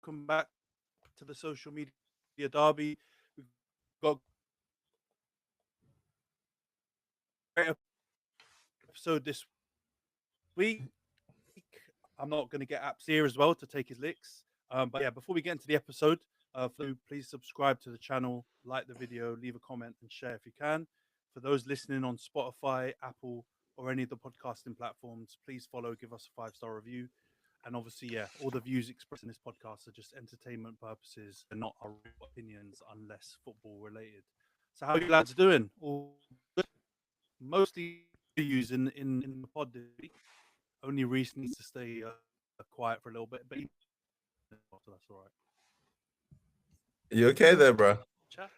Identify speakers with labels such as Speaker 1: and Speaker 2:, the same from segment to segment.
Speaker 1: welcome back to the social media derby. We've got a great episode this week. I'm not going to get Apps here as well to take his licks. But yeah, before we get into the episode, please subscribe to the channel, like the video, leave a comment, and share if you can. For those listening on Spotify, Apple, or any of the podcasting platforms, please follow, give us a 5-star review. And obviously, yeah, all the views expressed in this podcast are just entertainment purposes and not our real opinions unless football related. So how you lads doing? All good? Mostly views in the pod this week. Only Reese needs to stay quiet for a little bit, but that's all right.
Speaker 2: You okay there, bro?
Speaker 1: Chat.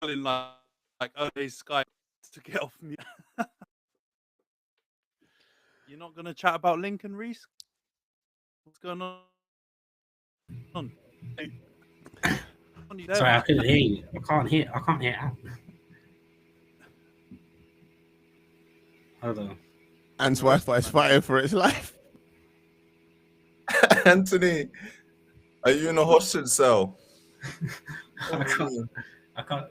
Speaker 1: like okay, Sky to get off me. You're not gonna chat about Lincoln, Reese? What's going on? Hey,
Speaker 3: Sorry, I couldn't hear you. I can't hear Al. Hold on.
Speaker 4: Ant's Wi-Fi is fighting for its life.
Speaker 2: Antony, are you in a hostage cell?
Speaker 3: I can't.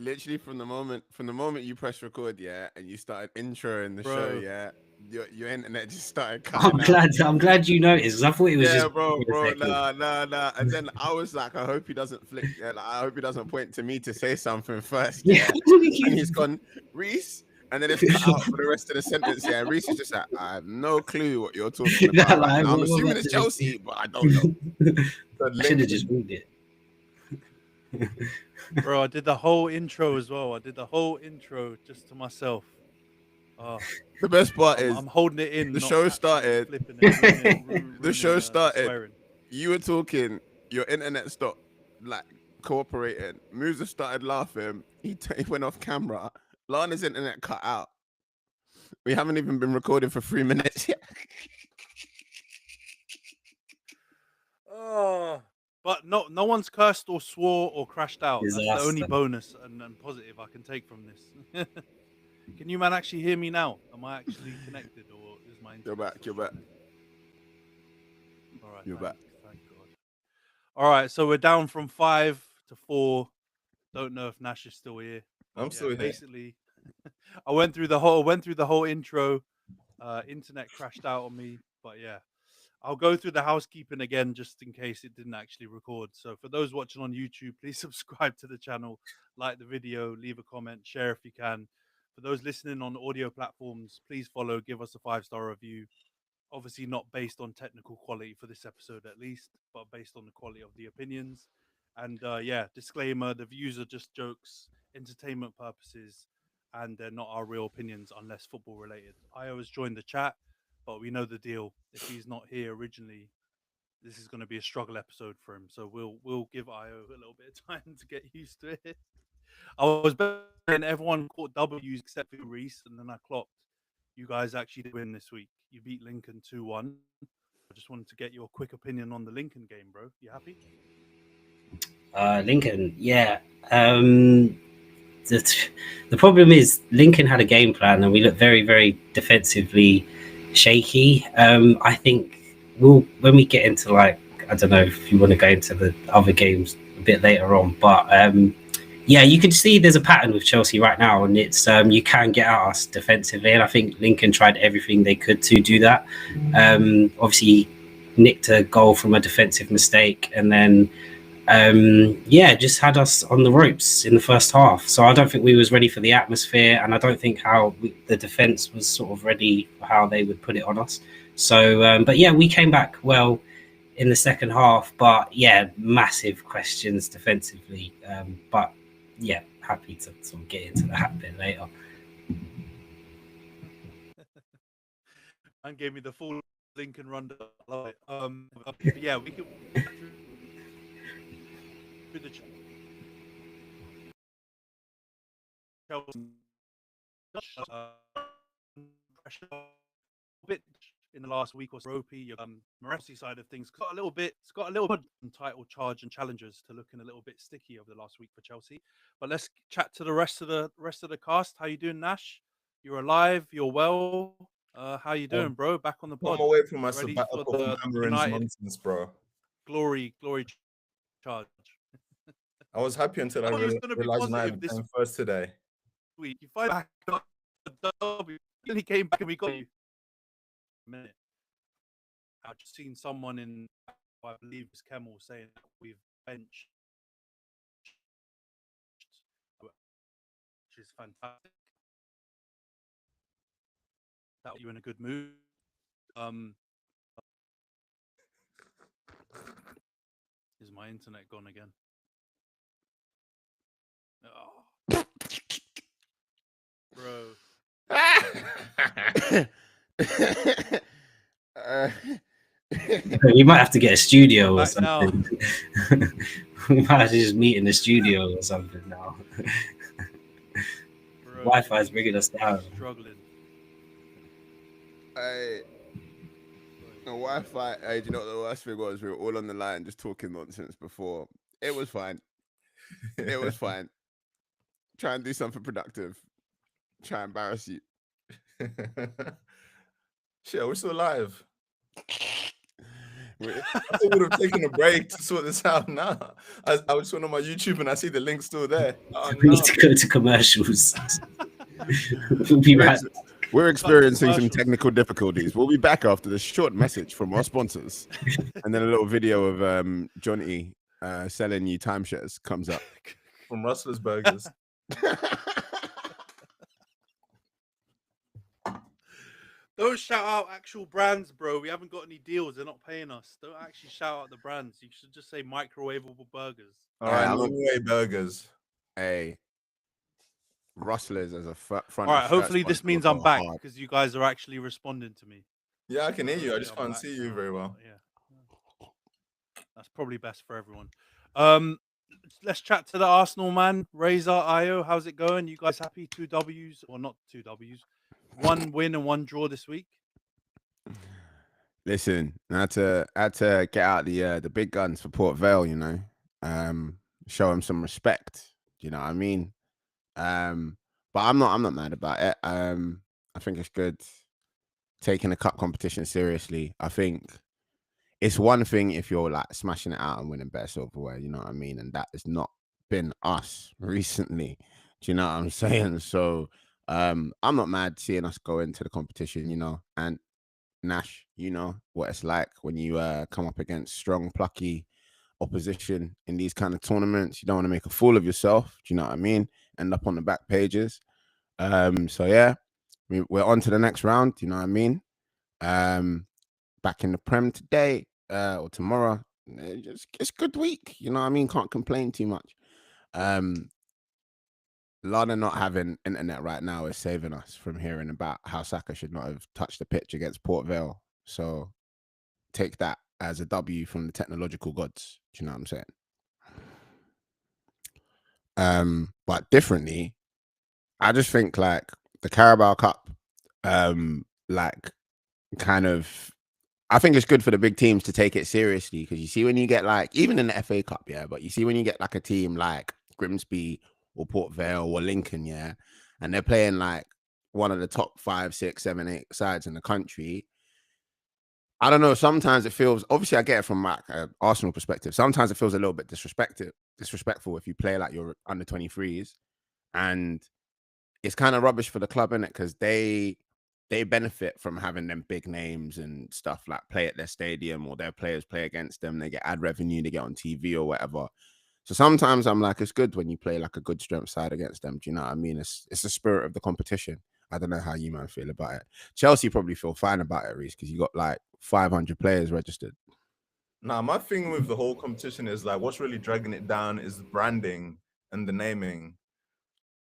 Speaker 4: Literally from the moment you press record, yeah, and you started introing the show, yeah, your internet just started cutting
Speaker 3: I'm glad you noticed. I thought it was just
Speaker 4: bro, nah. And then I was like, I hope he doesn't flick. Yeah, like, I hope he doesn't point to me to say something first. Yeah, and he's gone, Reese. And then it's cut out for the rest of the sentence. Yeah, Reese is just like, I have no clue what you're talking about. Right now. I'm assuming it's Chelsea, but I don't know.
Speaker 3: I should have just read it.
Speaker 1: Bro, I did the whole intro as well. I did the whole intro just to myself.
Speaker 4: The best part is
Speaker 1: I'm holding it in.
Speaker 4: The show started. The show started.
Speaker 1: Swearing.
Speaker 4: You were talking. Your internet stopped, like cooperating. Musa started laughing. He went off camera. Lana's internet cut out. We haven't even been recording for 3 minutes yet.
Speaker 1: But no one's cursed or swore or crashed out.
Speaker 3: Disaster.
Speaker 1: That's the only bonus and positive I can take from this. Can you man actually hear me now? Am I actually connected or is my internet?
Speaker 4: You're back.
Speaker 1: All right.
Speaker 4: You're back.
Speaker 1: Thank God. All right, so we're down from 5 to 4. Don't know if Nash is still here.
Speaker 2: I'm still here.
Speaker 1: Basically, I went through the whole intro. Internet crashed out on me, but yeah, I'll go through the housekeeping again just in case it didn't actually record. So for those watching on YouTube, please subscribe to the channel, like the video, leave a comment, share if you can. For those listening on audio platforms, please follow, give us a 5-star review. Obviously not based on technical quality for this episode at least, but based on the quality of the opinions. And yeah, disclaimer, the views are just jokes, entertainment purposes, and they're not our real opinions unless football related. I always join the chat, but we know the deal. If he's not here originally, this is going to be a struggle episode for him. So we'll give Io a little bit of time to get used to it. I was betting everyone caught W's except for Reese, and then I clocked. You guys actually did win this week. You beat Lincoln 2-1. I just wanted to get your quick opinion on the Lincoln game, bro. You happy?
Speaker 3: Lincoln, yeah. The problem is Lincoln had a game plan and we looked very, very defensively shaky. I think when we get into, like, I don't know if you want to go into the other games a bit later on, but yeah, you can see there's a pattern with Chelsea right now, and it's you can get at us defensively, and I think Lincoln tried everything they could to do that. Obviously nicked a goal from a defensive mistake, and then yeah, just had us on the ropes in the first half. So I don't think we was ready for the atmosphere, and I don't think the defense was sort of ready for how they would put it on us. So, but yeah, we came back well in the second half, but yeah, massive questions defensively. But yeah, happy to sort of get into that bit later.
Speaker 1: And gave me the full Lincoln rundown. Yeah, we could. The bit in the last week or so. Merseyside of things got a little bit. It's got a little bit title charge and challengers to looking a little bit sticky over the last week for Chelsea. But let's chat to the rest of the cast. How you doing, Nash? You're alive. You're well. How you doing, bro? Back on the pod.
Speaker 2: I'm away from my
Speaker 1: Ready
Speaker 2: sabbatical
Speaker 1: for
Speaker 2: from
Speaker 1: the
Speaker 2: hammering
Speaker 1: United
Speaker 2: nonsense, bro.
Speaker 1: glory charge.
Speaker 2: I was happy until I
Speaker 1: Oh, it's gonna be
Speaker 2: realized
Speaker 1: positive
Speaker 2: United
Speaker 1: this
Speaker 2: came first today.
Speaker 1: week. You find back up the derby. Then he came back and we got you. A minute. I've just seen someone in, I believe it's Khem, saying that we've benched, which is fantastic. That you in a good mood. Is my internet gone again? Oh. Bro.
Speaker 3: We might have to get a studio or
Speaker 1: Back now.
Speaker 3: something. We might have to just meet in the studio or something now.
Speaker 1: Bro,
Speaker 3: Wi-Fi is bringing us down.
Speaker 1: Struggling.
Speaker 4: The Wi-Fi. Do you know what the worst thing was? We were all on the line just talking nonsense before. It was fine. It was fine. Try and do something productive. Try and embarrass you.
Speaker 2: Shit, we're still live. I thought we would have taken a break to sort this out now. I was on my YouTube and I see the link still there. Oh,
Speaker 3: We
Speaker 2: no.
Speaker 3: need to go to commercials. We'll be right.
Speaker 4: We're experiencing some technical difficulties. We'll be back after this short message from our sponsors. And then a little video of Jonty selling you timeshares comes up.
Speaker 2: From Rustler's Burgers.
Speaker 1: Don't shout out actual brands, bro. We haven't got any deals. They're not paying us. Don't actually shout out the brands. You should just say microwavable burgers.
Speaker 2: All right,
Speaker 4: I'm
Speaker 2: anyway, burgers.
Speaker 4: Hey, Rustlers as a front.
Speaker 1: All right, hopefully this means I'm back
Speaker 4: hard.
Speaker 1: because you guys are actually responding to me.
Speaker 2: Yeah, I can hear you. I
Speaker 1: Hopefully
Speaker 2: just
Speaker 1: I'm
Speaker 2: can't
Speaker 1: back
Speaker 2: see you
Speaker 1: now.
Speaker 2: very well.
Speaker 1: Yeah. That's probably best for everyone. Let's chat to the Arsenal man, Razor, Io. How's it going? You guys happy? 2 W's, or not 2 W's? 1 win and 1 draw this week.
Speaker 4: Listen, I had to get out the big guns for Port Vale, you know. Show them some respect. Do you know what I mean? But I'm not mad about it. I think it's good taking the cup competition seriously. I think it's one thing if you're like smashing it out and winning better silverware, you know what I mean? And that has not been us recently. Do you know what I'm saying? So I'm not mad seeing us go into the competition, you know, and Nash, you know what it's like when you come up against strong, plucky opposition in these kind of tournaments. You don't want to make a fool of yourself. Do you know what I mean? End up on the back pages. So yeah, we're on to the next round. Do you know what I mean? Back in the Prem today or tomorrow. It's a good week. You know what I mean? Can't complain too much. Lana not having internet right now is saving us from hearing about how Saka should not have touched the pitch against Port Vale. So take that as a W from the technological gods. Do you know what I'm saying? But differently, I just think like the Carabao Cup, like kind of, I think it's good for the big teams to take it seriously because you see when you get like, even in the FA Cup, yeah, but you see when you get like a team like Grimsby or Port Vale or Lincoln, yeah, and they're playing like one of the top 5, 6, 7, 8 sides in the country. I don't know. Sometimes it feels, obviously I get it from my Arsenal perspective. Sometimes it feels a little bit disrespectful if you play like your under 23s, and it's kind of rubbish for the club, innit? Because they benefit from having them big names and stuff like play at their stadium or their players play against them. They get ad revenue, they get on TV or whatever. So sometimes I'm like, it's good when you play like a good strength side against them. Do you know what I mean? It's the spirit of the competition. I don't know how you man feel about it. Chelsea probably feel fine about it, Reece, because you got like 500 players registered.
Speaker 2: Nah, my thing with the whole competition is like what's really dragging it down is the branding and the naming.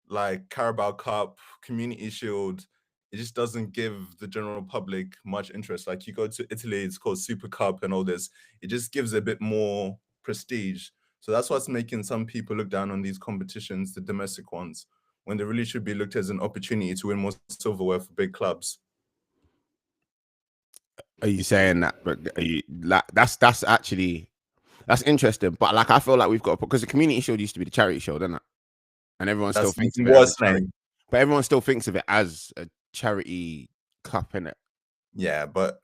Speaker 2: Like Carabao Cup, Community Shield, it just doesn't give the general public much interest. Like you go to Italy, it's called Super Cup and all this. It just gives a bit more prestige. So that's what's making some people look down on these competitions, the domestic ones, when they really should be looked as an opportunity to win more silverware for big clubs.
Speaker 4: Are you saying that? But are you like that's interesting. But like I feel like we've got because the Community Shield used to be the charity shield, didn't it? And everyone still thinks of it as a charity. But everyone still thinks of it as a charity cup, innit?
Speaker 2: Yeah, but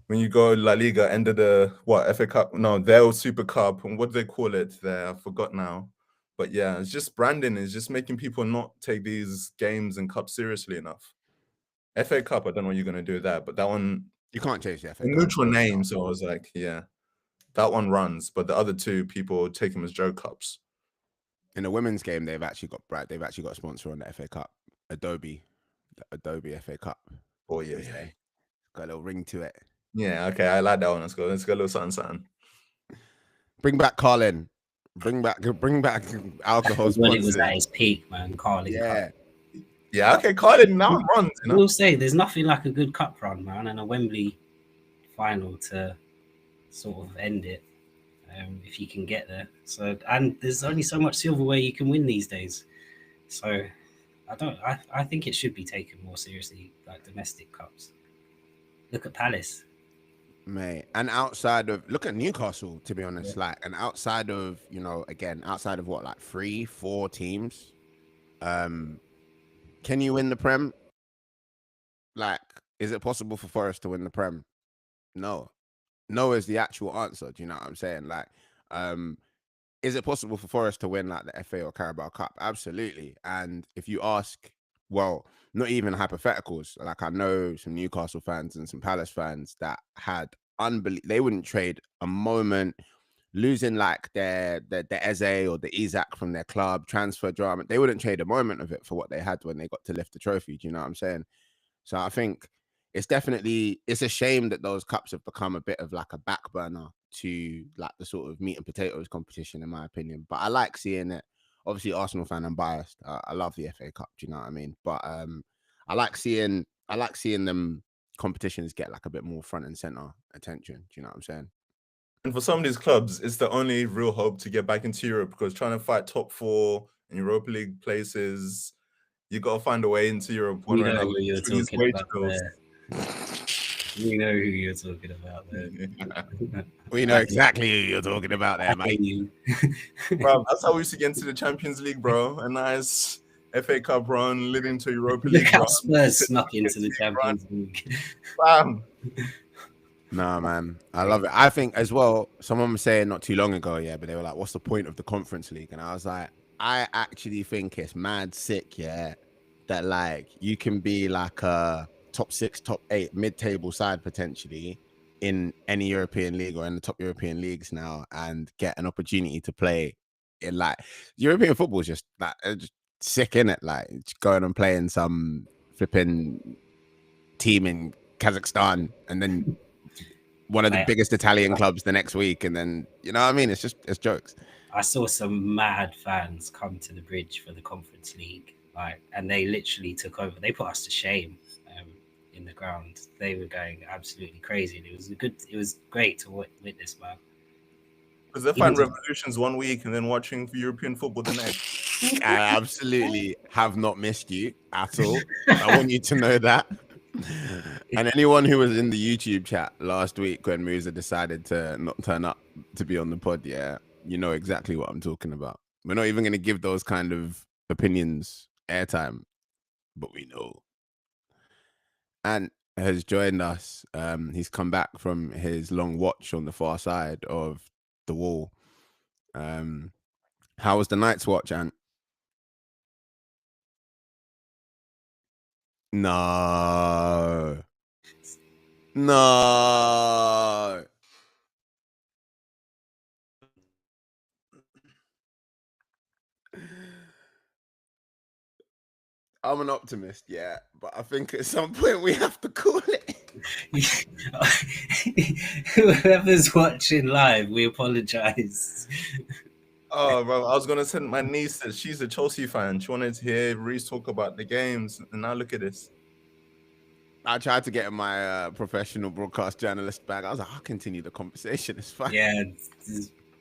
Speaker 2: when you go La Liga, end of the FA Cup? No, their Super Cup, and what do they call it there? I forgot now. But yeah, it's just branding. It's just making people not take these games and cups seriously enough. FA Cup, I don't know what you're gonna do with that, but that one,
Speaker 4: You can't change the FA
Speaker 2: a
Speaker 4: Cup.
Speaker 2: neutral name. So I was like, yeah, that one runs. But the other two, people take them as joke cups.
Speaker 4: In the women's game, they've actually got a sponsor on the FA Cup. Adobe FA Cup.
Speaker 2: Oh yeah,
Speaker 4: Got a little ring to it.
Speaker 2: yeah. Okay, I like that one. Let's go a little something.
Speaker 4: Bring back Carlin. Bring back alcohol
Speaker 3: When it was
Speaker 4: sponsors.
Speaker 3: at its peak, man, Carling.
Speaker 4: Yeah.
Speaker 2: Yeah, okay, Carlin now runs. You know?
Speaker 3: We'll say there's nothing like a good cup run, man, and a Wembley final to sort of end it, if you can get there. So, and there's only so much silverware you can win these days. So, I think it should be taken more seriously, like domestic cups. Look at Palace.
Speaker 4: Mate, and look at Newcastle, to be honest, and outside of what, like 3-4 teams, can you win the Prem? Like, is it possible for Forest to win the Prem? No is the actual answer. Do you know what I'm saying? Like, is it possible for Forest to win like the FA or Carabao Cup? Absolutely. And if you ask, well, not even hypotheticals, like I know some Newcastle fans and some Palace fans that had they wouldn't trade a moment, losing like the Eze or the Isaac from their club, transfer drama. They wouldn't trade a moment of it for what they had when they got to lift the trophy. Do you know what I'm saying? So I think it's a shame that those cups have become a bit of like a back burner to like the sort of meat and potatoes competition, in my opinion. But I like seeing it. Obviously, Arsenal fan, I'm biased. I love the FA Cup. Do you know what I mean? But I like seeing them competitions get like a bit more front and center attention. Do you know what I'm saying?
Speaker 2: And for some of these clubs, it's the only real hope to get back into Europe, because trying to fight top 4 in Europa League places, you got to find a way into Europe.
Speaker 3: You know who you're talking about there. You know who you're talking about there.
Speaker 4: We know exactly who you're talking about there, mate.
Speaker 2: Bro, that's how we used to get into the Champions League, bro. A nice FA Cup run, leading to Europa League.
Speaker 3: Look how Spurs snuck into the Champions League.
Speaker 2: Bam.
Speaker 4: Nah, man, I love it. I think as well, someone was saying not too long ago, but they were like, what's the point of the Conference League? And I was like, I actually think it's mad sick, that like you can be like a top 6, top 8 mid-table side potentially in any European league or in the top European leagues now, and get an opportunity to play in like European football is just like just sick, innit? Like just going and playing some flipping team in Kazakhstan and then one of the biggest Italian clubs the next week, and then you know what I mean? It's jokes.
Speaker 3: I saw some mad fans come to the bridge for the Conference League, and they literally took over. They put us to shame in the ground. They were going absolutely crazy, and it was great to witness, man.
Speaker 2: Because they find revolutions one week and then watching European football the next.
Speaker 4: I absolutely have not missed you at all. I want you to know that. And anyone who was in the YouTube chat last week when Musa decided to not turn up to be on the pod, you know exactly what I'm talking about. We're not even going to give those kind of opinions airtime, but we know. And has joined us. He's come back from his long watch on the far side of the wall. How was the night's watch, Ant? No. I'm an optimist, but I think at some point we have to call it.
Speaker 3: Whoever's watching live, we apologize.
Speaker 2: Oh, bro, I was going to send my niece, she's a Chelsea fan. She wanted to hear Reece talk about the games, and now look at this.
Speaker 4: I tried to get my professional broadcast journalist back. I was like, I'll continue the conversation. It's fine.
Speaker 3: Yeah,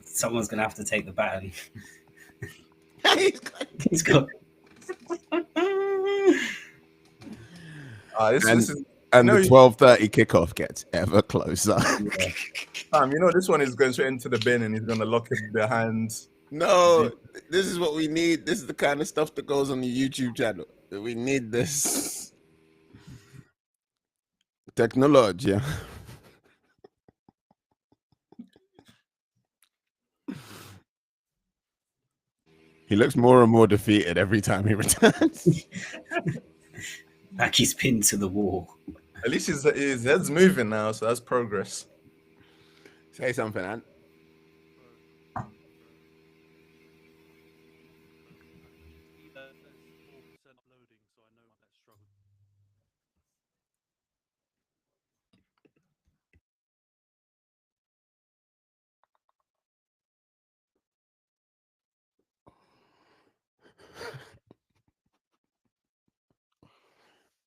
Speaker 3: someone's going to have to take the baton.
Speaker 4: He's got...
Speaker 2: This is...
Speaker 4: And the 12:30 kickoff gets ever closer.
Speaker 2: You know, this one is going straight into the bin, and he's going to lock it behind.
Speaker 4: No, this is what we need. This is the kind of stuff that goes on the YouTube channel. We need this technology. He looks more and more defeated every time he returns.
Speaker 3: Like he's pinned to the wall.
Speaker 2: At least his head's moving now, so that's progress.
Speaker 4: Say something, Ant.
Speaker 1: Uploading, so I know that struggle.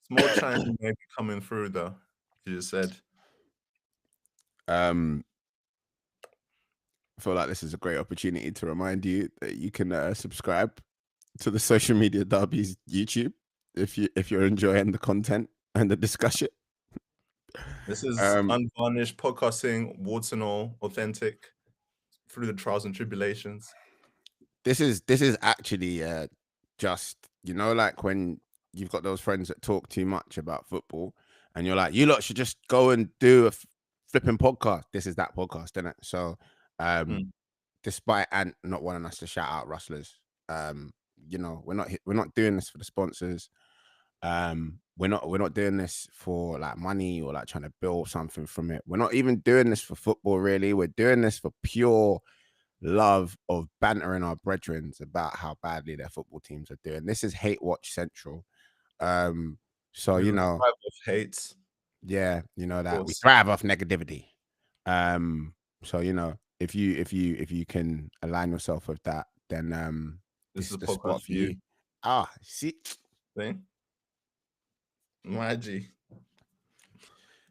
Speaker 2: Small change maybe coming through though. You just said.
Speaker 4: I feel like this is a great opportunity to remind you that you can subscribe to the Social Media Derbies YouTube if you're enjoying the content and the discussion.
Speaker 2: This is unvarnished podcasting, warts and all, authentic, through the trials and tribulations.
Speaker 4: This is actually just, you know, like when you've got those friends that talk too much about football and you're like, you lot should just go and do a flipping podcast. This is that podcast, isn't it? So despite Ant not wanting us to shout out Rustlers, you know, we're not doing this for the sponsors. We're not doing this for like money or like trying to build something from it. We're not even doing this for football, really. We're doing this for pure love of bantering our brethren about how badly their football teams are doing. This is Hate Watch Central. So you know,
Speaker 2: hates.
Speaker 4: Yeah, you know that we thrive off negativity. So you know, if you can align yourself with that, then
Speaker 2: this is
Speaker 4: the
Speaker 2: the
Speaker 4: spot
Speaker 2: for you.
Speaker 4: See,
Speaker 2: thing. My G.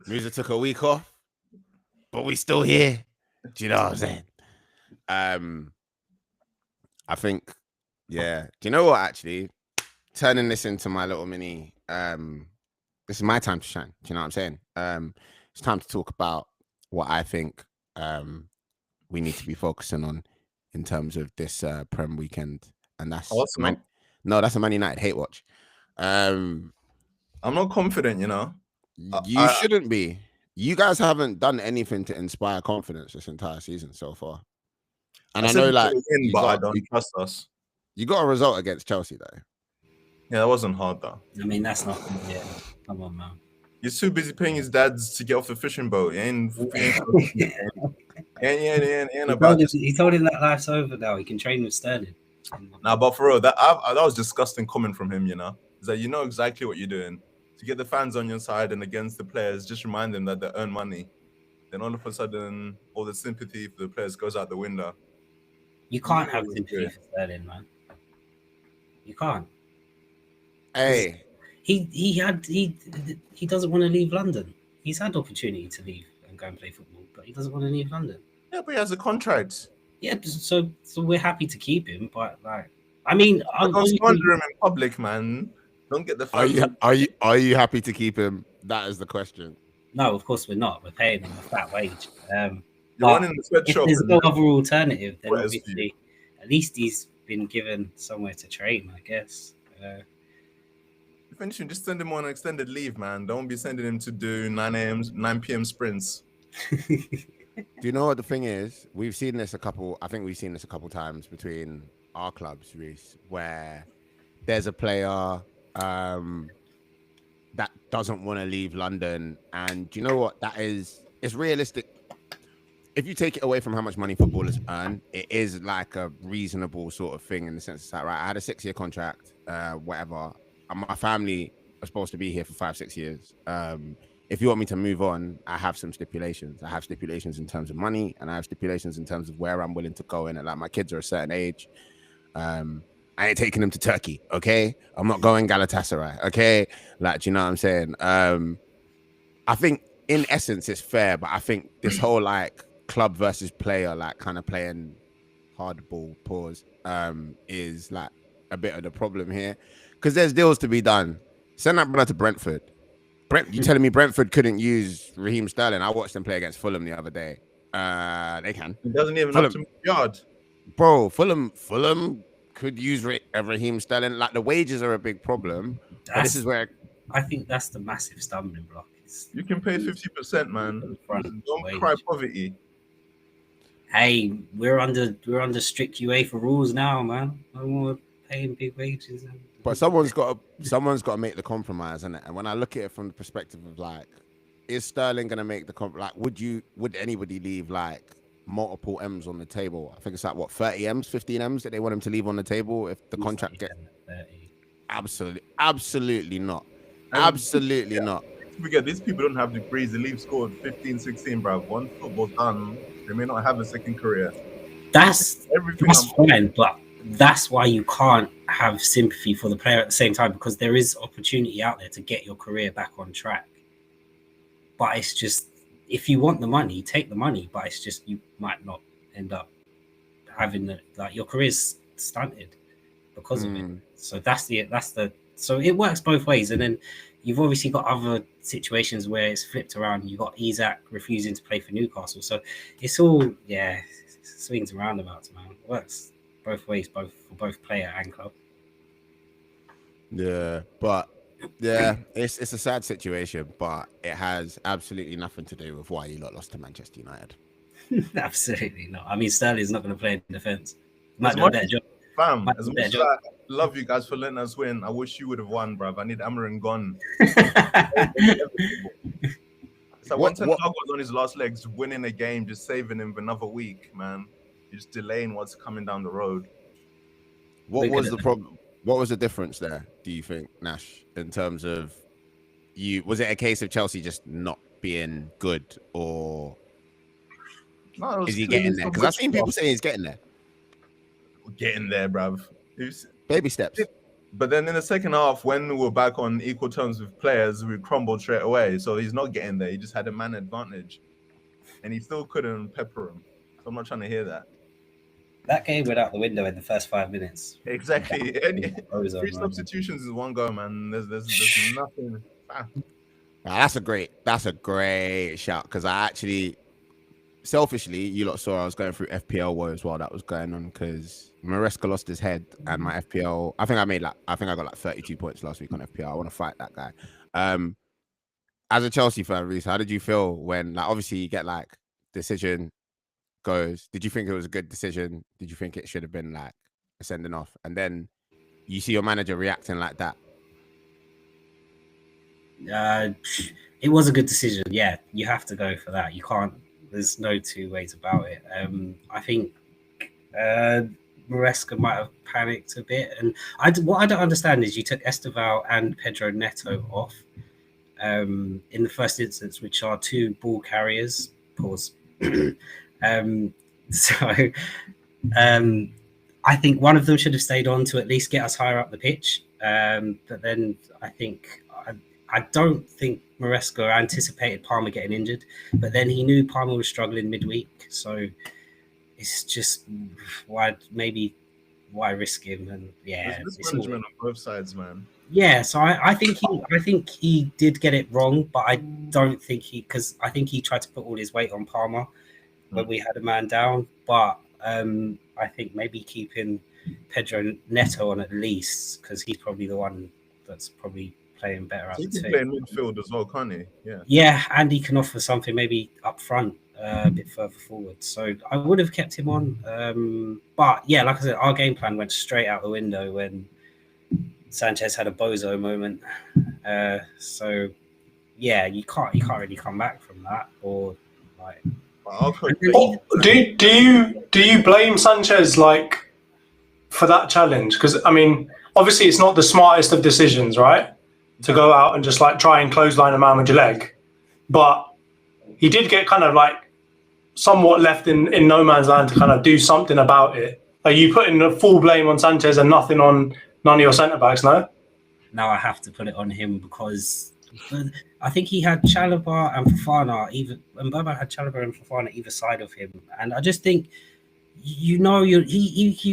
Speaker 4: Razor took a week off, but we still here. Do you know what I'm saying? I think, yeah. Do you know what? Actually, turning this into my little mini. This is my time to shine. Do you know what I'm saying? It's time to talk about what I think we need to be focusing on in terms of this Prem weekend, and that's that's a Man United hate watch.
Speaker 2: I'm not confident, you know.
Speaker 4: You shouldn't be. You guys haven't done anything to inspire confidence this entire season so far. And I know, like,
Speaker 2: but I don't trust us.
Speaker 4: You got a result against Chelsea, though.
Speaker 2: Yeah, that wasn't hard, though.
Speaker 3: I mean, that's not. Yeah, come on, man.
Speaker 2: He's too busy paying his dads to get off the fishing boat. He ain't
Speaker 3: he told him that life's over now. He can train with Sterling.
Speaker 2: Nah, but for real, that was disgusting comment from him, you know. Is that you know exactly what you're doing. To get the fans on your side and against the players, just remind them that they earn money. Then all of a sudden, all the sympathy for the players goes out the window.
Speaker 3: You can't have sympathy for Sterling, man. You can't.
Speaker 4: Hey,
Speaker 3: he doesn't want to leave London. He's had opportunity to leave and go and play football, but he doesn't want to leave London.
Speaker 2: Yeah, but he has a contract.
Speaker 3: Yeah, so we're happy to keep him, but like, I mean,
Speaker 2: don't slander him in public, man. Don't get the fans.
Speaker 4: Are you happy to keep him? That is the question.
Speaker 3: No, of course we're not. We're paying him a fat wage.
Speaker 2: You're running the sweatshop.
Speaker 3: If there's no other alternative, then obviously, at least he's been given somewhere to train, I guess.
Speaker 2: If anything, just send him on an extended leave, man. Don't be sending him to do 9 p.m. sprints.
Speaker 4: Do you know what the thing is? We've seen this a couple times between our clubs, Reese, where there's a player that doesn't want to leave London, and do you know what? It's realistic. If you take it away from how much money footballers earn, it is like a reasonable sort of thing in the sense that, right, I had a 6-year contract, whatever. And my family are supposed to be here for 5-6 years. If you want me to move on, I have some stipulations. I have stipulations in terms of money, and I have stipulations in terms of where I'm willing to go in. And like, my kids are a certain age. I ain't taking them to Turkey, okay? I'm not going Galatasaray, okay? Like, do you know what I'm saying? I think in essence it's fair, but I think this whole like club versus player, like kind of playing hardball pause, is like a bit of the problem here. Because there's deals to be done. Send that brother to Brentford. You telling me Brentford couldn't use Raheem Sterling? I watched them play against Fulham the other day. They can.
Speaker 2: He doesn't even have to move yard.
Speaker 4: Bro, Fulham could use Raheem Sterling. Like the wages are a big problem, but this is where
Speaker 3: I think that's the massive stumbling block.
Speaker 2: You can pay 50%, man. Don't cry poverty.
Speaker 3: Hey, we're under strict UEFA rules now, man. No more paying big wages.
Speaker 4: But someone's got to make the compromise, and when I look at it from the perspective of like, is Sterling gonna make the like? Would anybody leave like multiple M's on the table? I think it's like what 30 M's, 15 M's that they want him to leave on the table if the contract gets. Absolutely not. Absolutely not.
Speaker 2: Forget these people don't have degrees. They leave school at 15, 16, bro. Once football's done, they may not have a second career.
Speaker 3: That's fine, but that's why you can't have sympathy for the player at the same time, because there is opportunity out there to get your career back on track. But it's just, if you want the money, take the money. But it's just, you might not end up having your career's stunted because of it. So so it works both ways. And then you've obviously got other situations where it's flipped around. You've got Isak refusing to play for Newcastle. So it's all, swings and roundabouts, man. It works both ways, for both player and club.
Speaker 4: Yeah, but it's a sad situation, but it has absolutely nothing to do with why you lot lost to Manchester United.
Speaker 3: Absolutely not. I mean, Sterling's not going to play in defence. Might do a better job.
Speaker 2: Fam, as much as I love you guys for letting us win, I wish you would have won, bruv. I need Amarin gone. So once Ten Hag was on his last legs, winning a game, just saving him for another week, man. You're just delaying what's coming down the road.
Speaker 4: What was the problem? What was the difference there, do you think, Nash, in terms of was it a case of Chelsea just not being good, or is he getting there? Because I've seen people saying he's getting there.
Speaker 2: Getting there, bruv.
Speaker 4: Baby steps.
Speaker 2: But then in the second half, when we were back on equal terms with players, we crumbled straight away. So he's not getting there. He just had a man advantage. And he still couldn't pepper him. So I'm not trying to hear that.
Speaker 3: That game went out the window in the first 5 minutes.
Speaker 2: Exactly. 3 substitutions is one go, man. There's nothing.
Speaker 4: That's a great shout, because I actually, selfishly, you lot saw I was going through FPL woes while that was going on, because Maresca lost his head, and my FPL, I think I got like 32 points last week on FPL. I want to fight that guy. As a Chelsea fan, Reece, how did you feel when, like, obviously you get like decision goes? Did you think it was a good decision? Did you think it should have been like a sending off? And then you see your manager reacting like that.
Speaker 3: It was a good decision. Yeah, you have to go for that. You can't. There's no two ways about it. I think Maresca might have panicked a bit, and what I don't understand is you took Esteval and Pedro Neto off in the first instance, which are 2 ball carriers. Pause. I think one of them should have stayed on to at least get us higher up the pitch. But then I don't think Maresca anticipated Palmer getting injured, but then he knew Palmer was struggling midweek. So it's just why risk him? And
Speaker 2: it's mismanagement on both sides, man.
Speaker 3: Yeah, so I think he did get it wrong, but I don't think because I think he tried to put all his weight on Palmer when we had a man down. But I think maybe keeping Pedro Neto on at least, because he's probably the one that's probably playing better out
Speaker 2: He
Speaker 3: the
Speaker 2: can
Speaker 3: two.
Speaker 2: play in midfield as well, can't he?
Speaker 3: Yeah, and he can offer something maybe up front, a bit further forward. So I would have kept him on. But yeah, like I said, our game plan went straight out the window when Sanchez had a bozo moment. So yeah, you can't really come back from that. Or like,
Speaker 5: do you blame Sanchez like for that challenge? Because I mean, obviously it's not the smartest of decisions, right? To go out and just like try and clothesline a man with your leg, but he did get kind of like somewhat left in no man's land to kind of do something about it. Are you putting the full blame on Sanchez and nothing on none of your centre backs? No.
Speaker 3: Now I have to put it on him because I think he had Chalobah and Fofana and Boba had Chalobah and Fofana either side of him, and I just think he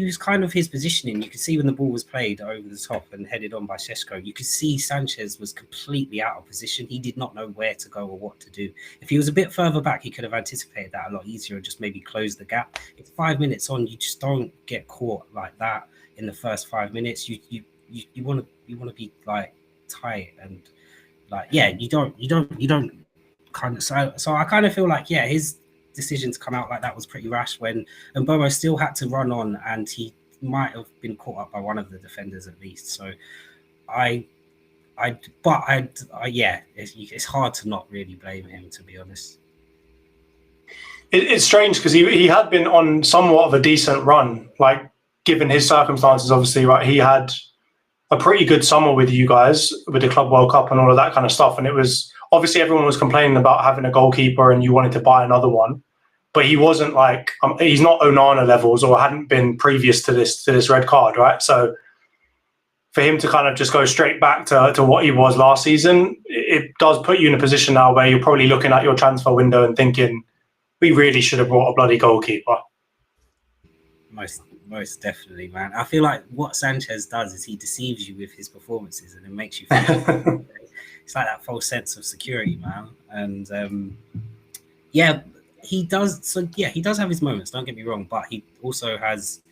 Speaker 3: was kind of his positioning. You could see when the ball was played over the top and headed on by Šeško, you could see Sanchez was completely out of position. He did not know where to go or what to do. If he was a bit further back, he could have anticipated that a lot easier and just maybe closed the gap. It's 5 minutes on, you just don't get caught like that. in the first 5 minutes. You want to be like tight and like you don't kind of so I kind of feel like his decision to come out like that was pretty rash when Mbomo still had to run on and he might have been caught up by one of the defenders at least. So it's hard to not really blame him, to be honest.
Speaker 5: It's strange because he had been on somewhat of a decent run, like given his circumstances, obviously, right? He had a pretty good summer with you guys with the Club World Cup and all of that kind of stuff. And it was obviously everyone was complaining about having a goalkeeper and you wanted to buy another one, but he wasn't like, he's not Onana levels or hadn't been previous to this red card, right? So for him to kind of just go straight back to what he was last season, it does put you in a position now where you're probably looking at your transfer window and thinking, we really should have brought a bloody goalkeeper.
Speaker 3: Most definitely, man. I feel like what Sanchez does is he deceives you with his performances and it makes you feel it's like that false sense of security, man. And he does. So he does have his moments. Don't get me wrong, but he also has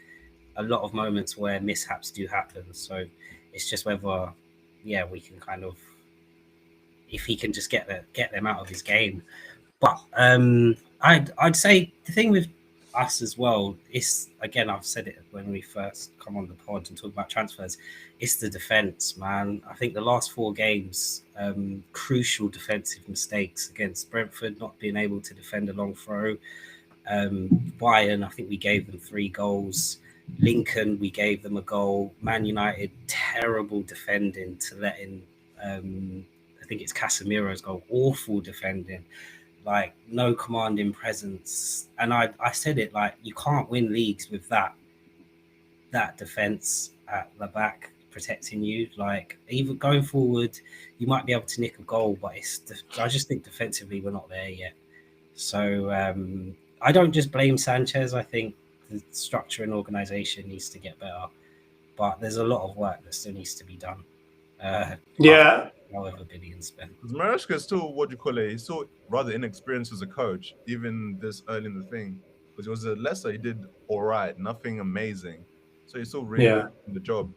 Speaker 3: a lot of moments where mishaps do happen. So it's just whether, we can kind of, if he can just get them out of his game. But I'd say the thing with us as well is, again, I've said it when we first come on the pod and talk about transfers, it's the defense, man. I think the last 4 games, crucial defensive mistakes against Brentford, not being able to defend a long throw. Bayern, I think we gave them 3 goals. Lincoln, we gave them a goal. Man United, terrible defending to let in, I think it's Casemiro's goal, awful defending. Like no commanding presence, and I said it, like you can't win leagues with that defense at the back protecting you. Like even going forward, you might be able to nick a goal, but I just think defensively we're not there yet. So I don't just blame Sanchez. I think the structure and organisation needs to get better, but there's a lot of work that still needs to be done. However billion spent.
Speaker 2: Maresca is still, he's still rather inexperienced as a coach, even this early in the thing. Because it was at Leicester, he did all right, nothing amazing. So he's still really good in the job.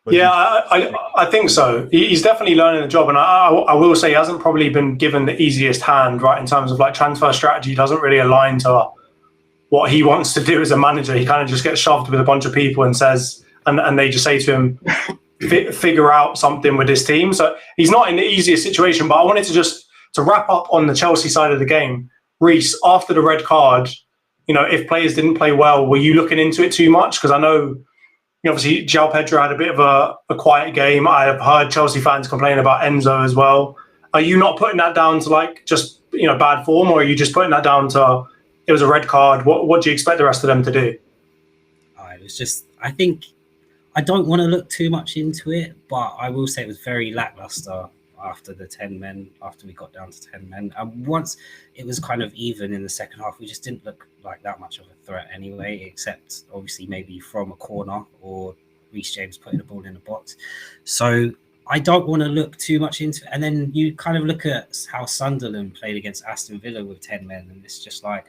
Speaker 2: But
Speaker 5: I think so. He's definitely learning the job. And I will say he hasn't probably been given the easiest hand, right, in terms of like transfer strategy. He doesn't really align to what he wants to do as a manager. He kind of just gets shoved with a bunch of people and says, and they just say to him, figure out something with his team. So he's not in the easiest situation, but I wanted to wrap up on the Chelsea side of the game. Reece, after the red card, if players didn't play well, were you looking into it too much? Because I know, obviously, João Pedro had a bit of a quiet game. I have heard Chelsea fans complain about Enzo as well. Are you not putting that down to like just, bad form, or are you just putting that down to it was a red card? What do you expect the rest of them to do?
Speaker 3: It was just, I think, I don't want to look too much into it, but I will say it was very lackluster after the 10 men, after we got down to 10 men. And once it was kind of even in the second half, we just didn't look like that much of a threat anyway, except obviously maybe from a corner or Reece James putting the ball in the box. So I don't want to look too much into it. And then you kind of look at how Sunderland played against Aston Villa with 10 men, and it's just like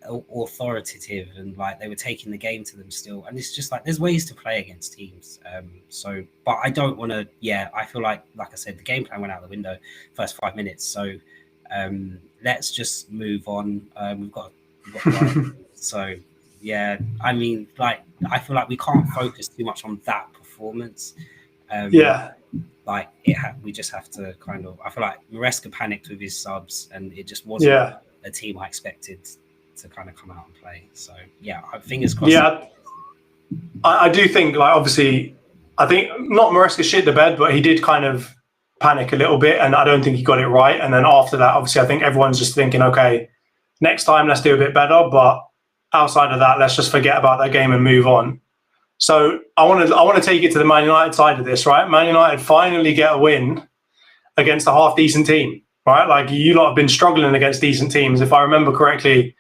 Speaker 3: authoritative, and like they were taking the game to them still, and it's just like there's ways to play against teams. But I don't want to. I feel like I said, the game plan went out the window first 5 minutes. So let's just move on. We've got so I mean, like I feel like we can't focus too much on that performance. We just have to kind of. I feel like Maresca panicked with his subs, and it just wasn't a team I expected to kind of come out and play. So fingers crossed.
Speaker 5: I do think, like, obviously, I think not Maresca shit the bed, but he did kind of panic a little bit, and I don't think he got it right. And then after that, obviously, I think everyone's just thinking, okay, next time let's do a bit better, but outside of that, let's just forget about that game and move on. So I want to take it to the Man United side of this, right? Man United finally get a win against a half decent team, right? Like, you lot have been struggling against decent teams. If I remember correctly,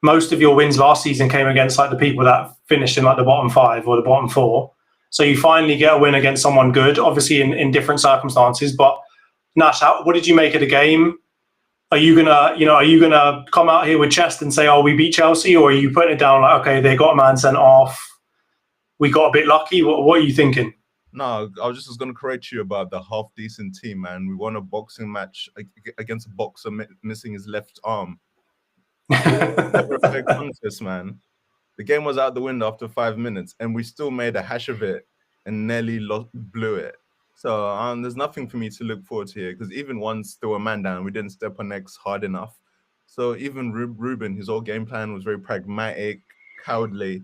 Speaker 5: most of your wins last season came against like the people that finished in like the bottom 5 or the bottom 4. So you finally get a win against someone good, obviously in different circumstances. But Nash, what did you make of the game? Are you gonna come out here with chest and say, "Oh, we beat Chelsea," or are you putting it down like, "Okay, they got a man sent off. we got a bit lucky? What are you thinking?
Speaker 2: No, I was just going to correct you about the half-decent team, man. We won a boxing match against a boxer missing his left arm. Never a fair contest, man. The game was out the window after 5 minutes, and we still made a hash of it and nearly blew it. So there's nothing for me to look forward to here, because even once there were man down, we didn't step on necks hard enough. So even Ruben, his whole game plan was very pragmatic, cowardly.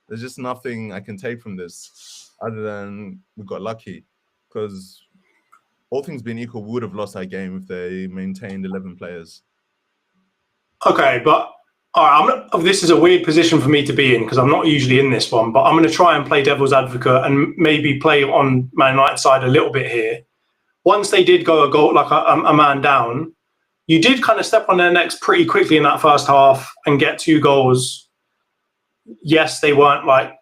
Speaker 2: There's just nothing I can take from this other than we got lucky, because all things being equal, we would have lost that game if they maintained 11 players.
Speaker 5: Okay, but all right, this is a weird position for me to be in because I'm not usually in this one, but I'm going to try and play devil's advocate and maybe play on Man United's side a little bit here. Once they did go a goal, like a man down, you did kind of step on their necks pretty quickly in that first half and get 2 goals. Yes, they weren't like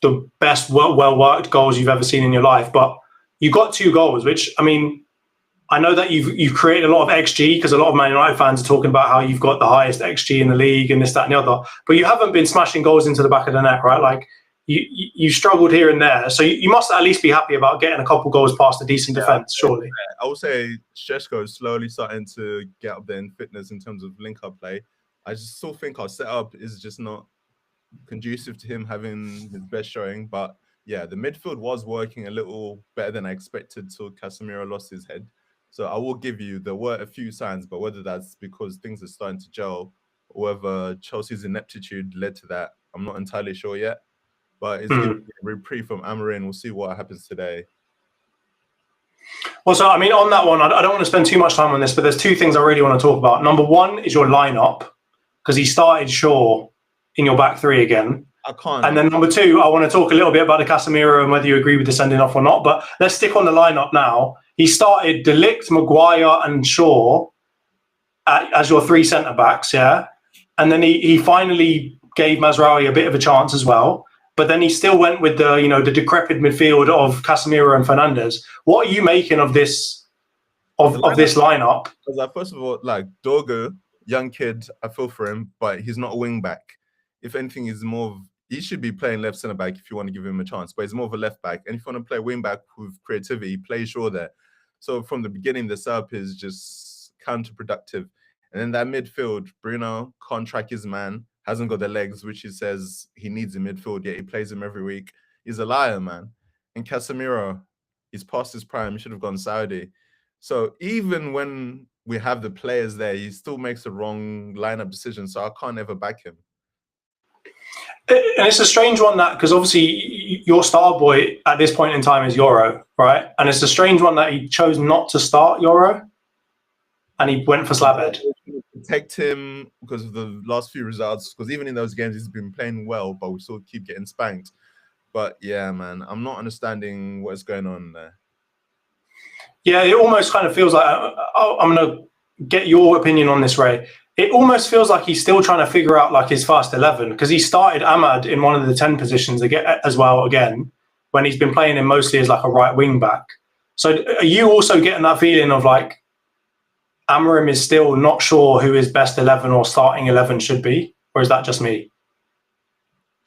Speaker 5: the best, well-worked goals you've ever seen in your life, but you got 2 goals, which, I mean, I know that you've created a lot of XG because a lot of Man United fans are talking about how you've got the highest XG in the league and this, that, and the other, but you haven't been smashing goals into the back of the net, right? Like you struggled here and there, so you must at least be happy about getting a couple goals past a decent defense, surely.
Speaker 2: I would say Šeško is slowly starting to get up there in fitness in terms of link-up play. I just still think our setup is just not conducive to him having his best showing, but yeah, the midfield was working a little better than I expected till Casemiro lost his head. So I will give you, there were a few signs, but whether that's because things are starting to gel or whether Chelsea's ineptitude led to that, I'm not entirely sure yet. But it's giving me a reprieve from Amorim. We'll see what happens today.
Speaker 5: Well, so, I mean, on that one, I don't want to spend too much time on this, but there's 2 things I really want to talk about. Number 1 is your lineup, because he started Shaw in your back 3 again.
Speaker 2: I can't.
Speaker 5: And then number 2, I want to talk a little bit about the Casemiro and whether you agree with the sending off or not. But let's stick on the lineup now. He started De Ligt, Maguire, and Shaw as your 3 centre backs, yeah. And then he finally gave Mazraoui a bit of a chance as well. But then he still went with the decrepit midfield of Casemiro and Fernandes. What are you making of this this lineup?
Speaker 2: Because first of all, like Dorgo, young kid, I feel for him, but he's not a wing back. If anything, he's more of, he should be playing left centre back if you want to give him a chance, but he's more of a left back. And if you want to play wing back with creativity, play Shaw there. So from the beginning, the setup is just counterproductive. And then that midfield, Bruno can't track his man, hasn't got the legs, which he says he needs in midfield, yet he plays him every week. He's a liar, man. And Casemiro, he's past his prime. He should have gone Saudi. So even when we have the players there, he still makes the wrong lineup decision. So I can't ever back him.
Speaker 5: And it's a strange one, that because obviously your star boy at this point in time is Euro, right? And it's a strange one that he chose not to start Euro and he went for Slabhead.
Speaker 2: Protect him because of the last few results, because even in those games he's been playing well, but we still keep getting spanked. But yeah, man, I'm not understanding what's going on there. Yeah,
Speaker 5: it almost kind of feels like I'm going to get your opinion on this, Ray. It almost feels like he's still trying to figure out like his first 11, because he started Ahmad in one of the 10 positions again, when he's been playing him mostly as like a right wing back. So are you also getting that feeling of like Amorim is still not sure who his best 11 or starting 11 should be? Or is that just me?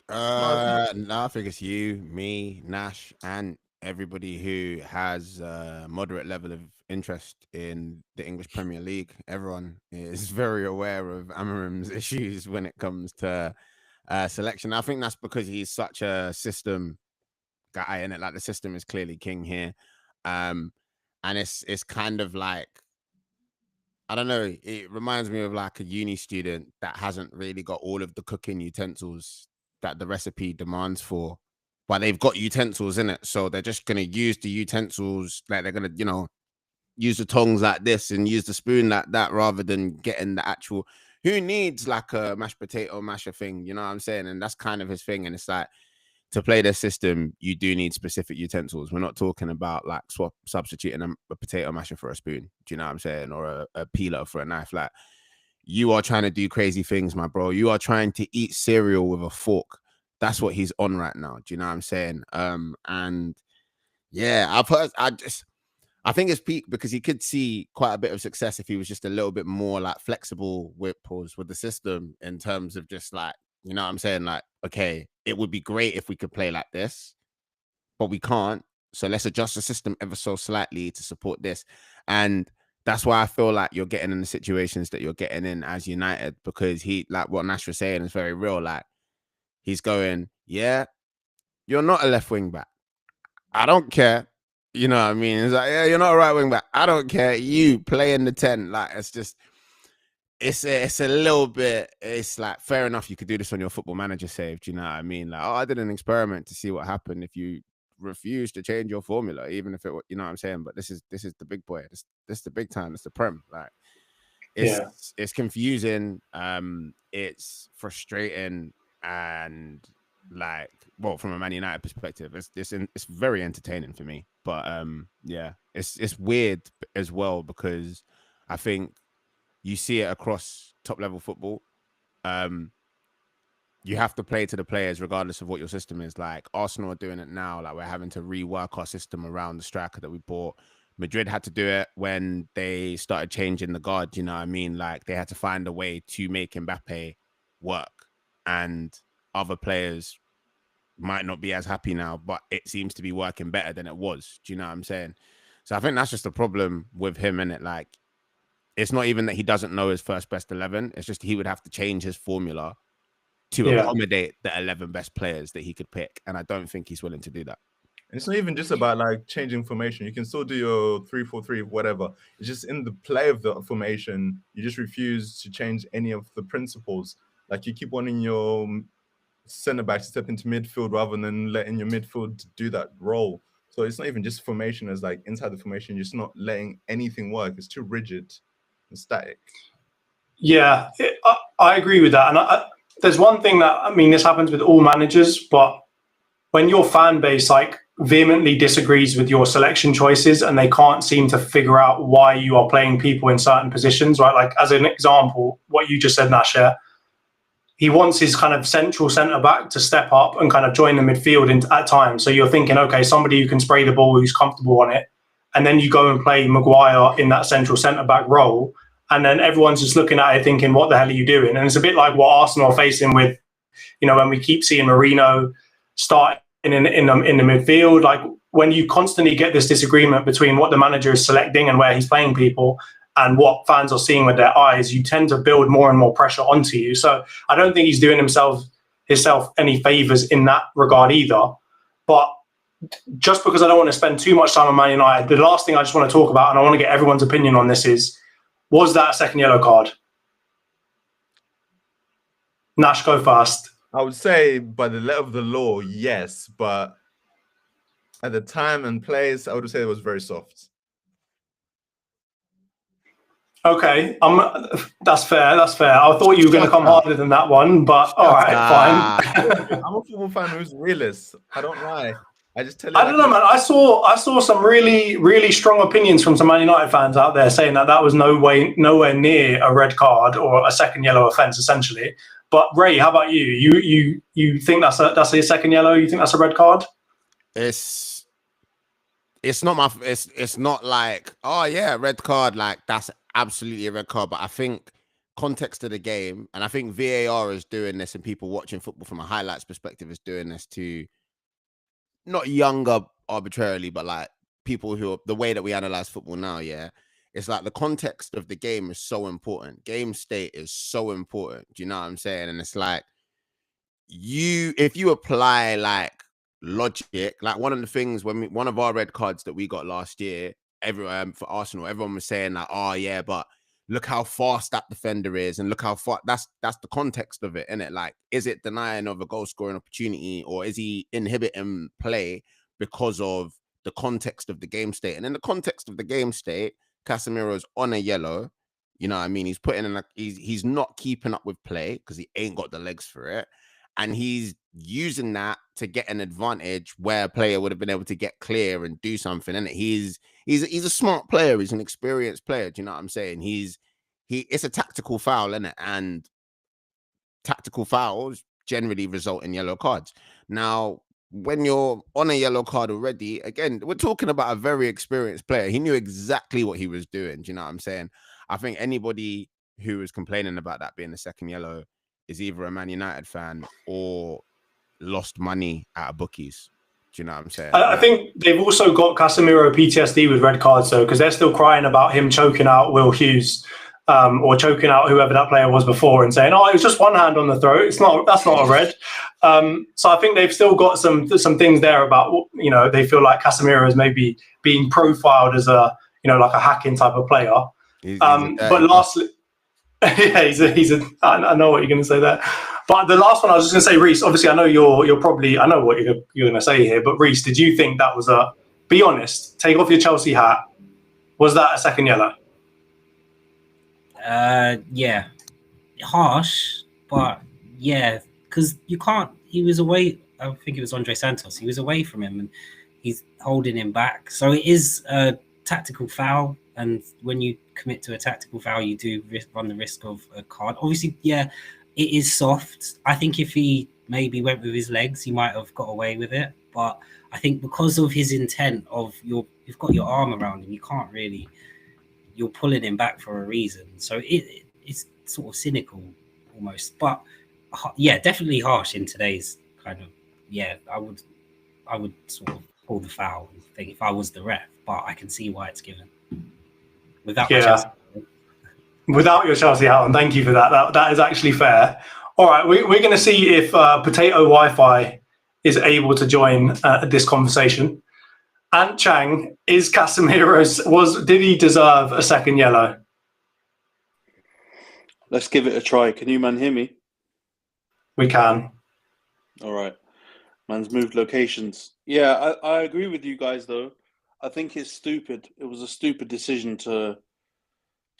Speaker 4: No, I think it's you, me, Nash, and everybody who has a moderate level of interest in the English Premier League. Everyone is very aware of Amorim's issues when it comes to selection. I think that's because he's such a system guy, and like the system is clearly king here. And it's kind of like, I don't know, it reminds me of like a uni student that hasn't really got all of the cooking utensils that the recipe demands for, but they've got utensils in it. So they're just going to use the utensils, like they're going to, use the tongs like this and use the spoon like that, rather than getting the actual, who needs like a mashed potato masher thing, you know what I'm saying? And that's kind of his thing. And it's like, to play their system, you do need specific utensils. We're not talking about like substituting a potato masher for a spoon. Do you know what I'm saying? Or a peeler for a knife. Like, you are trying to do crazy things, my bro. You are trying to eat cereal with a fork. That's what he's on right now. Do you know what I'm saying? And yeah, I think it's peak because he could see quite a bit of success if he was just a little bit more like flexible with the system, in terms of just like, You know what I'm saying? Like, okay, it would be great if we could play like this, but we can't. So let's adjust the system ever so slightly to support this. And that's why I feel like you're getting in the situations that you're getting in as United, because he, like what Nash was saying, is very real. Like, he's going, yeah, you're not a left wing back. I don't care. You know what I mean? It's like, yeah, you're not a right wing back. I don't care. You play in the 10. Like, it's just, it's a little bit, it's like, fair enough, you could do this on your Football Manager save. Do you know what I mean? Like, oh, I did an experiment to see what happened if you refuse to change your formula, even if it, you know what I'm saying? But this is the big boy. This is the big time. It's the Prem. Like, it's confusing. It's frustrating, and like, well, from a Man United perspective, it's very entertaining for me. But yeah, it's weird as well, because I think you see it across top level football. You have to play to the players regardless of what your system is. Like, Arsenal are doing it now. Like, we're having to rework our system around the striker that we bought. Madrid had to do it when they started changing the guard. You know what I mean? Like, they had to find a way to make Mbappe work, and other players might not be as happy now, but it seems to be working better than it was. Do you know what I'm saying? So I think that's just a problem with him, innit? Like, it's not even that he doesn't know his first best 11. It's just he would have to change his formula to accommodate the 11 best players that he could pick. And I don't think he's willing to do that.
Speaker 2: And it's not even just about like changing formation. You can still do your 3-4-3, whatever. It's just in the play of the formation, you just refuse to change any of the principles. Like, you keep wanting your centre back to step into midfield rather than letting your midfield do that role. So it's not even just formation as like inside the formation, you're just not letting anything work. It's too rigid and static.
Speaker 5: Yeah, I agree with that. And there's one thing that, I mean, this happens with all managers, but when your fan base like vehemently disagrees with your selection choices and they can't seem to figure out why you are playing people in certain positions, right? Like, as an example, what you just said, Nasher, he wants his kind of central centre back to step up and kind of join the midfield at times. So you're thinking, okay, somebody who can spray the ball, who's comfortable on it. And then you go and play Maguire in that central centre back role. And then everyone's just looking at it thinking, what the hell are you doing? And it's a bit like what Arsenal are facing with, you know, when we keep seeing Marino start in the midfield. Like, when you constantly get this disagreement between what the manager is selecting and where he's playing people and what fans are seeing with their eyes, you tend to build more and more pressure onto you. So I don't think he's doing himself any favors in that regard either. But just because I don't want to spend too much time on Man United, the last thing I just want to talk about, and I want to get everyone's opinion on this, is, was that a second yellow card? Nash, go first.
Speaker 2: I would say by the letter of the law, yes, but at the time and place, I would say it was very soft.
Speaker 5: Okay, that's fair. That's fair. I thought you were going to come harder than that one, but all right, fine.
Speaker 2: I'm a football fan who's realist. I don't lie. I just tell you.
Speaker 5: I don't know, man. I saw some really, really strong opinions from some Man United fans out there saying that was nowhere near a red card or a second yellow offence, essentially. But Ray, how about you? You think that's a second yellow? You think that's a red card?
Speaker 4: It's not like, oh yeah, red card. Like, that's absolutely a red card. But I think context of the game, and I think VAR is doing this, and people watching football from a highlights perspective is doing this to not younger arbitrarily, but like people who are the way that we analyze football now. Yeah. It's like the context of the game is so important. Game state is so important. Do you know what I'm saying? And it's like, if you apply like logic, like one of the things one of our red cards that we got last year, for Arsenal, everyone was saying like, oh yeah, but look how fast that defender is, and look how far. That's the context of it, isn't it? Like, is it denying of a goal scoring opportunity, or is he inhibiting play because of the context of the game state? And in the context of the game state, Casemiro's on a yellow. You know what I mean? He's putting in he's not keeping up with play because he ain't got the legs for it. And he's using that to get an advantage where a player would have been able to get clear and do something. And he's a smart player. He's an experienced player. Do you know what I'm saying? It's a tactical foul, isn't it? And tactical fouls generally result in yellow cards. Now, when you're on a yellow card already, again, we're talking about a very experienced player. He knew exactly what he was doing. Do you know what I'm saying? I think anybody who was complaining about that being the second yellow is either a Man United fan or lost money at a bookies. Do you know what I'm saying?
Speaker 5: I think they've also got Casemiro PTSD with red cards, though, because they're still crying about him choking out Will Hughes or choking out whoever that player was before and saying, "Oh, it was just one hand on the throat. That's not a red." So I think they've still got some things there about, you know, they feel like Casemiro is maybe being profiled as a, you know, like a hacking type of player. But lastly, yeah, I know what you're going to say there. But the last one I was just going to say, Reece, obviously I know you're probably, I know what you're going to say here, but Reece, did you think that was be honest, take off your Chelsea hat, was that a second yellow?
Speaker 3: Yeah, harsh, but yeah, because you can't, he was away, I think it was Andre Santos, he was away from him and he's holding him back. So it is a tactical foul, and when you commit to a tactical foul, you do run the risk of a card. Obviously, yeah, it is soft. I think if he maybe went with his legs, he might have got away with it. But I think because of his intent of you've got your arm around him, you can't really, you're pulling him back for a reason. So it's sort of cynical almost. But yeah, definitely harsh in today's kind of, yeah, I would sort of pull the foul thing if I was the ref, but I can see why it's given. Without
Speaker 5: your Chelsea hat on, thank you for that. That is actually fair. All right, we're going to see if Potato Wi-Fi is able to join this conversation. Ant Chang, is Casemiro's, did he deserve a second yellow?
Speaker 1: Let's give it a try. Can you man hear me?
Speaker 5: We can.
Speaker 1: All right. Man's moved locations. Yeah, I agree with you guys though. I think it's stupid. It was a stupid decision to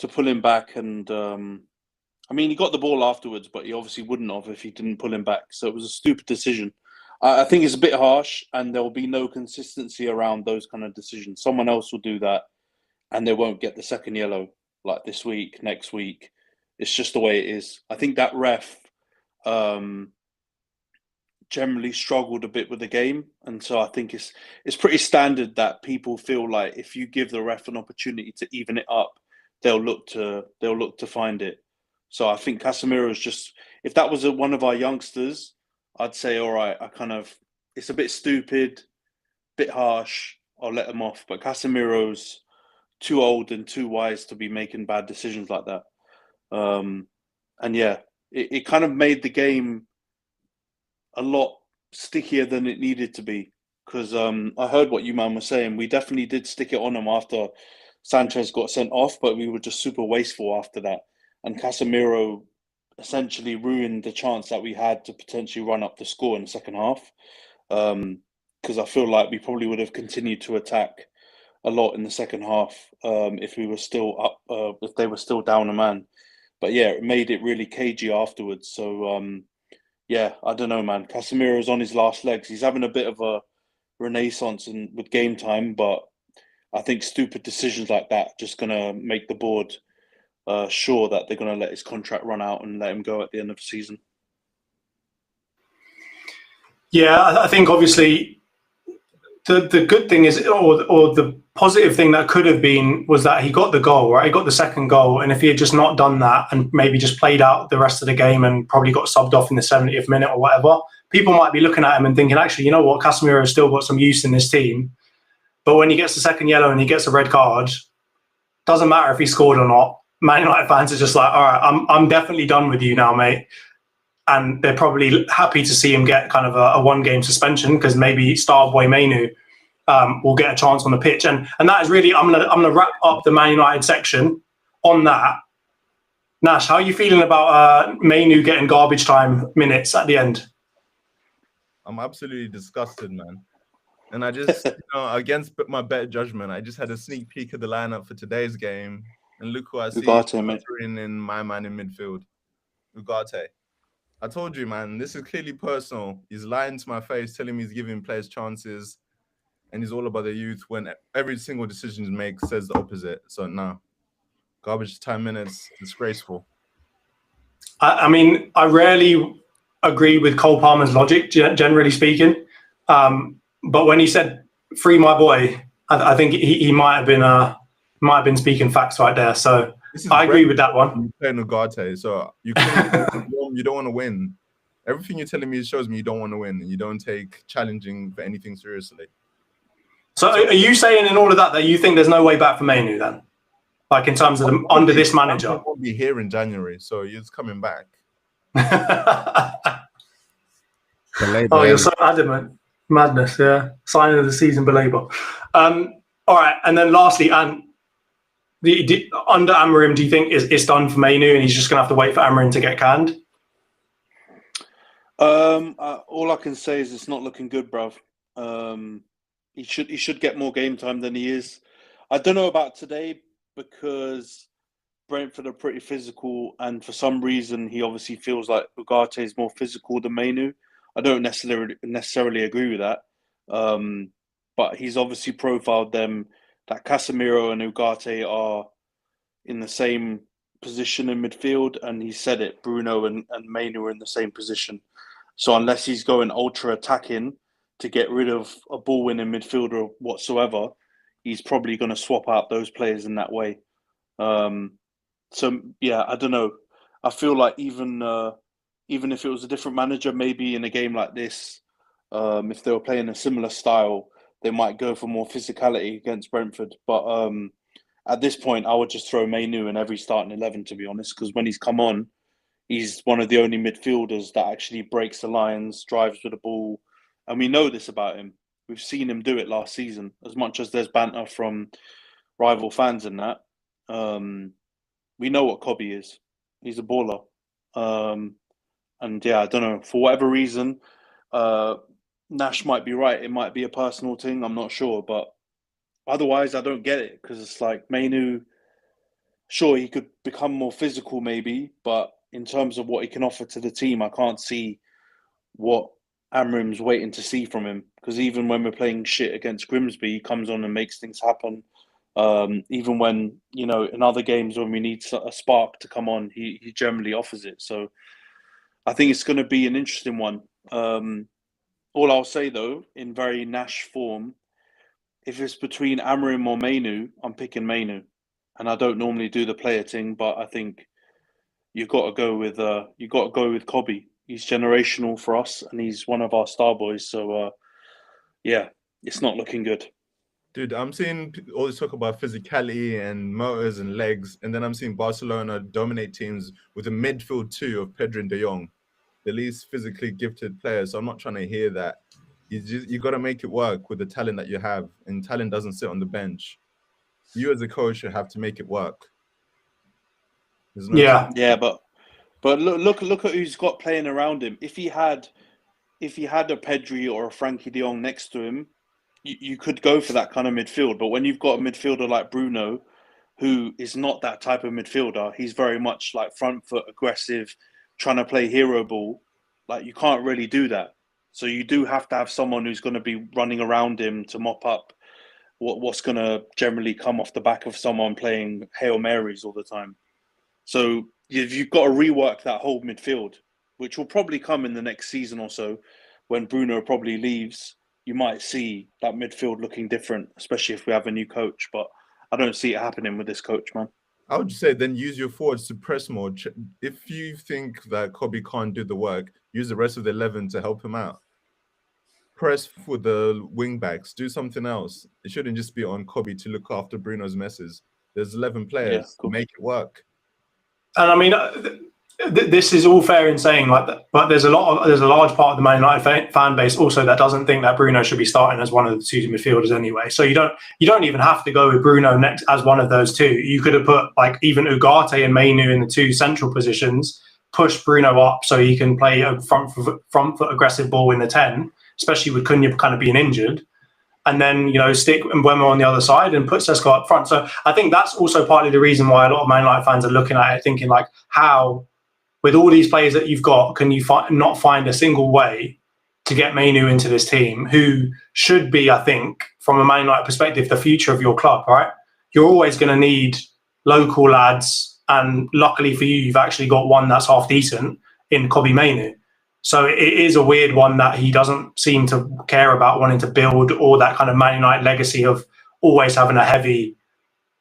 Speaker 1: pull him back, and I mean, he got the ball afterwards, but he obviously wouldn't have if he didn't pull him back. So it was a stupid decision. I think it's a bit harsh, and there will be no consistency around those kind of decisions. Someone else will do that, and they won't get the second yellow like this week, next week. It's just the way it is. I think that ref generally struggled a bit with the game, and so I think it's pretty standard that people feel like if you give the ref an opportunity to even it up, they'll look to find it. So I think Casemiro's just, if that was one of our youngsters, I'd say, all right, it's a bit stupid, bit harsh, I'll let him off. But Casemiro's too old and too wise to be making bad decisions like that. And yeah, it kind of made the game a lot stickier than it needed to be. Because I heard what you man was saying. We definitely did stick it on him after Sanchez got sent off, but we were just super wasteful after that. And Casemiro essentially ruined the chance that we had to potentially run up the score in the second half. Because I feel like we probably would have continued to attack a lot in the second half if we were still up, if they were still down a man. But yeah, it made it really cagey afterwards. So yeah, I don't know, man. Casemiro's on his last legs. He's having a bit of a renaissance with game time, but I think stupid decisions like that just going to make the board sure that they're going to let his contract run out and let him go at the end of the season.
Speaker 5: Yeah, I think obviously the good thing is, or the positive thing that could have been, was that he got the goal, right? He got the second goal. And if he had just not done that and maybe just played out the rest of the game and probably got subbed off in the 70th minute or whatever, people might be looking at him and thinking, actually, you know what, Casemiro's still got some use in this team. But when he gets the second yellow and he gets a red card, doesn't matter if he scored or not. Man United fans are just like, all right, I'm definitely done with you now, mate. And they're probably happy to see him get kind of a one-game suspension, because maybe Starboy Mainu will get a chance on the pitch. And that is really, I'm gonna wrap up the Man United section on that. Nash, how are you feeling about Mainu getting garbage time minutes at the end?
Speaker 2: I'm absolutely disgusted, man. And I just, against my better judgment, I just had a sneak peek of the lineup for today's game. And look who I see in my man in midfield. Ugarte. I told you, man, this is clearly personal. He's lying to my face, telling me he's giving players chances, and he's all about the youth when every single decision he makes says the opposite. So, no. Garbage time minutes, disgraceful.
Speaker 5: I mean, I rarely agree with Cole Palmer's logic, generally speaking. But when he said, free my boy, I think he might have been Might have been speaking facts right there. So
Speaker 2: This is
Speaker 5: I agree with that one.
Speaker 2: You playing Ugarte, so you don't want to win. Everything you're telling me shows me you don't want to win, and you don't take challenging for anything seriously.
Speaker 5: So are you saying in all of that you think there's no way back for Mainu then? Like in terms of under this manager?
Speaker 2: I won't be here in January, so you're just coming back.
Speaker 5: Oh, you're so adamant. Madness, yeah. Sign of the season belabor. All right, and then lastly, and under Amorim, do you think it's done for Mainu and he's just going to have to wait for Amorim to get canned?
Speaker 1: All I can say is it's not looking good, bruv. He should get more game time than he is. I don't know about today because Brentford are pretty physical, and for some reason he obviously feels like Ugarte is more physical than Mainu. I don't necessarily agree with that, but he's obviously profiled them that Casemiro and Ugarte are in the same position in midfield, and he said it. Bruno and Mainu are in the same position. So unless he's going ultra attacking to get rid of a ball-winning midfielder whatsoever, he's probably going to swap out those players in that way. So yeah, I don't know. I feel like even if it was a different manager, maybe in a game like this, if they were playing a similar style, they might go for more physicality against Brentford. But at this point, I would just throw Mainu in every starting 11, to be honest, because when he's come on, he's one of the only midfielders that actually breaks the lines, drives with the ball. And we know this about him. We've seen him do it last season. As much as there's banter from rival fans and that, we know what Kobe is. He's a baller. And yeah, I don't know. For whatever reason, Nash might be right. It might be a personal thing. I'm not sure. But otherwise, I don't get it. Because it's like Mainu, sure, he could become more physical maybe. But in terms of what he can offer to the team, I can't see what Amorim's waiting to see from him. Because even when we're playing shit against Grimsby, he comes on and makes things happen. Even when, in other games when we need a spark to come on, he generally offers it. So I think it's going to be an interesting one. All I'll say, though, in very Nash form, if it's between Amorim or Mainu, I'm picking Mainu. And I don't normally do the player thing, but I think you've got to go with Kobe. He's generational for us, and he's one of our star boys. So, yeah, it's not looking good.
Speaker 2: Dude, I'm seeing all this talk about physicality and motors and legs, and then I'm seeing Barcelona dominate teams with a midfield two of Pedro and De Jong, the least physically gifted players. So I'm not trying to hear that. You got to make it work with the talent that you have, and talent doesn't sit on the bench. You as a coach should have to make it work.
Speaker 5: Yeah,
Speaker 1: but look at who's got playing around him. If he had a Pedri or a Frankie de Jong next to him, you could go for that kind of midfield. But when you've got a midfielder like Bruno, who is not that type of midfielder, he's very much like front foot, aggressive, trying to play hero ball. Like, you can't really do that. So you do have to have someone who's going to be running around him to mop up what's going to generally come off the back of someone playing Hail Marys all the time. So you've got to rework that whole midfield, which will probably come in the next season or so when Bruno probably leaves. You might see that midfield looking different, especially if we have a new coach. But I don't see it happening with this coach, man.
Speaker 2: I would say then use your forwards to press more. If you think that Kobe can't do the work, use the rest of the 11 to help him out. Press for the wing backs. Do something else. It shouldn't just be on Kobe to look after Bruno's messes. There's 11 players. Yeah, cool. Make it work.
Speaker 5: And I mean, this is all fair in saying like that, but there's a large part of the Man United fan base also that doesn't think that Bruno should be starting as one of the two midfielders anyway. So you don't even have to go with Bruno next as one of those two. You could have put like even Ugarte and Mainu in the two central positions, push Bruno up so he can play a front foot aggressive ball in the 10, especially with Cunha kind of being injured. And then, stick Mbeumo on the other side and put Sesko up front. So I think that's also partly the reason why a lot of Man United fans are looking at it, thinking like, how, with all these players that you've got, can you not find a single way to get Mainu into this team, who should be, I think, from a Man United perspective, the future of your club, right? You're always going to need local lads. And luckily for you, you've actually got one that's half decent in Kobe Mainu. So it is a weird one that he doesn't seem to care about wanting to build, or that kind of Man United legacy of always having a heavy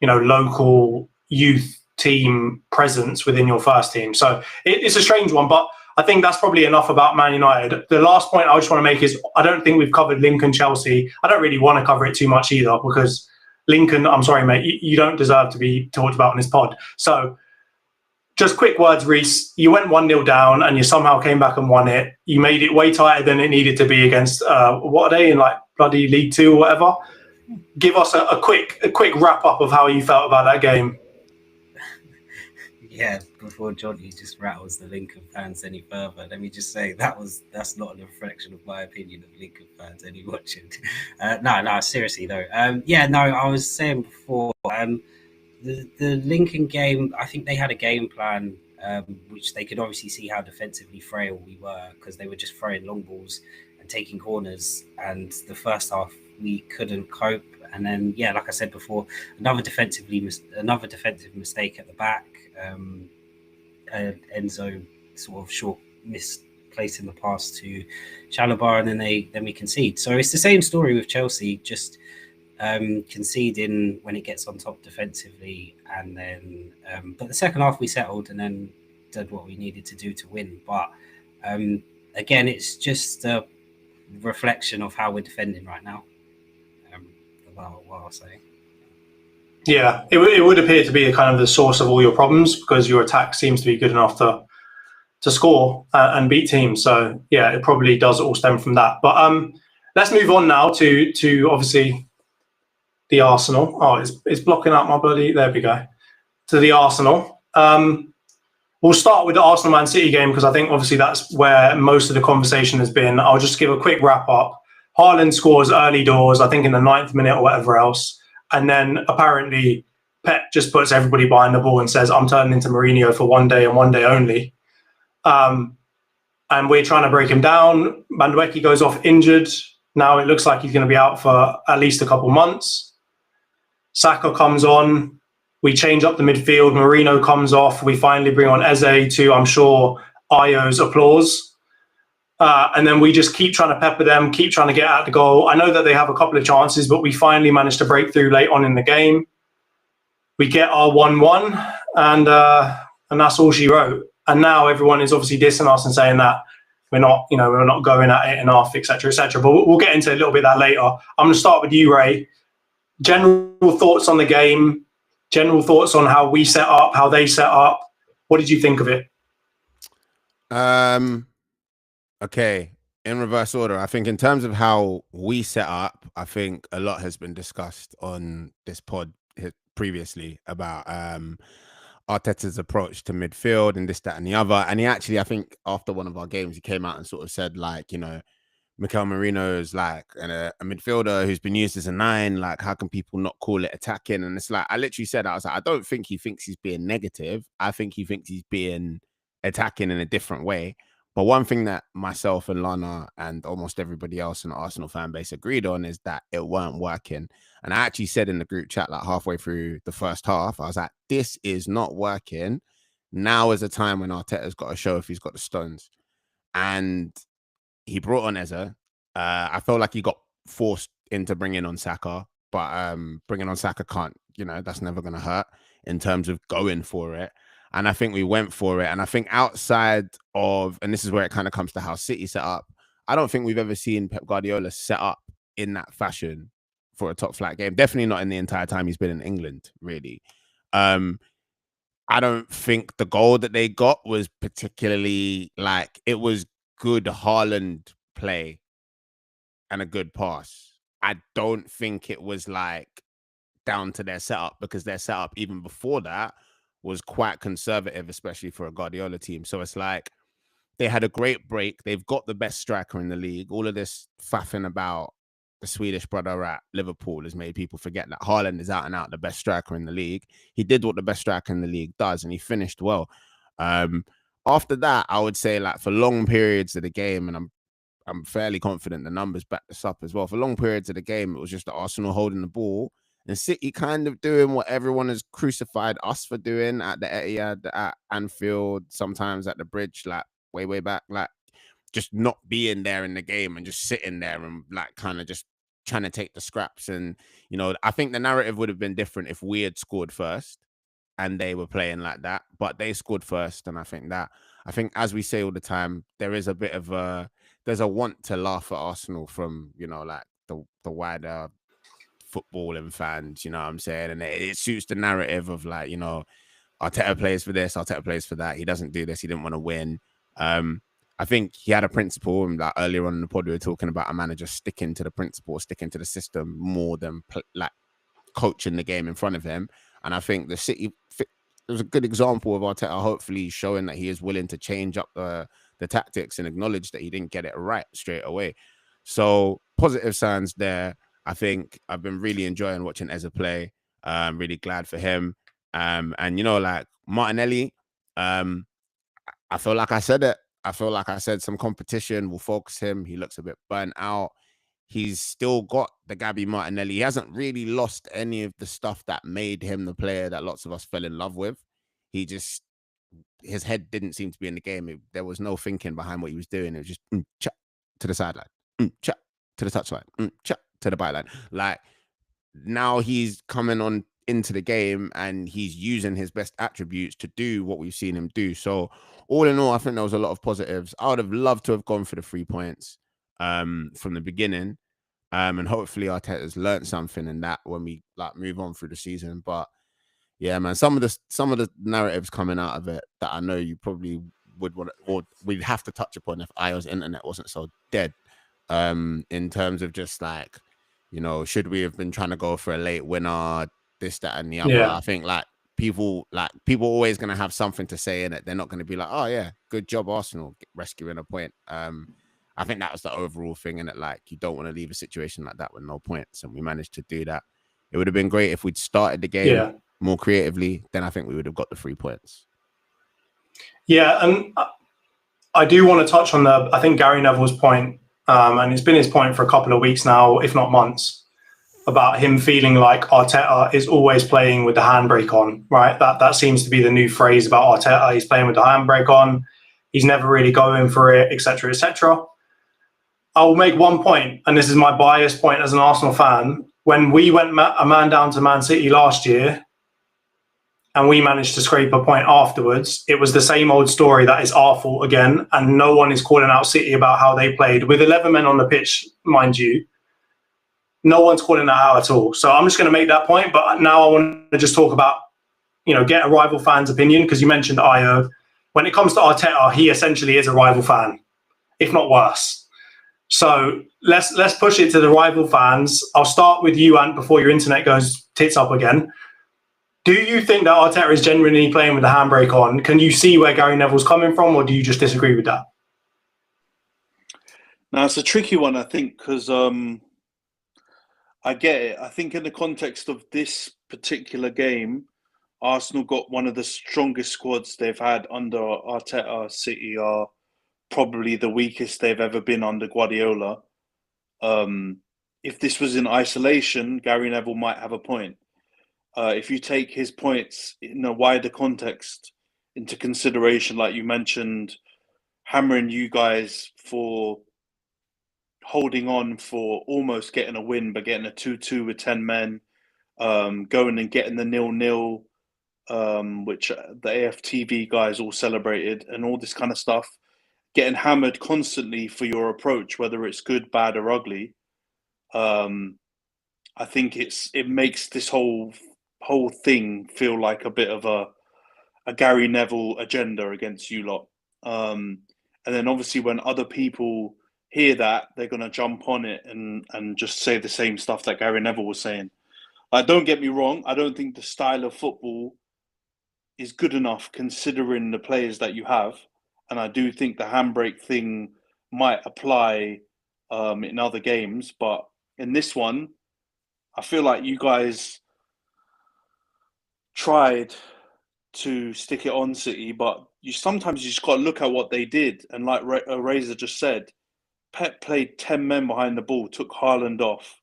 Speaker 5: local youth team presence within your first team. So it's a strange one, but I think that's probably enough about Man United. The last point I just want to make is I don't think we've covered Lincoln Chelsea. I don't really want to cover it too much either, because Lincoln, I'm sorry, mate, you don't deserve to be talked about in this pod. So just quick words, Reese. You went 1-0 down and you somehow came back and won it. You made it way tighter than it needed to be against, what are they, in like bloody League 2 or whatever? Give us a quick wrap up of how you felt about that game.
Speaker 3: Yeah, before Jonty just rattles the Lincoln fans any further, let me just say that's not a reflection of my opinion of Lincoln fans any watching. No, seriously though. I was saying before, the Lincoln game, I think they had a game plan, which they could obviously see how defensively frail we were, because they were just throwing long balls and taking corners, and the first half we couldn't cope. And then, like I said before, another defensive mistake at the back. Enzo sort of short misplacing the pass to Chalobah, and then we concede. So it's the same story with Chelsea, just conceding when it gets on top defensively, and then but the second half we settled and then did what we needed to do to win. But again, it's just a reflection of how we're defending right now. What I'll say.
Speaker 5: Yeah, it would appear to be kind of the source of all your problems, because your attack seems to be good enough to score and beat teams. So yeah, it probably does all stem from that. But let's move on now to obviously the Arsenal. Oh, it's blocking out my bloody. There we go. To the Arsenal. We'll start with the Arsenal Man City game, because I think obviously that's where most of the conversation has been. I'll just give a quick wrap up. Haaland scores early doors, I think in the 9th minute or whatever else. And then apparently Pep just puts everybody behind the ball and says, I'm turning into Mourinho for one day and one day only. And we're trying to break him down. Madueke goes off injured. Now it looks like he's going to be out for at least a couple months. Saka comes on. We change up the midfield. Mourinho comes off. We finally bring on Eze to, I'm sure, Ayo's applause. And then we just keep trying to pepper them, keep trying to get at the goal. I know that they have a couple of chances, but we finally managed to break through late on in the game. We get our 1-1, and that's all she wrote. And now everyone is obviously dissing us and saying that we're not going at it enough, etc., etc. But we'll get into a little bit of that later. I'm going to start with you, Ray. General thoughts on the game, general thoughts on how we set up, how they set up. What did you think of it?
Speaker 4: Okay, in reverse order, I think in terms of how we set up, I think a lot has been discussed on this pod previously about Arteta's approach to midfield and this, that, and the other. And he actually, I think after one of our games, he came out and sort of said, like, Mikel Merino is like a midfielder who's been used as a 9. Like, how can people not call it attacking? And it's like, I literally said, I was like, I don't think he thinks he's being negative. I think he thinks he's being attacking in a different way. But one thing that myself and Lana and almost everybody else in the Arsenal fan base agreed on is that it weren't working. And I actually said in the group chat, like halfway through the first half, I was like, this is not working. Now is a time when Arteta's got to show if he's got the stones. And he brought on Eze. I felt like he got forced into bringing on Saka. But bringing on Saka can't, that's never going to hurt in terms of going for it. And I think we went for it. And I think outside of, and this is where it kind of comes to how City set up, I don't think we've ever seen Pep Guardiola set up in that fashion for a top flight game. Definitely not in the entire time he's been in England, really. I don't think the goal that they got was particularly like, it was good Haaland play and a good pass. I don't think it was like down to their setup, because their setup even before that was quite conservative, especially for a Guardiola team. So it's like they had a great break. They've got the best striker in the league. All of this faffing about the Swedish brother at Liverpool has made people forget that Haaland is out and out the best striker in the league. He did what the best striker in the league does, and he finished well. After that, I would say, like, for long periods of the game, and I'm fairly confident the numbers back this up as well. For long periods of the game, it was just the Arsenal holding the ball and City kind of doing what everyone has crucified us for doing at the Etihad, at Anfield, sometimes at the Bridge, like way back, like just not being there in the game and just sitting there and like kind of just trying to take the scraps. And, you know, I think the narrative would have been different if we had scored first and they were playing like that, but they scored first. And I think as we say all the time, there is a bit of there's a want to laugh at Arsenal from, you know, like the wider footballing fans, you know what I'm saying? And it suits the narrative of like, you know, Arteta plays for this, Arteta plays for that. He doesn't do this. He didn't want to win. I think he had a principle, and like earlier on in the pod, we were talking about a manager sticking to the principle, sticking to the system more than like coaching the game in front of him. And I think the City was a good example of Arteta hopefully showing that he is willing to change up the tactics and acknowledge that he didn't get it right straight away. So positive signs there. I think I've been really enjoying watching Eza play. I'm really glad for him. And, you know, like Martinelli, I feel like I said it. I feel like I said some competition will focus him. He looks a bit burnt out. He's still got the Gabby Martinelli. He hasn't really lost any of the stuff that made him the player that lots of us fell in love with. His head didn't seem to be in the game. There was no thinking behind what he was doing. It was just chap to the sideline, chap to the touchline, chap to the byline. Like, now he's coming on into the game and he's using his best attributes to do what we've seen him do. So all in all, I think there was a lot of positives. I would have loved to have gone for the 3 points from the beginning. And hopefully Arteta's learned something in that when we like move on through the season. But yeah, man, some of the narratives coming out of it that I know you probably would want to, or we'd have to touch upon if IO's internet wasn't so dead. In terms of just like, you know, should we have been trying to go for a late winner, this, that, and the other?
Speaker 5: Yeah.
Speaker 4: I think people always going to have something to say in it. They're not going to be like, oh yeah, good job Arsenal rescuing a point. I think that was the overall thing in it. Like, you don't want to leave a situation like that with no points, and we managed to do that. It would have been great if we'd started the game more creatively. Then I think we would have got the 3 points.
Speaker 5: Yeah, and I do want to touch on I think Gary Neville's point, and it's been his point for a couple of weeks now, if not months, about him feeling like Arteta is always playing with the handbrake on, right? That seems to be the new phrase about Arteta. He's playing with the handbrake on. He's never really going for it, etc., etc. I will make one point, and this is my biased point as an Arsenal fan. When we went a man down to Man City last year and we managed to scrape a point afterwards, it was the same old story that it's our fault again, and no one is calling out City about how they played. With 11 men on the pitch, mind you, no one's calling that out at all. So I'm just going to make that point, but now I want to just talk about, you know, get a rival fan's opinion, because you mentioned Io. When it comes to Arteta, he essentially is a rival fan, if not worse. So let's push it to the rival fans. I'll start with you, Ant, before your internet goes tits up again. Do you think that Arteta is genuinely playing with the handbrake on? Can you see where Gary Neville's coming from, or do you just disagree with that?
Speaker 1: Now, it's a tricky one, I think, because I get it. I think in the context of this particular game, Arsenal got one of the strongest squads they've had under Arteta. City are probably the weakest they've ever been under Guardiola. If this was in isolation, Gary Neville might have a point. If you take his points in a wider context into consideration, like you mentioned, hammering you guys for holding on for almost getting a win, but getting a 2-2 with 10 men, going and getting the 0-0, which the AFTV guys all celebrated, and all this kind of stuff, getting hammered constantly for your approach, whether it's good, bad, or ugly. I think it makes this whole thing feel like a bit of a Gary Neville agenda against you lot. And then obviously when other people hear that, they're going to jump on it and just say the same stuff that Gary Neville was saying. Don't get me wrong, I don't think the style of football is good enough considering the players that you have. And I do think the handbrake thing might apply in other games. But in this one, I feel like you guys tried to stick it on City, but sometimes you just got to look at what they did. And like Razor just said, Pep played 10 men behind the ball, took Haaland off.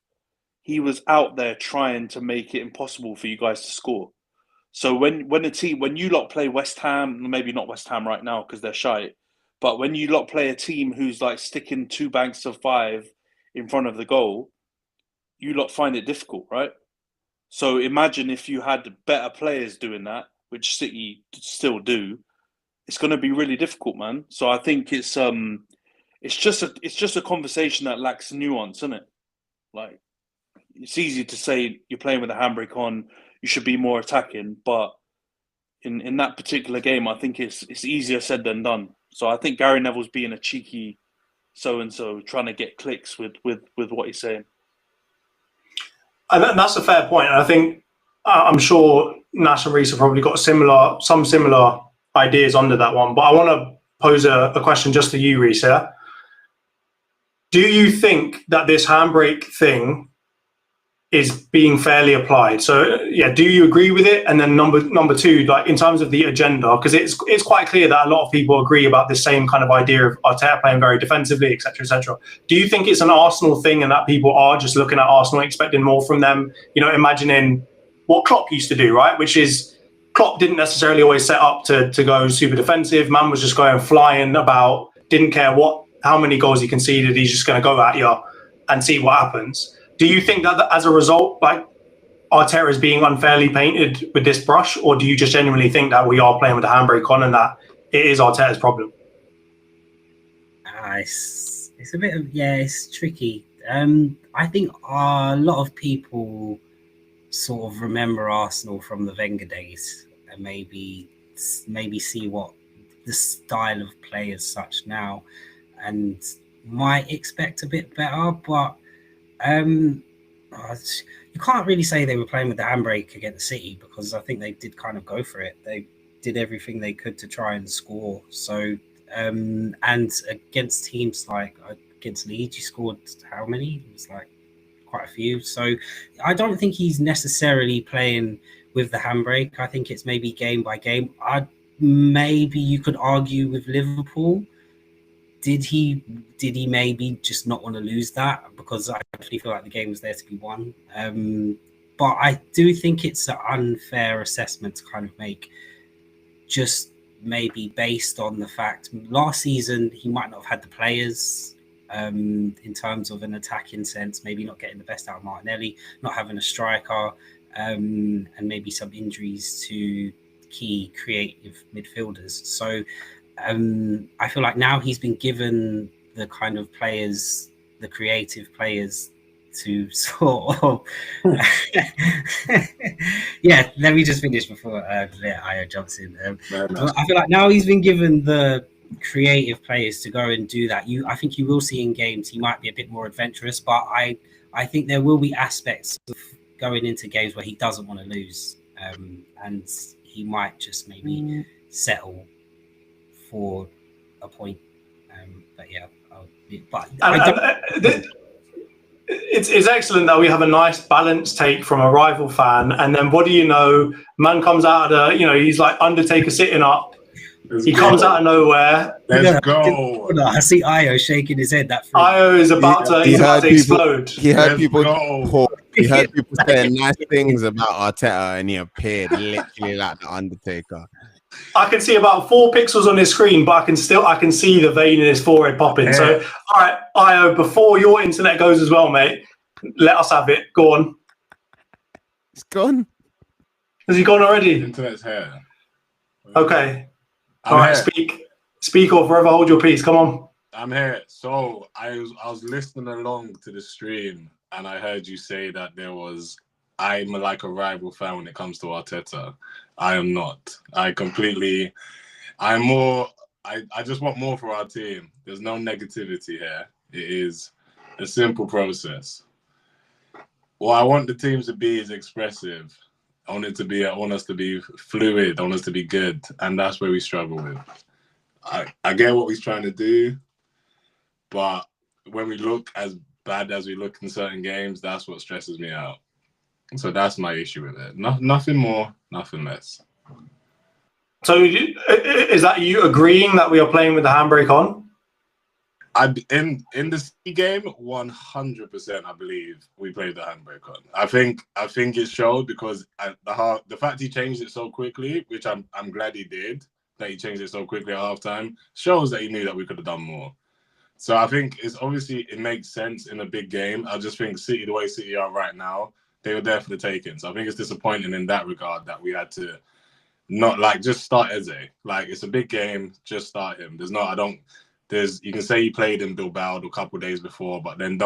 Speaker 1: He was out there trying to make it impossible for you guys to score. So when you lot play West Ham, maybe not West Ham right now because they're shite, but when you lot play a team who's like sticking 2 banks of 5 in front of the goal, you lot find it difficult, right? So imagine if you had better players doing that, which City still do. It's going to be really difficult, man. So I think it's just a conversation that lacks nuance, isn't it? Like, it's easy to say you're playing with a handbrake on, you should be more attacking, but in that particular game, I think it's easier said than done. So I think Gary Neville's being a cheeky so-and-so, trying to get clicks with what he's saying.
Speaker 5: And that's a fair point. And I think, I'm sure Nash and Reece have probably got some similar ideas under that one. But I want to pose a question just to you, Reece. Yeah? Do you think that this handbrake thing is being fairly applied? So yeah, do you agree with it? And then number two, like in terms of the agenda, because it's quite clear that a lot of people agree about the same kind of idea of Arteta playing very defensively, etc., etc. Do you think it's an Arsenal thing and that people are just looking at Arsenal expecting more from them? You know, imagining what Klopp used to do, right? Which is Klopp didn't necessarily always set up to go super defensive. Man was just going flying about, didn't care how many goals he conceded. He's just going to go at you and see what happens. Do you think that as a result, like Arteta is being unfairly painted with this brush, or do you just genuinely think that we are playing with the handbrake on and that it is Arteta's problem?
Speaker 3: It's a bit of, it's tricky. I think a lot of people sort of remember Arsenal from the Wenger days and maybe see what the style of play as such now and might expect a bit better, but you can't really say they were playing with the handbrake against City, because I think they did kind of go for it. They did everything they could to try and score. So and against teams like against Leeds, you scored how many? It was like quite a few. So I don't think he's necessarily playing with the handbrake. I think it's maybe game by game. Maybe you could argue with Liverpool. Did he maybe just not want to lose that? Because I actually feel like the game was there to be won. But I do think it's an unfair assessment to kind of make, just maybe based on the fact last season he might not have had the players in terms of an attacking sense, maybe not getting the best out of Martinelli, not having a striker, and maybe some injuries to key creative midfielders. So I feel like now he's been given the kind of players, the creative players, to sort of let me just finish before Io jumps in. I feel like now he's been given the creative players to go and do that. I think you will see in games he might be a bit more adventurous, but I think there will be aspects of going into games where he doesn't want to lose, and he might just maybe settle for a point.
Speaker 5: It's excellent that we have a nice balanced take from a rival fan, and then what do you know, man comes out of he's like Undertaker sitting up. He comes out of nowhere.
Speaker 6: Let's go.
Speaker 3: I see Io shaking his head.
Speaker 5: Io is about to explode.
Speaker 4: He heard people saying nice things about Arteta, and he appeared literally like the Undertaker.
Speaker 5: I can see about 4 pixels on his screen, but I can see the vein in his forehead popping. Yeah. So, all right, Io, before your internet goes as well, mate, let us have it. Go on.
Speaker 4: It's gone.
Speaker 5: Has he gone already?
Speaker 6: The internet's here.
Speaker 5: Okay. All right, speak or forever hold your peace. Come on.
Speaker 6: I'm here. So I was listening along to the stream, and I heard you say that I'm like a rival fan when it comes to Arteta. I am not. I just want more for our team. There's no negativity here. It is a simple process. What I want the teams to be is expressive. I want us to be fluid. I want us to be good. And that's where we struggle with. I get what he's trying to do, but when we look as bad as we look in certain games, that's what stresses me out. So that's my issue with it. Nothing more, nothing less.
Speaker 5: So is that you agreeing that we are playing with the handbrake on?
Speaker 6: In the C game, 100%. I believe we played the handbrake on. I think it showed because the fact he changed it so quickly, which I'm glad he did, that he changed it so quickly at halftime, shows that he knew that we could have done more. So I think it's obviously it makes sense in a big game. I just think City, the way City are right now, they were there for the taking. So I think it's disappointing in that regard that we had to not like just start Eze. Like it's a big game, just start him. You can say you played in Bilbao a couple of days before, but then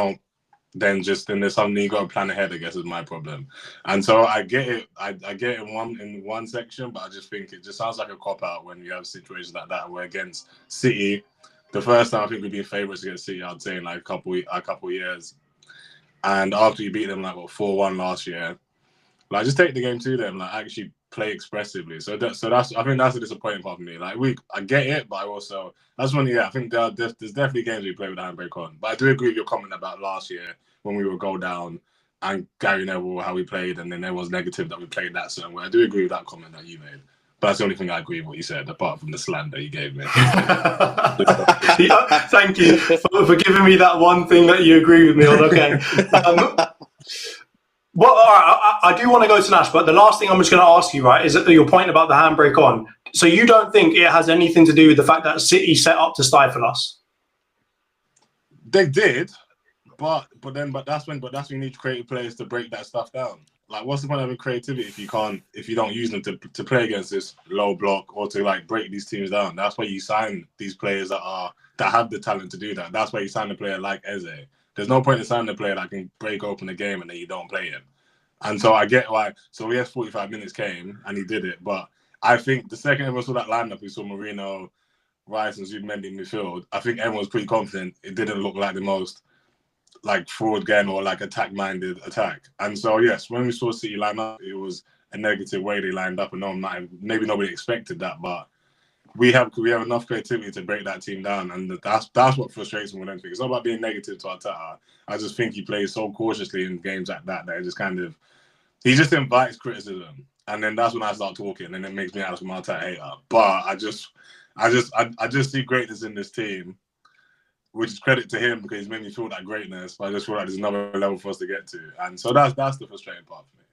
Speaker 6: then there's something you got to plan ahead, I guess, is my problem. And so I get it. I get it in one section, but I just think it just sounds like a cop out when you have situations like that where against City, the first time I think we've been favourites against City, I'd say in like a couple of years. And after you beat them like 4-1 last year, like just take the game to them, like actually play expressively. So that's I think that's a disappointing part for me. Like I get it, but I think there's definitely games we play with the handbrake on. But I do agree with your comment about last year when we would go down and Gary Neville, how we played, and then there was negative that we played that certain way. I do agree with that comment that you made. But that's the only thing I agree with what you said, apart from the slander you gave me.
Speaker 5: Yeah, thank you for giving me that one thing that you agree with me on. Okay. Well, all right, I do want to go to Nash, but the last thing I'm just going to ask you, right, is that your point about the handbrake on. So you don't think it has anything to do with the fact that City set up to stifle us?
Speaker 6: They did, but that's when you need creative players to break that stuff down. Like, what's the point of having creativity if you don't use them to play against this low block or to like break these teams down? That's why you sign these players that have the talent to do that. That's why you sign a player like Eze. There's no point in signing a player that can break open the game and then you don't play him. And so I get why. So yes, 45 minutes came and he did it. But I think the second everyone saw that lineup, we saw Marino, Rice, and Zubimendi in midfield. I think everyone was pretty confident. It didn't look like the most like forward game or like attack-minded attack. And so yes, when we saw City line up, it was a negative way they lined up, and maybe nobody expected that, but we have enough creativity to break that team down, and that's what frustrates me with them. It's not about being negative to Arteta. I just think he plays so cautiously in games like that it just he just invites criticism, and then that's when I start talking, and it makes me out of my Arteta hater. But I just see greatness in this team, which is credit to him because he's made me feel that greatness. But I just feel like there's another level for us to get to, and so that's the frustrating part for me.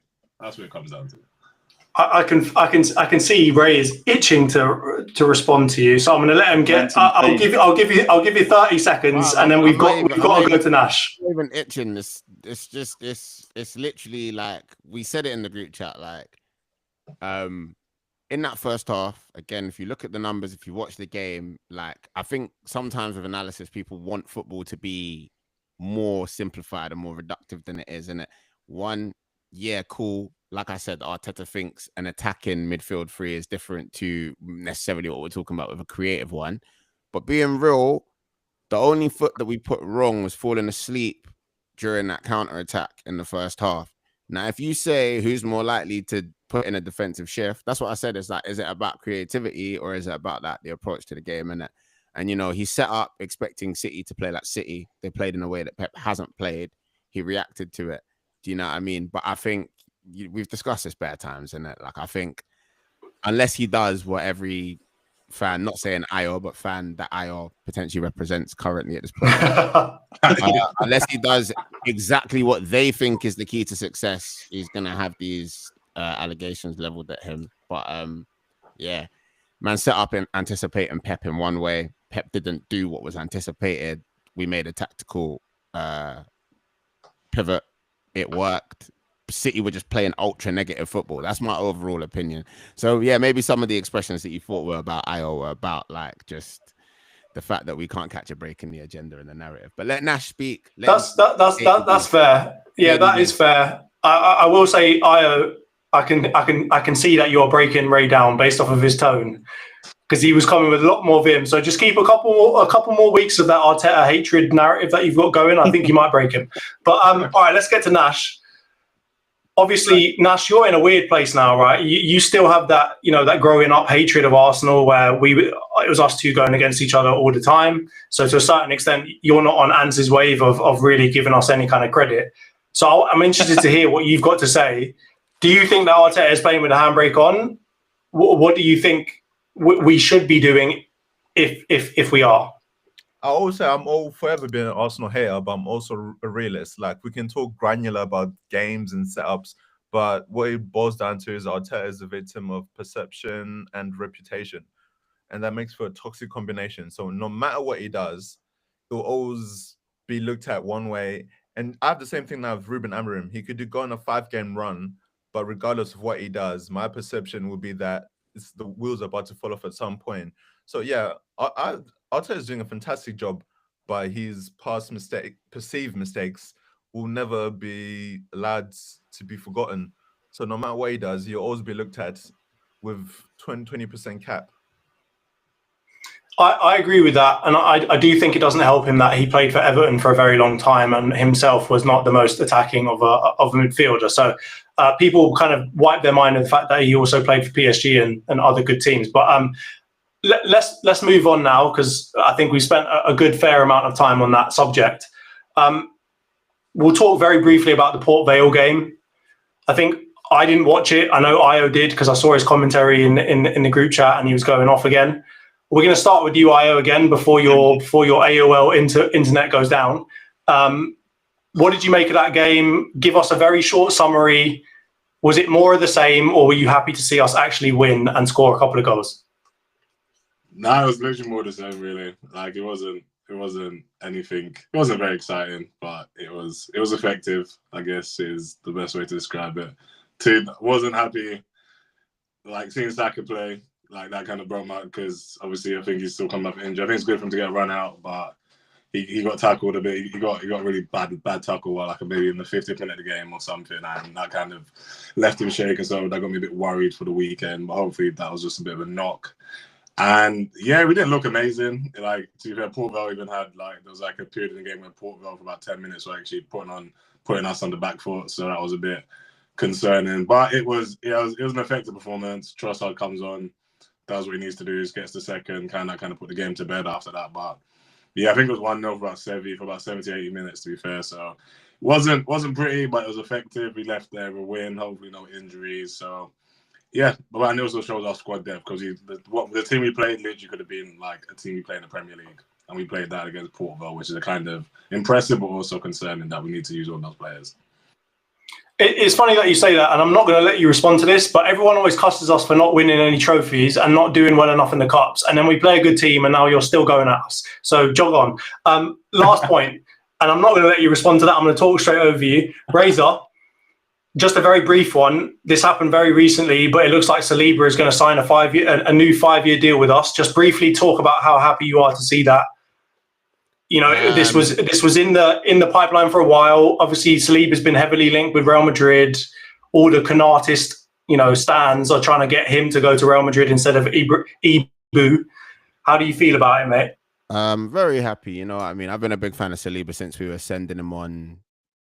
Speaker 6: That's what it comes down to.
Speaker 5: I can see Ray is itching to respond to you, so I'm going to let him get. I'll give you 30 seconds, and then we've got to go to Nash.
Speaker 4: Not even itching. It's literally like we said it in the group chat. Like, in that first half, again, if you look at the numbers, if you watch the game, like I think sometimes with analysis, people want football to be more simplified and more reductive than it is. And cool. Like I said, Arteta thinks an attacking midfield three is different to necessarily what we're talking about with a creative one. But being real, the only foot that we put wrong was falling asleep during that counter-attack in the first half. Now, if you say who's more likely to put in a defensive shift, that's what I said. Is it about creativity or is it about the approach to the game? And you know, he set up expecting City to play like City. They played in a way that Pep hasn't played. He reacted to it. Do you know what I mean? But I think we've discussed this better times, and like I think unless he does what every fan, not saying Ayo, but fan that Ayo potentially represents currently at this point, unless he does exactly what they think is the key to success, he's gonna have these allegations leveled at him. But yeah, man, set up and anticipating Pep in one way. Pep didn't do what was anticipated. We made a tactical pivot. It worked. City were just playing ultra negative football. That's my overall opinion. So yeah, maybe some of the expressions that you thought were about Ayo were about like just the fact that we can't catch a break in the agenda and the narrative. But let Nash speak. That's
Speaker 5: fair. Yeah, that is fair. I will say, Ayo, I can see that you're breaking Ray down based off of his tone, because he was coming with a lot more vim. So just keep a couple more weeks of that Arteta hatred narrative that you've got going. I think you might break him. But all right, let's get to Nash. Obviously, Nash, you're in a weird place now, right? You still have that, that growing up hatred of Arsenal where it was us two going against each other all the time. So to a certain extent, you're not on Ans's wave of really giving us any kind of credit. So I'm interested to hear what you've got to say. Do you think that Arteta is playing with a handbrake on? What do you think we should be doing if we are?
Speaker 2: I always say I'm all forever being an Arsenal hater, but I'm also a realist. Like, we can talk granular about games and setups, but what it boils down to is Arteta is a victim of perception and reputation, and that makes for a toxic combination. So no matter what he does, it'll always be looked at one way. And I have the same thing now with Ruben Amorim. He could go on a 5-game run, but regardless of what he does, my perception would be that the wheels are about to fall off at some point. So yeah, Arteta is doing a fantastic job, but his perceived mistakes will never be allowed to be forgotten. So no matter what he does, he'll always be looked at with 20% cap.
Speaker 5: I agree with that, and I do think it doesn't help him that he played for Everton for a very long time and himself was not the most attacking of a midfielder. So people kind of wipe their mind of the fact that he also played for PSG and other good teams. But let's move on now, because I think we spent a good fair amount of time on that subject. We'll talk very briefly about the Port Vale game. I think I didn't watch it. I know Io did, because I saw his commentary in the group chat and he was going off again. We're going to start with you, Io, again before your AOL internet goes down. What did you make of that game? Give us a very short summary. Was it more of the same, or were you happy to see us actually win and score a couple of goals?
Speaker 6: No, it was literally more the same, really. Like, it wasn't anything. It wasn't very exciting, but it was effective, I guess is the best way to describe it. Wasn't happy, like, seeing Saka play. Like, that kind of broke my, because obviously I think he's still coming off injury. I think it's good for him to get a run out, but he got tackled a bit. He got really bad tackle, like maybe in the 50th minute of the game or something, and that kind of left him shaking. So that got me a bit worried for the weekend. But hopefully that was just a bit of a knock. And yeah, we didn't look amazing. Like, to be fair, Port Vale even had, like, there was like a period in the game where Port Vale for about 10 minutes were actually putting us on the back foot. So that was a bit concerning. But it was an effective performance. Trossard comes on, does what he needs to do, gets the second, kind of put the game to bed after that. But yeah, I think it was 1-0 for about 70, 80 minutes, to be fair. So it wasn't pretty, but it was effective. We left there with a win, hopefully no injuries. So yeah, but it also shows our squad depth, because the team we played literally could have been like a team we play in the Premier League. And we played that against Port Vale, which is a kind of impressive but also concerning that we need to use all those players.
Speaker 5: It's funny that you say that, and I'm not going to let you respond to this, but everyone always cusses us for not winning any trophies and not doing well enough in the Cups. And then we play a good team, and now you're still going at us. So jog on. Last point, and I'm not going to let you respond to that. I'm going to talk straight over you. Razor, just a very brief one. This happened very recently, but it looks like Saliba is going to sign a new 5-year deal with us. Just briefly talk about how happy you are to see that. You know, this was in the pipeline for a while. Obviously, Saliba's been heavily linked with Real Madrid. All the Canatist, stands are trying to get him to go to Real Madrid instead of Ibu. How do you feel about it, mate?
Speaker 4: Very happy. You know what I mean? I've been a big fan of Saliba since we were sending him on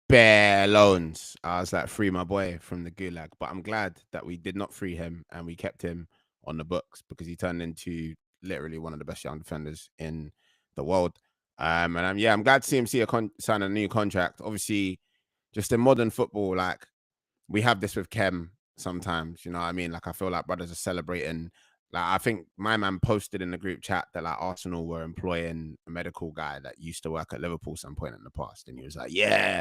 Speaker 4: bare loans. I was like, free my boy from the gulag. But I'm glad that we did not free him and we kept him on the books, because he turned into literally one of the best young defenders in the world. And I'm glad to see him sign a new contract. Obviously, just in modern football, like, we have this with Khem sometimes, you know what I mean? Like, I feel like brothers are celebrating. Like, I think my man posted in the group chat that, like, Arsenal were employing a medical guy that used to work at Liverpool some point in the past. And he was like, yeah,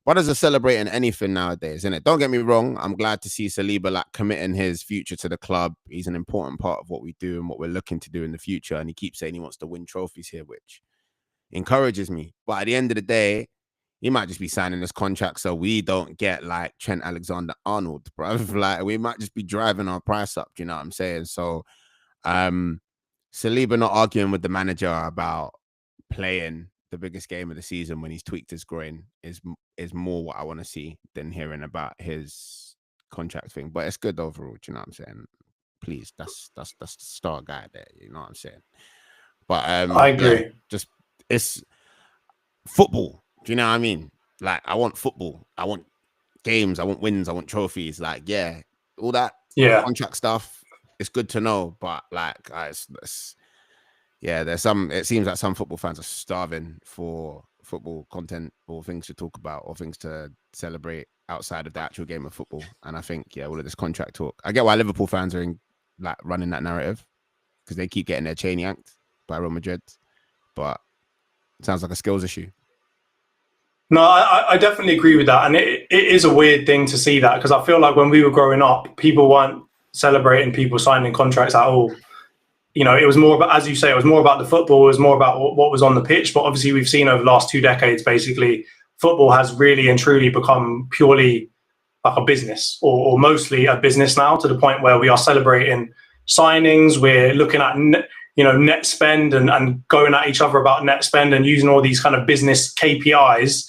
Speaker 4: brothers are celebrating anything nowadays, innit? Don't get me wrong. I'm glad to see Saliba, like, committing his future to the club. He's an important part of what we do and what we're looking to do in the future. And he keeps saying he wants to win trophies here, which encourages me. But at the end of the day, he might just be signing this contract so we don't get like Trent Alexander-Arnold, bro. Like, we might just be driving our price up, you know what I'm saying? So Saliba not arguing with the manager about playing the biggest game of the season when he's tweaked his groin is more what I want to see than hearing about his contract thing. But it's good overall, do you know what I'm saying? Please, that's the star guy there, you know what I'm saying? But
Speaker 5: I agree.
Speaker 4: Yeah, just it's football. Do you know what I mean? Like, I want football. I want games. I want wins. I want trophies. Like, yeah, all that contract stuff. It's good to know, but like, there's some. It seems like some football fans are starving for football content or things to talk about or things to celebrate outside of the actual game of football. And I think, all of this contract talk. I get why Liverpool fans are running that narrative, because they keep getting their chain yanked by Real Madrid, but it sounds like a skills issue.
Speaker 5: No, I definitely agree with that. And it is a weird thing to see that, because I feel like when we were growing up, people weren't celebrating people signing contracts at all. you know, it was more about, as you say, it was more about the football, it was more about what was on the pitch. But obviously we've seen over the last 2 decades, basically, football has really and truly become purely like a business, or mostly a business now, to the point where we are celebrating signings, we're looking at net spend and going at each other about net spend and using all these kind of business KPIs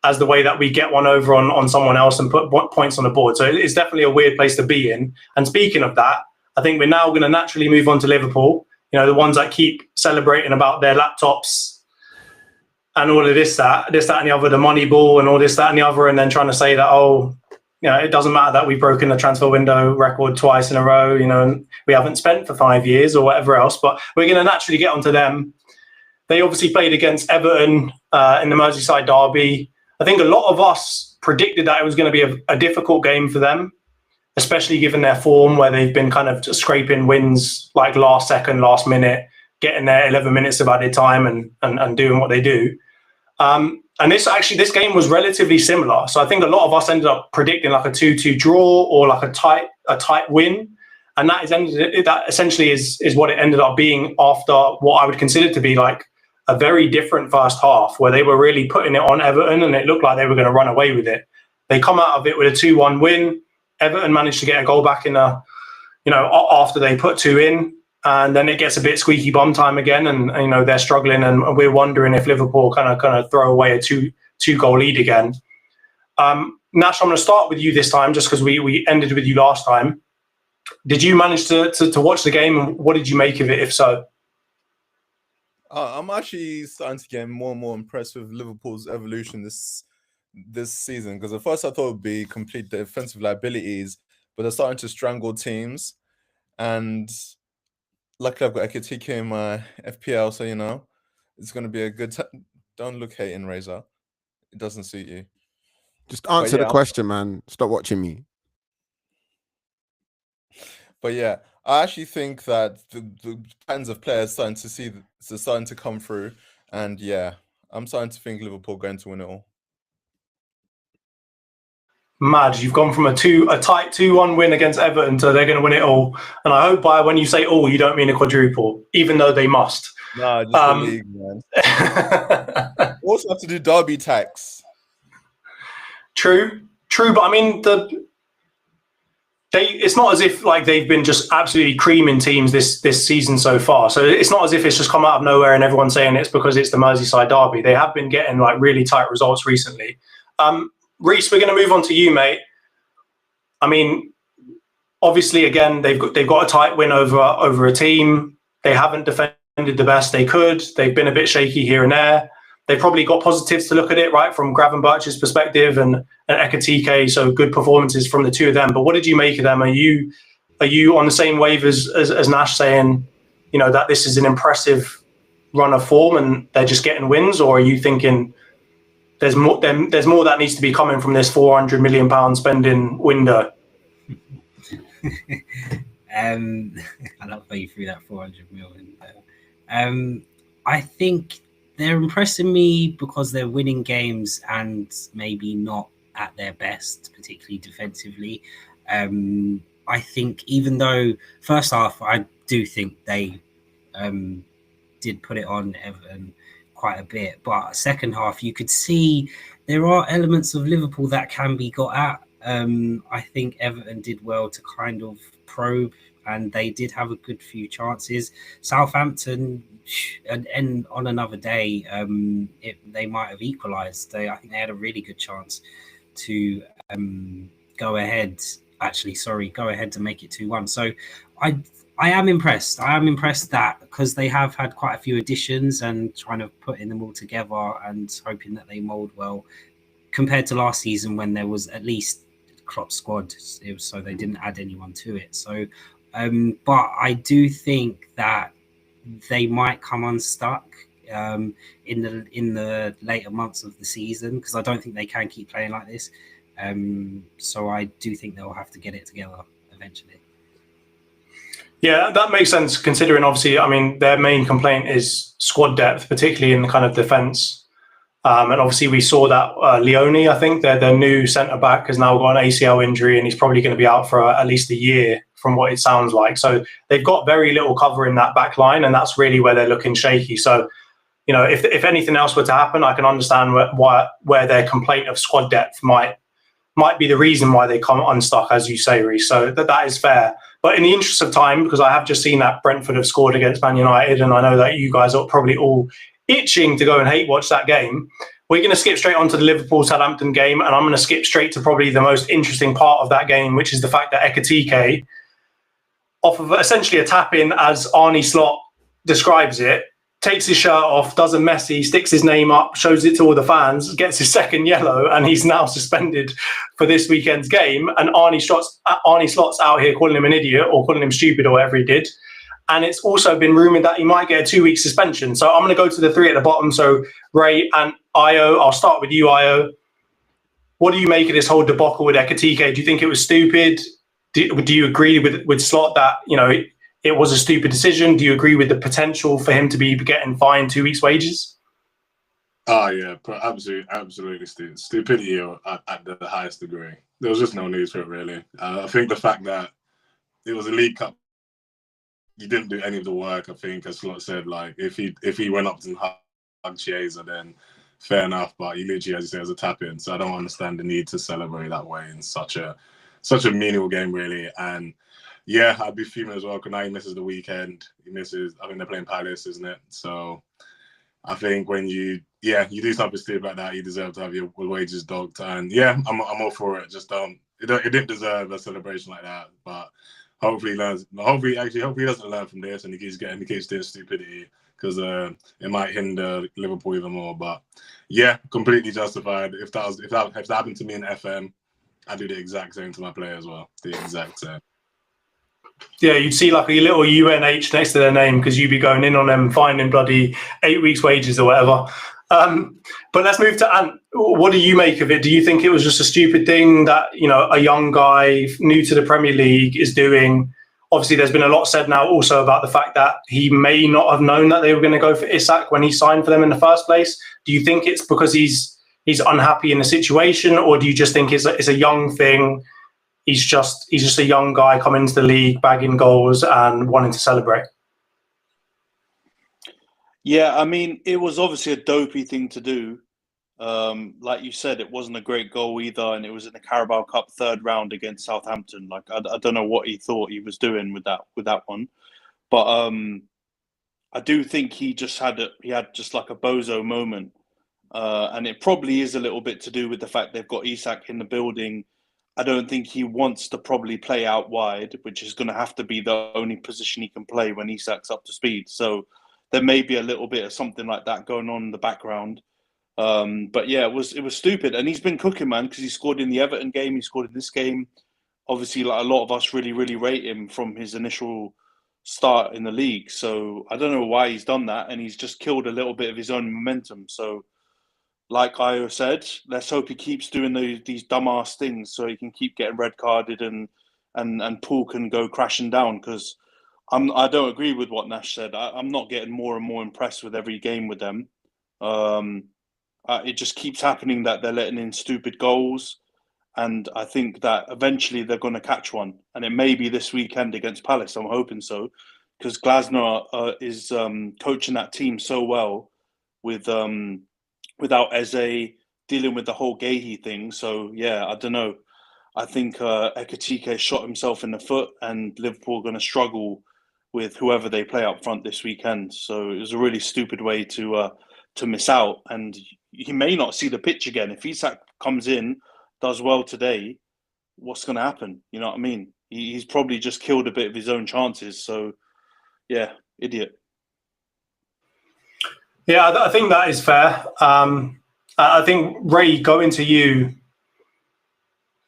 Speaker 5: as the way that we get one over on someone else and put points on the board. So it's definitely a weird place to be in. And speaking of that, I think we're now going to naturally move on to Liverpool. You know, the ones that keep celebrating about their laptops and all of this, that, and the other, the money ball and all this, that, and the other, and then trying to say that, oh, you know, it doesn't matter that we've broken the transfer window record twice in a row, you know, and we haven't spent for 5 years or whatever else. But we're going to naturally get onto them. They obviously played against Everton in the Merseyside derby. I think a lot of us predicted that it was going to be a difficult game for them, especially given their form, where they've been kind of just scraping wins like last second, last minute, getting there 11 minutes of added time and doing what they do. And this game was relatively similar. So I think a lot of us ended up predicting like a 2-2 draw or like a tight win. And that essentially is what it ended up being after what I would consider to be like a very different first half, where they were really putting it on Everton and it looked like they were going to run away with it. They come out of it with a 2-1 win. Everton managed to get a goal back after they put 2 in. And then it gets a bit squeaky bum time again, and you know they're struggling, and we're wondering if Liverpool kind of throw away a two goal lead again. Nash, I'm going to start with you this time, just because we ended with you last time. Did you manage to watch the game, and what did you make of it, if so?
Speaker 2: I'm actually starting to get more and more impressed with Liverpool's evolution this season, because at first I thought it would be complete defensive liabilities, but they're starting to strangle teams, and luckily I've got Ekitike in my FPL, so you know it's going to be a good time. Don't look hating, Razor. It doesn't suit you.
Speaker 4: Just answer the question, man. Stop watching me.
Speaker 2: But yeah, I actually think that the kinds of players starting to come through, and yeah, I'm starting to think Liverpool going to win it all.
Speaker 5: Mad, you've gone from a tight 2-1 win against Everton to they're going to win it all. And I hope by when you say all, you don't mean a quadruple, even though they must.
Speaker 2: No, just the league, man. Also have to do derby tax.
Speaker 5: True. But I mean, it's not as if like they've been just absolutely creaming teams this season so far. So it's not as if it's just come out of nowhere and everyone's saying it's because it's the Merseyside derby. They have been getting like really tight results recently. Reese, we're going to move on to you, mate. I mean, obviously, again, they've got a tight win over a team. They haven't defended the best they could. They've been a bit shaky here and there. They've probably got positives to look at it, right, from Gravenberch's perspective and Ekitike, so good performances from the two of them. But what did you make of them? Are you on the same wave as Nash, saying, you know, that this is an impressive run of form and they're just getting wins, or are you thinking there's more that needs to be coming from this £400 million spending window?
Speaker 3: I love how you threw that 400 million. I think they're impressing me because they're winning games and maybe not at their best, particularly defensively. I think even though first half, I do think they did put it on Everton quite a bit, but second half you could see there are elements of Liverpool that can be got at. I think Everton did well to kind of probe, and they did have a good few chances. Southampton, and on another day, they might have equalised. I think they had a really good chance to go ahead to make it 2-1. So I am impressed. I am impressed that because they have had quite a few additions and trying to putting them all together and hoping that they mould well compared to last season when there was at least Klopp's squad. So they didn't add anyone to it. So, but I do think that they might come unstuck in the later months of the season, because I don't think they can keep playing like this. So I do think they'll have to get it together eventually.
Speaker 5: Yeah, that makes sense, considering obviously, I mean, their main complaint is squad depth, particularly in the kind of defence. And obviously we saw that Leone, I think, their new centre-back, has now got an ACL injury and he's probably going to be out for at least a year from what it sounds like. So they've got very little cover in that back line, and that's really where they're looking shaky. So, you know, if anything else were to happen, I can understand where their complaint of squad depth might be the reason why they come unstuck, as you say, Reece. So that is fair. But in the interest of time, because I have just seen that Brentford have scored against Man United, and I know that you guys are probably all itching to go and hate watch that game, we're going to skip straight on to the Liverpool-Southampton game, and I'm going to skip straight to probably the most interesting part of that game, which is the fact that Ekitike, off of essentially a tap-in, as Arnie Slot describes it, takes his shirt off, does a Messi, sticks his name up, shows it to all the fans, gets his second yellow, and he's now suspended for this weekend's game. And Arnie Slot's out here calling him an idiot or calling him stupid or whatever he did. And it's also been rumoured that he might get a 2-week suspension. So I'm going to go to the three at the bottom. So Ray and Io, I'll start with you, Io. What do you make of this whole debacle with Ekitike? Do you think it was stupid? Do you agree with Slot that, you know, it was a stupid decision? Do you agree with the potential for him to be getting fined 2 weeks' wages?
Speaker 6: Oh yeah, absolutely stupidity at the highest degree. There was just no need for it, really. I think the fact that it was a League Cup, he didn't do any of the work. I think, as Slot said, like if he went up and hugged Chiesa, then fair enough. But he literally, as you say, was a tap in. So I don't understand the need to celebrate that way in such a meaningful game, really. And yeah, I'd be fuming as well because now he misses the weekend. He misses. I think they're playing Palace, isn't it? So I think when you do something stupid like that, you deserve to have your wages docked. And yeah, I'm all for it. Just it didn't deserve a celebration like that. But hopefully he learns. Hopefully he doesn't learn from this and he keeps doing stupidity because it might hinder Liverpool even more. But yeah, completely justified. If that happened to me in FM, I'd do the exact same to my player as well. The exact same.
Speaker 5: Yeah, you'd see like a little UNH next to their name because you'd be going in on them, finding bloody 8 weeks' wages or whatever. But let's move to Ant. What do you make of it? Do you think it was just a stupid thing that, you know, a young guy new to the Premier League is doing? Obviously, there's been a lot said now also about the fact that he may not have known that they were going to go for Isak when he signed for them in the first place. Do you think it's because he's unhappy in the situation, or do you just think it's a young thing? He's just a young guy coming into the league, bagging goals and wanting to celebrate.
Speaker 1: Yeah, I mean, it was obviously a dopey thing to do. Like you said, it wasn't a great goal either, and it was in the Carabao Cup third round against Southampton. Like I don't know what he thought he was doing with that one, but I do think he had just like a bozo moment, and it probably is a little bit to do with the fact they've got Isak in the building. I don't think he wants to probably play out wide, which is going to have to be the only position he can play when Isak's up to speed. So there may be a little bit of something like that going on in the background. But yeah, it was stupid. And he's been cooking, man, because he scored in the Everton game. He scored in this game. Obviously, like a lot of us really, really rate him from his initial start in the league. So I don't know why he's done that. And he's just killed a little bit of his own momentum. So like Io said, let's hope he keeps doing these dumbass things so he can keep getting red carded and Paul can go crashing down, because I don't agree with what Nash said. I'm not getting more and more impressed with every game with them. It just keeps happening that they're letting in stupid goals, and I think that eventually they're going to catch one, and it may be this weekend against Palace. I'm hoping so, because Glasner is coaching that team so well without Eze dealing with the whole Gahey thing. So, yeah, I don't know. I think Ekitike shot himself in the foot, and Liverpool are going to struggle with whoever they play up front this weekend. So it was a really stupid way to miss out. And he may not see the pitch again. If Isak comes in, does well today, what's going to happen? You know what I mean? He's probably just killed a bit of his own chances. So, yeah, idiot.
Speaker 5: Yeah, I think that is fair. I think, Ray, going to you,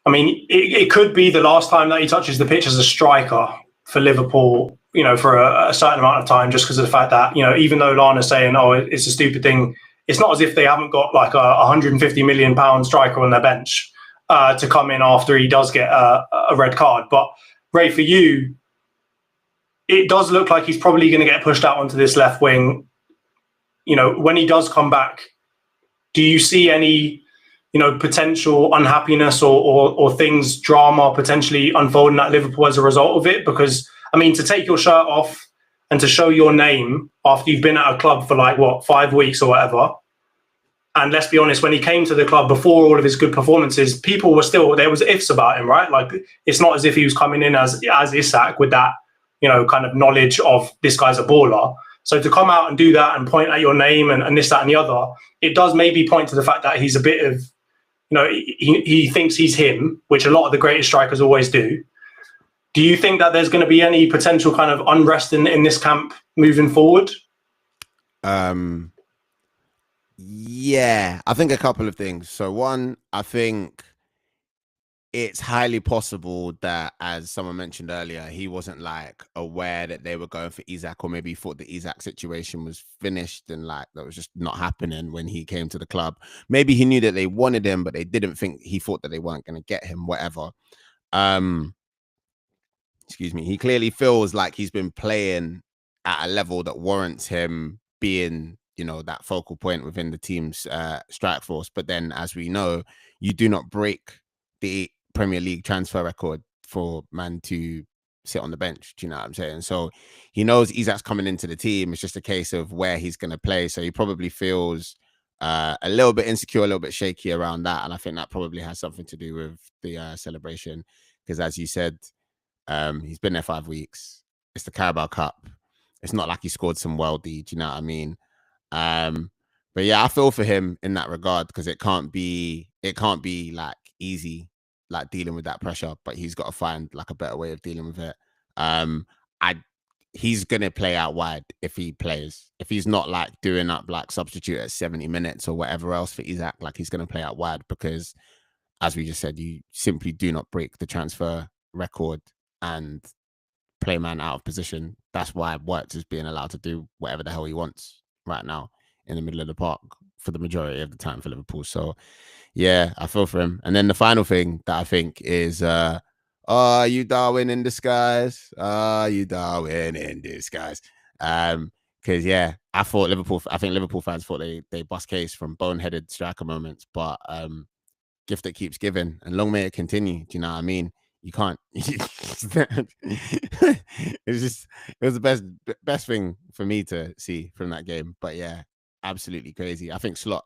Speaker 5: I mean, it could be the last time that he touches the pitch as a striker for Liverpool, you know, for a certain amount of time, just because of the fact that, you know, even though Lana's saying, oh, it's a stupid thing, it's not as if they haven't got like a £150 million striker on their bench to come in after he does get a red card. But, Ray, for you, it does look like he's probably going to get pushed out onto this left wing. You know, when he does come back, do you see any, potential unhappiness or things, drama potentially unfolding at Liverpool as a result of it? Because, I mean, to take your shirt off and to show your name after you've been at a club for 5 weeks or whatever. And let's be honest, when he came to the club before all of his good performances, there was ifs about him, right? Like, it's not as if he was coming in as Isak with that, kind of knowledge of this guy's a baller. So to come out and do that and point at your name and this, that, and the other, it does maybe point to the fact that he's a bit of, he thinks he's him, which a lot of the greatest strikers always do. Do you think that there's going to be any potential kind of unrest in this camp moving forward?
Speaker 4: Yeah, I think a couple of things. So one, I think it's highly possible that, as someone mentioned earlier, he wasn't aware that they were going for Isak, or maybe he thought the Isak situation was finished and that was just not happening when he came to the club. Maybe he knew that they wanted him, but they didn't think, he thought that they weren't going to get him, whatever. Excuse me. He clearly feels like he's been playing at a level that warrants him being, that focal point within the team's strike force. But then, as we know, you do not break the Premier League transfer record for man to sit on the bench. Do you know what I'm saying? So he knows Isak's coming into the team. It's just a case of where he's going to play. So he probably feels a little bit insecure, a little bit shaky around that. And I think that probably has something to do with the celebration. Because as you said, he's been there 5 weeks. It's the Carabao Cup. It's not like he scored some worldie. Do you know what I mean? But yeah, I feel for him in that regard, because it can't be easy, dealing with that pressure, but he's got to find a better way of dealing with it. He's going to play out wide if he plays. If he's not doing up substitute at 70 minutes or whatever else for Isak, he's going to play out wide, because as we just said, you simply do not break the transfer record and play man out of position. That's why Wirtz is being allowed to do whatever the hell he wants right now in the middle of the park for the majority of the time for Liverpool. So yeah, I feel for him. And then the final thing that I think is, are you Darwin in disguise? Are you Darwin in disguise? Because yeah, I think Liverpool fans thought they bust case from boneheaded striker moments, but gift that keeps giving, and long may it continue. Do you know what I mean? You can't. It was the best thing for me to see from that game. But yeah, absolutely crazy. I think Slot,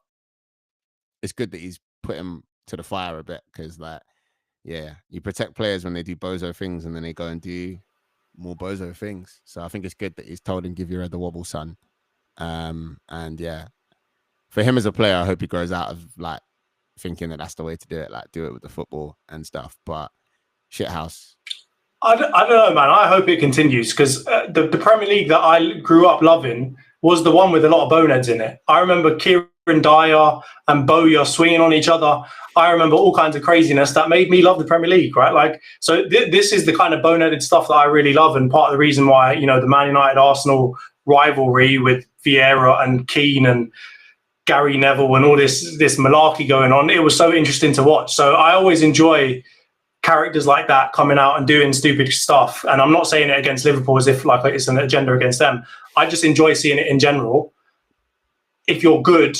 Speaker 4: it's good that he's put him to the fire a bit, because yeah, you protect players when they do bozo things and then they go and do more bozo things. So I think it's good that he's told him, give your head the wobble, son. And yeah, for him as a player, I hope he grows out of thinking that that's the way to do it, do it with the football and stuff. But shithouse.
Speaker 5: I don't know, man. I hope it continues, because the Premier League that I grew up loving was the one with a lot of boneheads in it. I remember Kieran Dyer and Bowyer swinging on each other. I remember all kinds of craziness that made me love the Premier League, right? So this is the kind of boneheaded stuff that I really love, and part of the reason why, the Man United-Arsenal rivalry with Vieira and Keane and Gary Neville and all this malarkey going on, it was so interesting to watch. So I always enjoy characters like that coming out and doing stupid stuff. And I'm not saying it against Liverpool as if it's an agenda against them. I just enjoy seeing it in general. If you're good,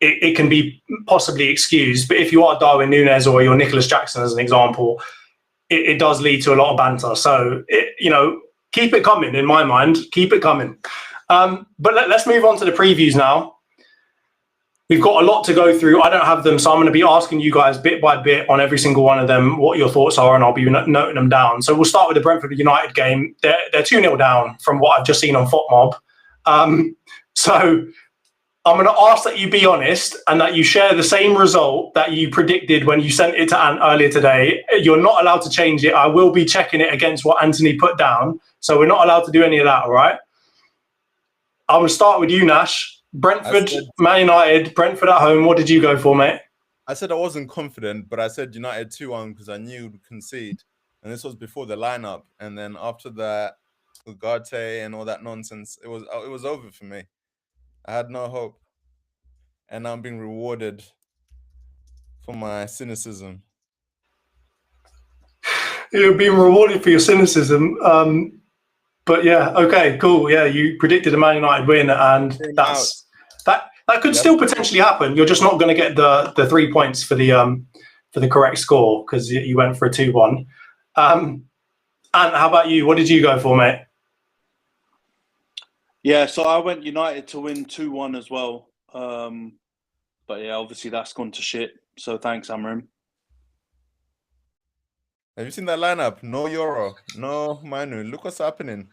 Speaker 5: it can be possibly excused. But if you are Darwin Núñez or you're Nicholas Jackson, as an example, it does lead to a lot of banter. So, keep it coming, in my mind. Keep it coming. But let's move on to the previews now. We've got a lot to go through. I don't have them, so I'm going to be asking you guys bit by bit on every single one of them what your thoughts are, and I'll be noting them down. So we'll start with the Brentford United game. They're 2-0 down from what I've just seen on FotMob. So I'm going to ask that you be honest and that you share the same result that you predicted when you sent it to Ant earlier today. You're not allowed to change it. I will be checking it against what Antony put down. So we're not allowed to do any of that, all right? I'm going to start with you, Nash. Brentford, Man United, Brentford at home. What did you go for, mate?
Speaker 2: I said I wasn't confident, but I said United 2-1 because I knew we'd concede. And this was before the lineup. And then after that, Ugarte and all that nonsense, it was over for me. I had no hope. And I'm being rewarded for my cynicism.
Speaker 5: You're being rewarded for your cynicism. But yeah, okay, cool. Yeah, you predicted a Man United win, and That could still potentially happen. You're just not going to get the 3 points for the correct score because you went for a 2-1. And how about you? What did you go for, mate?
Speaker 1: Yeah, so I went United to win 2-1 as well. But yeah, obviously that's gone to shit. So thanks, Amram.
Speaker 2: Have you seen that lineup? No Euro, no Manu. Look what's happening.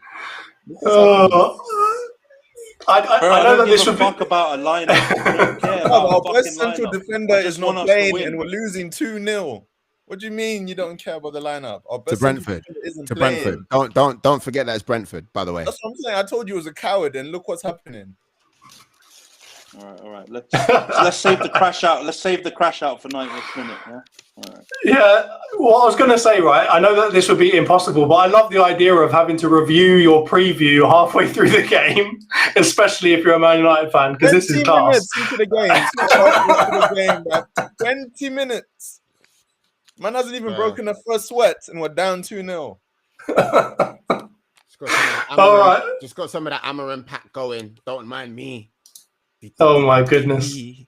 Speaker 5: I know that this would
Speaker 1: fuck about a lineup. I don't care about
Speaker 2: our
Speaker 1: a
Speaker 2: best
Speaker 1: fucking
Speaker 2: central
Speaker 1: lineup.
Speaker 2: defender is not playing, and we're
Speaker 1: win.
Speaker 2: losing 2-0. What do you mean you don't care about the lineup? Our
Speaker 4: To
Speaker 2: best
Speaker 4: Brentford.
Speaker 2: isn't
Speaker 4: To
Speaker 2: playing.
Speaker 4: Brentford. Don't forget that it's Brentford, by the way.
Speaker 2: That's what I'm saying. I told you it was a coward, and look what's happening.
Speaker 1: All right. Let's save the crash out. Let's save the crash out for 90th minute. Yeah. All right.
Speaker 5: Yeah. Well, I was going to say, right. I know that this would be impossible, but I love the idea of having to review your preview halfway through the game, especially if you're a Man United fan, because this is
Speaker 2: 20
Speaker 5: class.
Speaker 2: minutes into the game. 20 minutes. Man hasn't even broken the first sweat, and we're down 2-0.
Speaker 5: All right.
Speaker 4: Just got some of that Amarin pack going. Don't mind me.
Speaker 5: Oh my goodness. I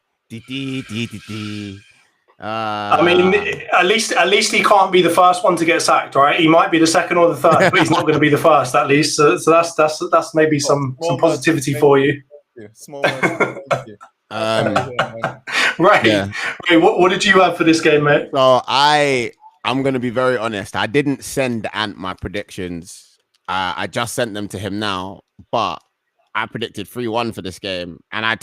Speaker 5: mean, at least he can't be the first one to get sacked, right? He might be the second or the third, but he's not going to be the first, at least. So that's maybe some positivity for you.
Speaker 2: Small thank you.
Speaker 5: Right.
Speaker 4: Yeah.
Speaker 5: Ray, what did you have for this game, mate?
Speaker 4: So I'm going to be very honest. I didn't send Ant my predictions. I just sent them to him now, but I predicted 3-1 for this game. And I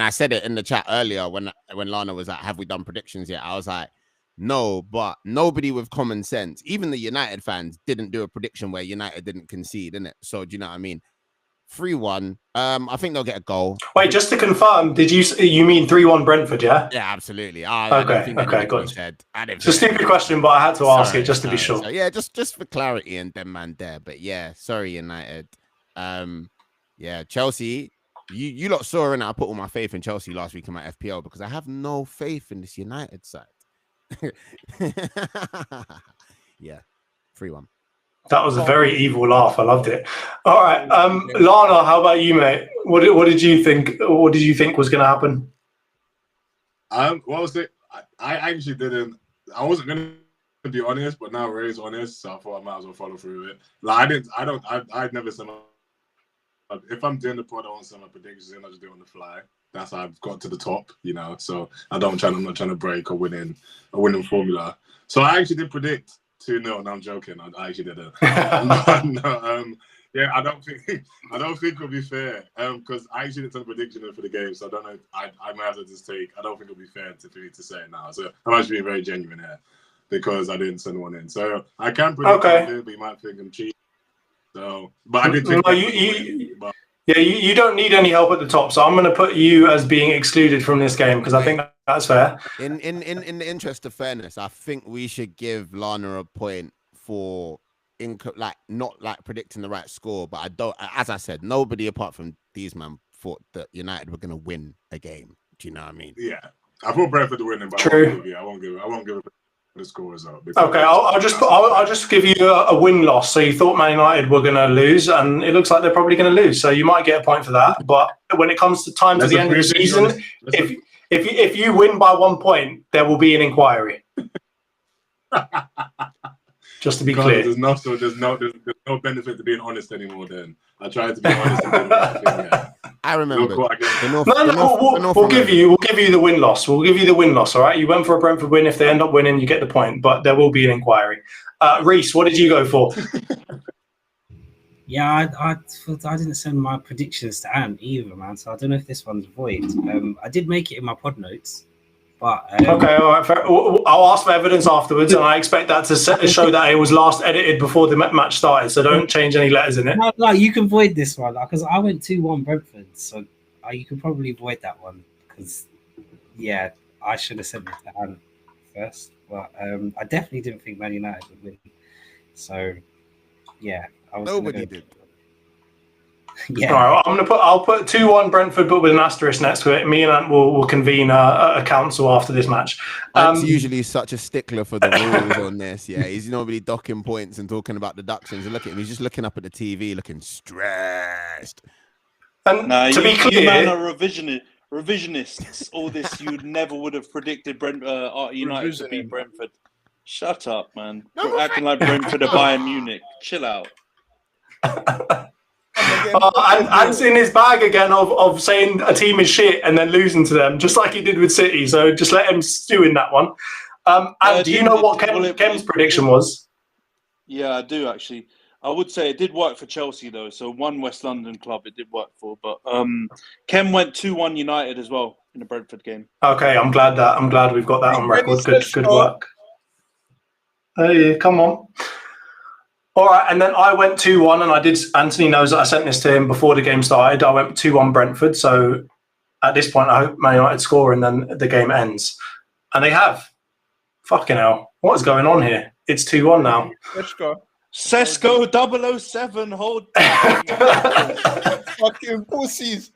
Speaker 4: said it in the chat earlier when Lana was like, have we done predictions yet? I was like, no, but nobody with common sense, even the United fans, didn't do a prediction where United didn't concede, innit? So do you know what I mean? 3-1. I think they'll get a goal.
Speaker 5: Wait, just to confirm, you mean 3-1 Brentford, yeah?
Speaker 4: Yeah, absolutely.
Speaker 5: Okay, good. It's a stupid question, but I had to ask it just to be sure.
Speaker 4: So, yeah, just for clarity and them man there. But yeah, sorry, United. Yeah, Chelsea. You lot saw it. I put all my faith in Chelsea last week in my FPL because I have no faith in this United side. Yeah, 3-1.
Speaker 5: That was a very evil laugh. I loved it. All right, Lana, how about you, mate? What did you think? What did you think was going to happen?
Speaker 6: What was it? I actually didn't. I wasn't going to be honest, but now Ray's honest, so I thought I might as well follow through with it. Like I'd never send my. If I'm doing the pod, I want to send my predictions in. I just do it on the fly. That's how I've got to the top, you know. So I'm not trying to break a winning formula. So I actually did predict 2-0. No, I'm joking. I actually didn't. Yeah, I don't think it'll be fair. Because I actually didn't send a prediction in for the game, so I don't know. I might have to just take. I don't think it'll be fair for me to say it now. So I'm actually being very genuine here because I didn't send one in. So I can predict it, but you might think I'm cheating. So, but I did think
Speaker 5: you don't need any help at the top, so I'm going to put you as being excluded from this game because I think that's fair.
Speaker 4: In the interest of fairness, I think we should give Lana a point for not predicting the right score. But I don't. As I said, nobody apart from these man thought that United were going to win a game. Do you know what I mean?
Speaker 6: Yeah, I thought Brentford to win, but
Speaker 5: true.
Speaker 6: I won't give the score result.
Speaker 5: Okay, I'll just give you a win-loss. So you thought Man United were going to lose, and it looks like they're probably going to lose. So you might get a point for that. But when it comes to time to the end of the season, if you win by 1 point, there will be an inquiry. Just to be clear,
Speaker 6: there's no benefit to being honest anymore. Then I tried to be honest.
Speaker 4: I remember.
Speaker 5: We'll give you the win-loss. We'll give you the win-loss. All right. You went for a Brentford win. If they end up winning, you get the point. But there will be an inquiry. Reese, what did you go for?
Speaker 3: Yeah, I didn't send my predictions to Ant either, man. So I don't know if this one's void. I did make it in my pod notes. But,
Speaker 5: okay, all right. Fair. I'll ask for evidence afterwards, and I expect that to show that it was last edited before the match started. So don't change any letters in it.
Speaker 3: No, you can void this one because I went 2-1 Brentford, so you can probably void that one because yeah, I should have sent it to Anne first, but I definitely didn't think Man United would win. So yeah,
Speaker 4: nobody did.
Speaker 5: Yeah. All right, I'll put 2-1 Brentford, but with an asterisk next to it. Me and Ant will convene a council after this match.
Speaker 4: Ant's usually such a stickler for the rules on this. Yeah, he's nobody docking points and talking about deductions. And look at him, he's just looking up at the TV, looking stressed.
Speaker 5: And to be clear,
Speaker 1: you man are Revisionists, all this you never would have predicted United to beat Brentford. Shut up, man.
Speaker 4: No,
Speaker 1: Acting like Brentford are Bayern Munich. Chill out.
Speaker 5: Ant's in his bag again of saying a team is shit and then losing to them, just like he did with City. So just let him stew in that one. And do you know what Khem's prediction was?
Speaker 1: Yeah, I do actually. I would say it did work for Chelsea though. So one West London club it did work for, but Khem went 2-1 United as well in the Brentford game.
Speaker 5: Okay, I'm glad we've got that on record. Good work. Hey, come on. All right, and then I went 2-1, and Antony knows that I sent this to him before the game started. I went 2-1 Brentford, so at this point I hope Man United score and then the game ends. And they have. Fucking hell. What is going on here? It's 2-1 now.
Speaker 2: Let's go.
Speaker 1: Sesko 007, hold
Speaker 2: Fucking pussies.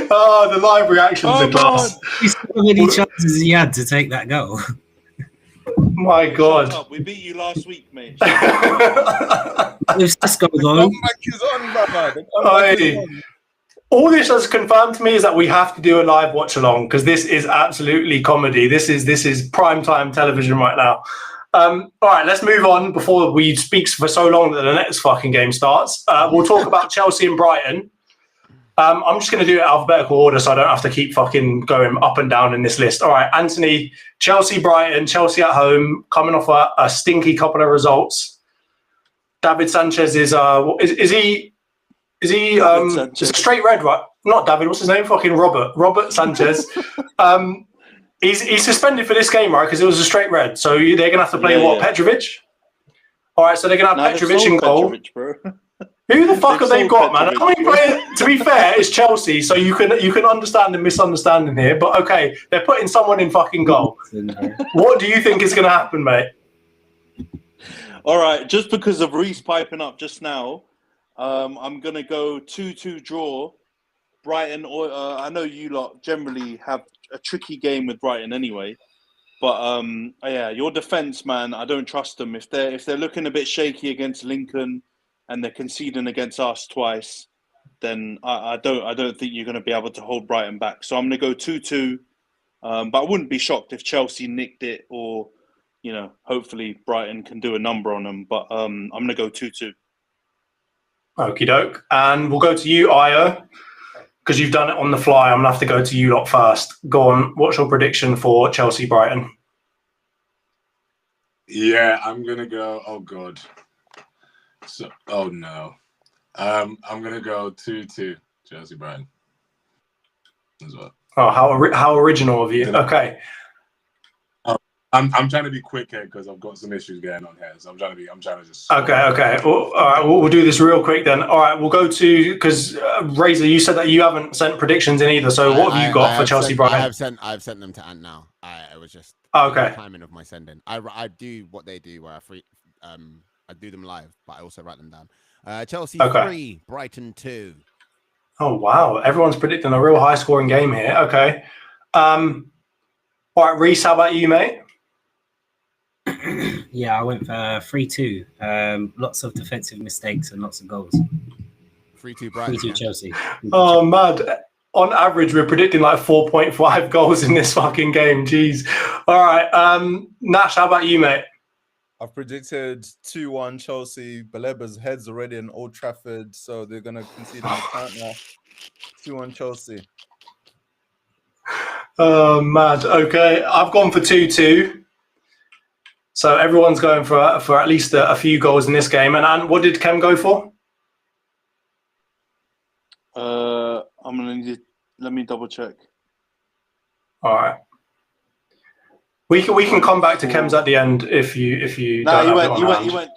Speaker 5: Oh, the live reactions are class.
Speaker 3: How many chances he had to take that goal?
Speaker 5: My God.
Speaker 1: We beat you last week, mate.
Speaker 3: If Sesko though.
Speaker 2: Comeback is on, brother. The comeback is on.
Speaker 5: All this has confirmed to me is that we have to do a live watch along because this is absolutely comedy. This is prime time television right now. All right, let's move on before we speak for so long that the next fucking game starts. We'll talk about Chelsea and Brighton. I'm just going to do it alphabetical order so I don't have to keep fucking going up and down in this list. All right, Antony, Chelsea, Brighton, Chelsea at home, coming off a stinky couple of results. David Sanchez is he it's a straight red, right? Not David, what's his name? Fucking Robert Sanchez. He's suspended for this game, right? Because it was a straight red. So they're going to have to play Petrovic? All right, so they're going to have Petrovic in goal.
Speaker 1: Petrovic,
Speaker 5: Who the fuck have they got, man? I mean, to be fair, it's Chelsea, so you can understand the misunderstanding here. But okay, they're putting someone in fucking goal. What do you think is going to happen, mate?
Speaker 1: All right, just because of Reece piping up just now, I'm going to go 2-2 draw. Brighton, I know you lot generally have a tricky game with Brighton anyway. But yeah, your defence, man, I don't trust them. If they're looking a bit shaky against Lincoln and they're conceding against us twice, then I don't think you're going to be able to hold Brighton back. So I'm going to go 2-2. But I wouldn't be shocked if Chelsea nicked it or, you know, hopefully Brighton can do a number on them. But I'm going to go 2-2.
Speaker 5: Okie doke. And we'll go to you, Io, because you've done it on the fly. I'm going to have to go to you lot first. Go on. What's your prediction for Chelsea-Brighton?
Speaker 6: Yeah, I'm going to go, oh, God. So, oh, no. I'm going to go 2-2 Chelsea-Brighton as well.
Speaker 5: Oh, how original of you. Okay.
Speaker 6: I'm trying to be quick here because I've got some issues going on here. So I'm trying to just.
Speaker 5: Okay. Well, all right, we'll do this real quick then. All right, we'll go to because Razor, you said that you haven't sent predictions in either. So what have you got for Chelsea Brighton?
Speaker 4: I've sent them to Ant now. I was just
Speaker 5: okay.
Speaker 4: Timing of my sending. I do what they do where I do them live, but I also write them down. Chelsea 3, Brighton 2.
Speaker 5: Oh wow! Everyone's predicting a real high scoring game here. Okay. All right, Reece, how about you, mate?
Speaker 3: Yeah, I went for 3-2. Lots of defensive mistakes and lots of goals.
Speaker 4: 3-2 Brighton.
Speaker 3: 3-2 Chelsea.
Speaker 5: Oh, mad. On average, we're predicting like 4.5 goals in this fucking game. Jeez. All right. Nash, how about you, mate?
Speaker 2: I've predicted 2-1 Chelsea. Baleba's head's already in Old Trafford, so they're going to concede on the counter. 2-1 Chelsea.
Speaker 5: Oh, mad. Okay. I've gone for 2-2. So everyone's going for at least a few goals in this game. And what did Khem go for?
Speaker 1: I'm gonna let me double check.
Speaker 5: All right. We can come back to Khem's at the end if you.
Speaker 1: No,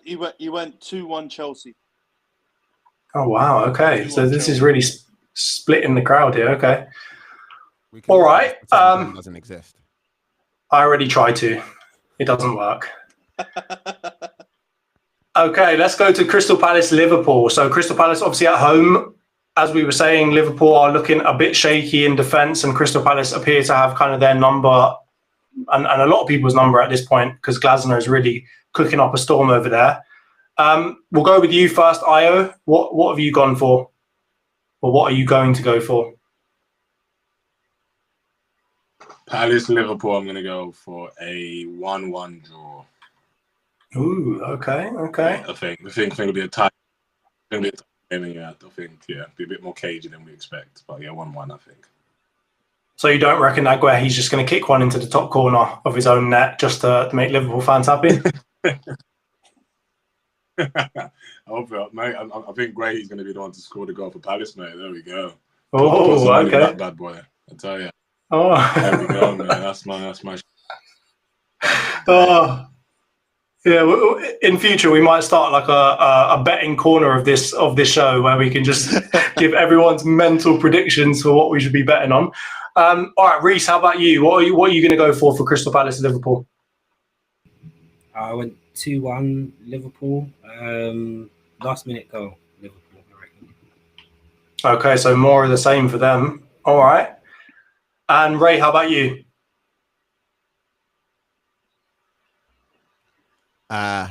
Speaker 1: he went 2-1 Chelsea.
Speaker 5: Oh wow! Okay, so this is really splitting the crowd here. Okay.
Speaker 4: All right.
Speaker 5: Doesn't
Speaker 4: exist.
Speaker 5: I already tried to. It doesn't work. Okay, let's go to Crystal Palace, Liverpool. So Crystal Palace obviously at home. As we were saying, Liverpool are looking a bit shaky in defence and Crystal Palace appear to have kind of their number and a lot of people's number at this point because Glasner is really cooking up a storm over there. We'll go with you first, Io. What have you gone for? Or what are you going to go for?
Speaker 6: Palace Liverpool. I'm going to go for a 1-1 draw.
Speaker 5: Ooh, okay.
Speaker 6: I think it'll be a tight. It'll be a tight game. Yeah, I think be a bit more cagey than we expect. But yeah, 1-1. I think.
Speaker 5: So you don't reckon that he's just going to kick one into the top corner of his own net just to make Liverpool fans happy?
Speaker 6: I hope not, mate. I think He's going to be the one to score the goal for Palace, mate. There we go.
Speaker 5: Oh, okay.
Speaker 6: That bad boy, I tell you.
Speaker 5: Oh,
Speaker 6: there we go, man. That's my.
Speaker 5: Oh, yeah. In future, we might start like a betting corner of this show where we can just give everyone's mental predictions for what we should be betting on. All right, Reese, how about you? What are you going to go for Crystal Palace Liverpool?
Speaker 3: I went 2-1 Liverpool. Last minute goal, Liverpool, I reckon.
Speaker 5: Okay, so more of the same for them. All right. And Ray, how about you?
Speaker 4: I'm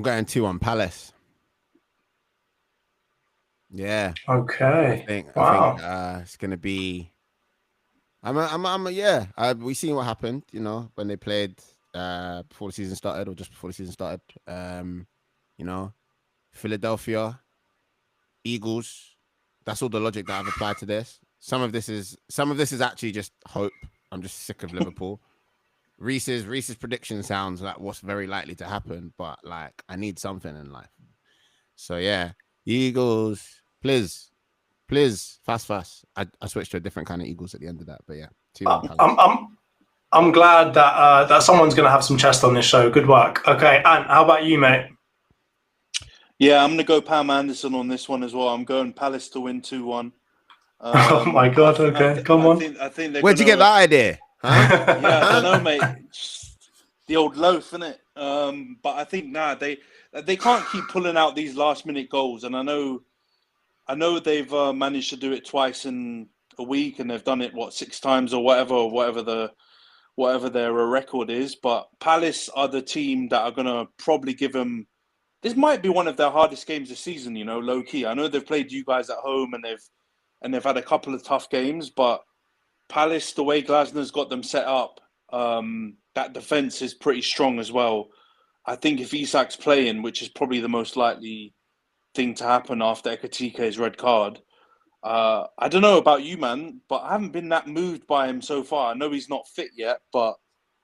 Speaker 4: going 2-1 Palace. Yeah.
Speaker 5: Okay.
Speaker 4: I think it's gonna be. We seen what happened, when they played before the season started, or just before the season started. Philadelphia, Eagles. That's all the logic that I've applied to this. Some of this is actually just hope. I'm just sick of Liverpool. Reese's prediction sounds like what's very likely to happen, but like I need something in life. So yeah, Eagles, please, fast. I switched to a different kind of Eagles at the end of that, but yeah, 2-1
Speaker 5: I'm glad that someone's going to have some chest on this show. Good work. Okay, Ant, how about you, mate?
Speaker 1: Yeah, I'm going to go Pam Anderson on this one as well. I'm going Palace to win 2-1.
Speaker 5: Oh my God! Okay, come on.
Speaker 1: I think
Speaker 4: where'd you get that idea? Huh?
Speaker 1: Yeah, I don't know, mate. The old loaf, innit? But I think they can't keep pulling out these last minute goals. And I know they've managed to do it twice in a week, and they've done it 6 times or whatever their record is. But Palace are the team that are gonna probably give them. This might be one of their hardest games this season, low key. I know they've played you guys at home and they've had a couple of tough games, but Palace, the way Glasner's got them set up, that defence is pretty strong as well. I think if Isak's playing, which is probably the most likely thing to happen after Ekatike's red card, I don't know about you, man, but I haven't been that moved by him so far. I know he's not fit yet, but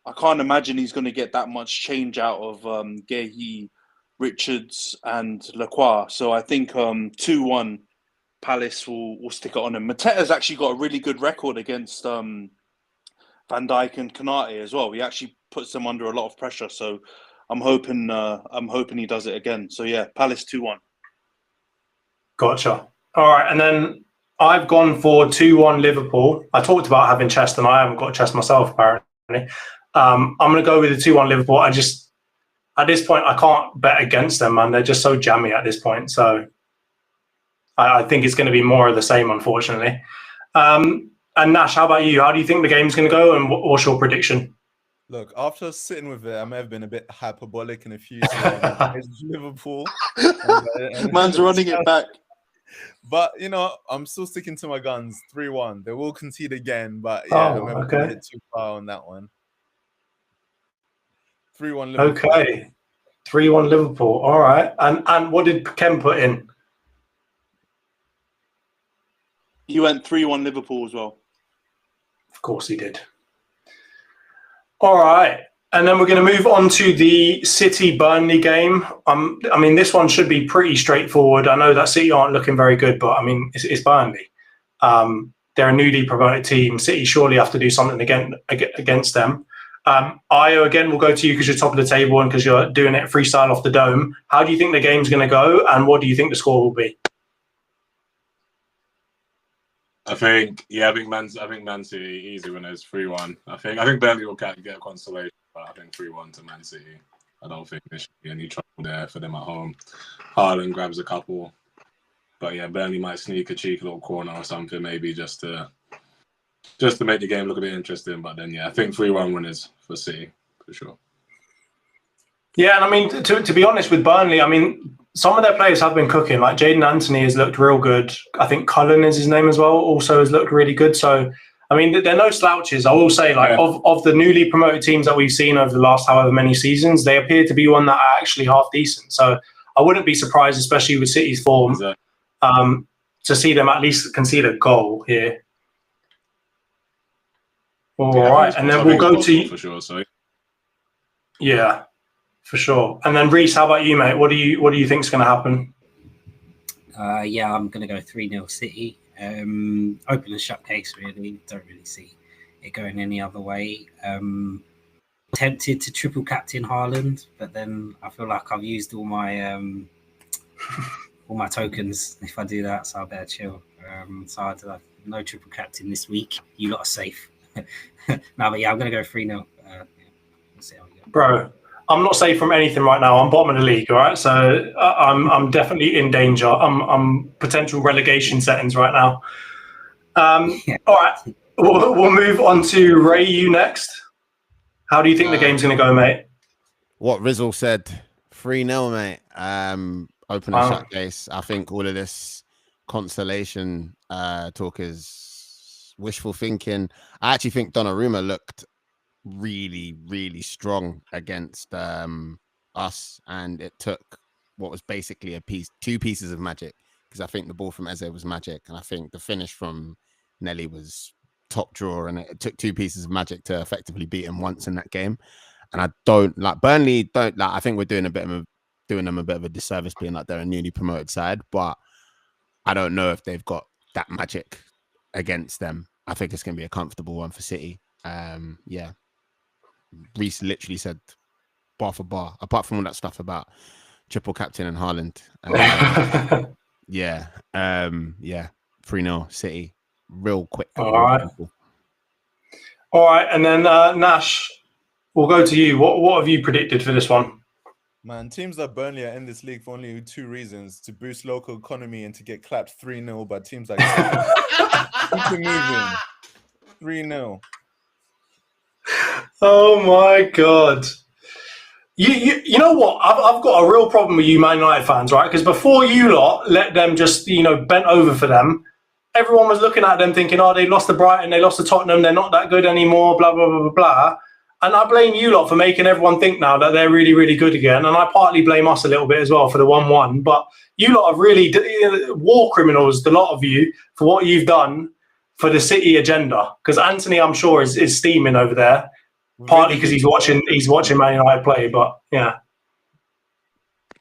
Speaker 1: I can't imagine he's going to get that much change out of Guehi, Richards and Lacroix. So I think 2-1 Palace will stick it on him. Mateta's actually got a really good record against Van Dijk and Konate as well. He actually puts them under a lot of pressure. So I'm hoping he does it again. So yeah, Palace 2-1.
Speaker 5: Gotcha. All right, and then I've gone for 2-1 Liverpool. I talked about having chest, and I haven't got chest myself apparently. I'm going to go with the 2-1 Liverpool. At this point, I can't bet against them, man. They're just so jammy at this point. So I think it's going to be more of the same, unfortunately. And Nash, how about you? How do you think the game's going to go, and what's your prediction?
Speaker 2: Look, after sitting with it, I may have been a bit hyperbolic in a few it's Liverpool.
Speaker 1: Man's running it back.
Speaker 2: But, I'm still sticking to my guns. 3-1. They will concede again, but yeah, I'm never going to hit too far on that one. 3-1 Liverpool.
Speaker 5: Okay. 3-1 Liverpool. All right. And what did Khem put in?
Speaker 1: He went 3-1 Liverpool as well.
Speaker 5: Of course he did. All right. And then we're going to move on to the City-Burnley game. This one should be pretty straightforward. I know that City aren't looking very good, but, it's Burnley. They're a newly promoted team. City surely have to do something against them. Io, again, we'll go to you because you're top of the table and because you're doing it freestyle off the dome. How do you think the game's going to go, and what do you think the score will be?
Speaker 6: I think Man City easy winners 3-1. I think Burnley will get a consolation, but I think 3-1 to Man City. I don't think there should be any trouble there for them at home. Haaland grabs a couple, but yeah, Burnley might sneak a cheeky little corner or something, maybe just to make the game look a bit interesting. But then, yeah, I think 3-1 winners for City for sure.
Speaker 5: Yeah, and to be honest with Burnley, some of their players have been cooking. Like Antony has looked real good. I think Cullen is his name as well. Also has looked really good. So I mean, they're no slouches. I will say, like, of the newly promoted teams that we've seen over the last however many seasons, they appear to be one that are actually half decent. So I wouldn't be surprised, especially with City's form, to see them at least concede a goal here. All right, and then we'll go to
Speaker 6: for sure. So
Speaker 5: yeah, for sure. And then Reese, how about you, mate? What do you think is going to happen?
Speaker 3: Yeah, I'm going to go 3-0 City. Open and shut case, really. Don't really see it going any other way. Tempted to triple captain Haaland, but then I feel like I've used all my tokens if I do that, so I better chill. So I have no triple captain this week. You lot are safe. No, but yeah, I'm going to go 3-0. We'll see how we go.
Speaker 5: Bro, I'm not safe from anything right now. I'm bottom of the league, all right? So I'm definitely in danger. I'm potential relegation settings right now.
Speaker 3: Yeah.
Speaker 5: All right, we'll move on to Ray. You next. How do you think the game's going to go, mate?
Speaker 4: What Rizzle said, 3-0, mate. Open and shut case. I think all of this consolation talk is wishful thinking. I actually think Donnarumma looked really, really strong against us, and it took what was basically two pieces of magic, because I think the ball from Eze was magic, and I think the finish from Nelly was top drawer, and it took two pieces of magic to effectively beat him once in that game. And I don't like Burnley. I think we're doing them a bit of a disservice being like they're a newly promoted side, but I don't know if they've got that magic against them. I think it's going to be a comfortable one for City. Yeah. Reese literally said bar for bar, apart from all that stuff about triple captain and Haaland. Yeah. 3-0 City. Real quick.
Speaker 5: All right. And then Nash, we'll go to you. What have you predicted for this one?
Speaker 2: Man, teams like Burnley are in this league for only two reasons: to boost local economy and to get clapped 3-0 by teams like Keep it moving. 3-0.
Speaker 5: Oh my God. You know what? I've got a real problem with you Man United fans, right? Because before you lot let them just, bent over for them, everyone was looking at them thinking, oh, they lost to Brighton, they lost to Tottenham, they're not that good anymore, blah, blah, blah, blah, blah. And I blame you lot for making everyone think now that they're really, really good again. And I partly blame us a little bit as well for the 1-1. But you lot are really war criminals, the lot of you, for what you've done for the City agenda. Because Antony, I'm sure, is steaming over there. Partly because he's watching Man United play, but yeah.